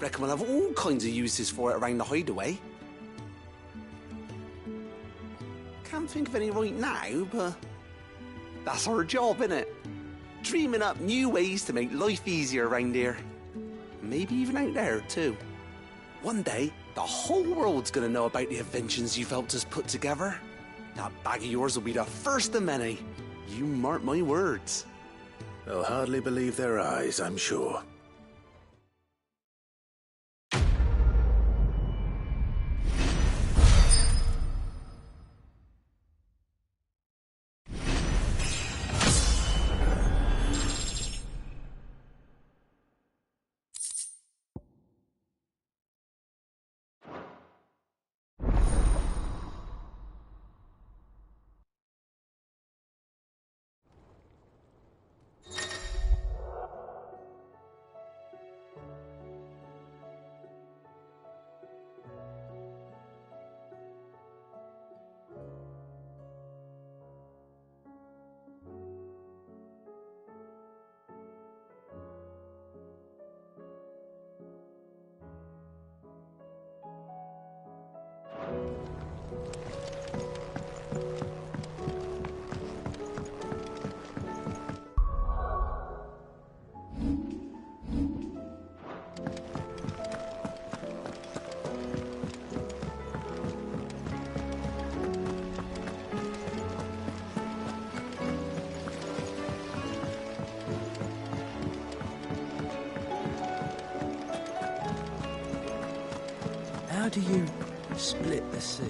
Reckon we'll have all kinds of uses for it around the hideaway. Can't think of any right now, but that's our job, innit? Dreaming up new ways to make life easier around here. Maybe even out there, too. One day, the whole world's gonna know about the inventions you've helped us put together. That bag of yours will be the first of many. You mark my words. They'll hardly believe their eyes, I'm sure. How do you split the sea?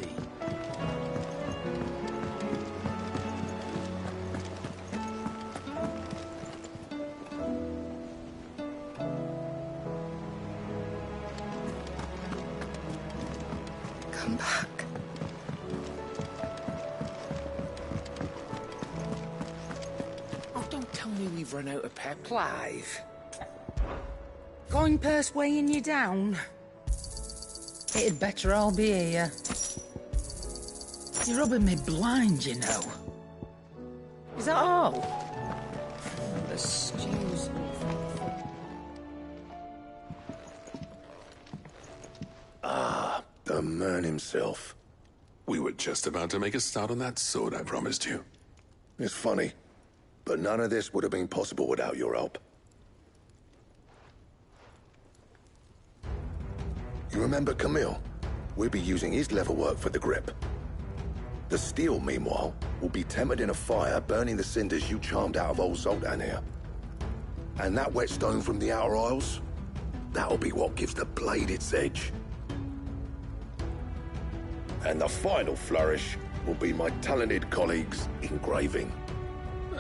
Come back. Oh, don't tell me we've run out of pep. Clive. Going purse weighing you down? It'd better all be here. You're rubbing me blind, you know. Is that all? The stews. Ah, the man himself. We were just about to make a start on that sword I promised you. It's funny. But none of this would have been possible without your help. You remember Camille? We'll be using his leather work for the grip. The steel, meanwhile, will be tempered in a fire, burning the cinders you charmed out of old Zoltan here. And that whetstone from the Outer Isles, that'll be what gives the blade its edge. And the final flourish will be my talented colleagues' engraving.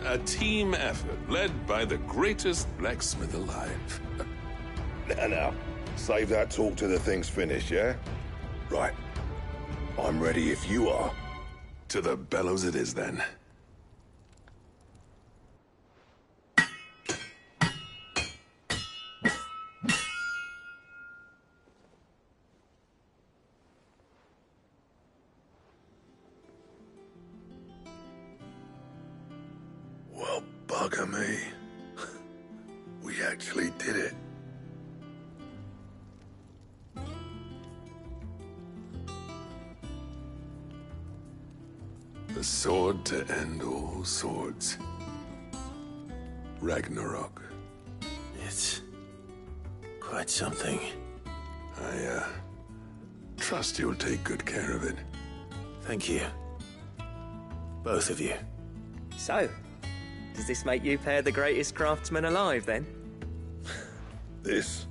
A team effort led by the greatest blacksmith alive. Now, save that talk till the thing's finished, yeah? Right. I'm ready if you are. To the bellows it is, then. Well, bugger me. We actually did it. The sword to end all swords. Ragnarok. It's quite something. I trust you'll take good care of it. Thank you. Both of you. So, does this make you pair the greatest craftsmen alive, then? This?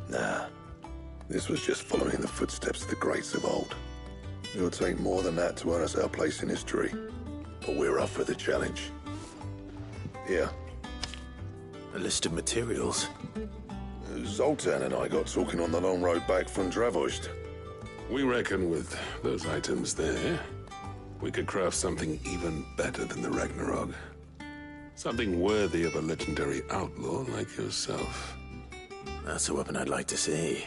Nah. This was just following the footsteps of the greats of old. It'll take more than that to earn us our place in history. But we're up for the challenge. Here. A list of materials. Zoltan and I got talking on the long road back from Dravozd. We reckon with those items there, we could craft something even better than the Ragnarok. Something worthy of a legendary outlaw like yourself. That's a weapon I'd like to see.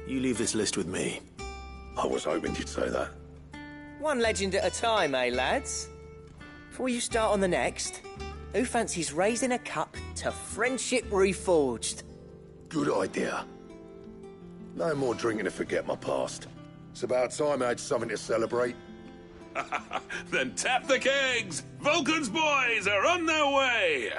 You leave this list with me. I was hoping you'd say that. One legend at a time, eh, lads? Before you start on the next, who fancies raising a cup to friendship reforged? Good idea. No more drinking to forget my past. It's about time I had something to celebrate. Then tap the kegs! Vulcan's boys are on their way!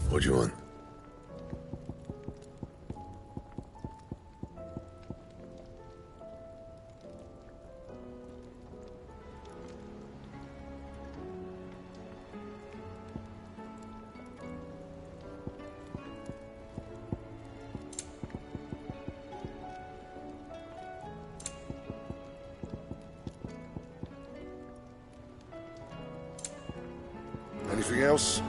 What do you want? Anything else?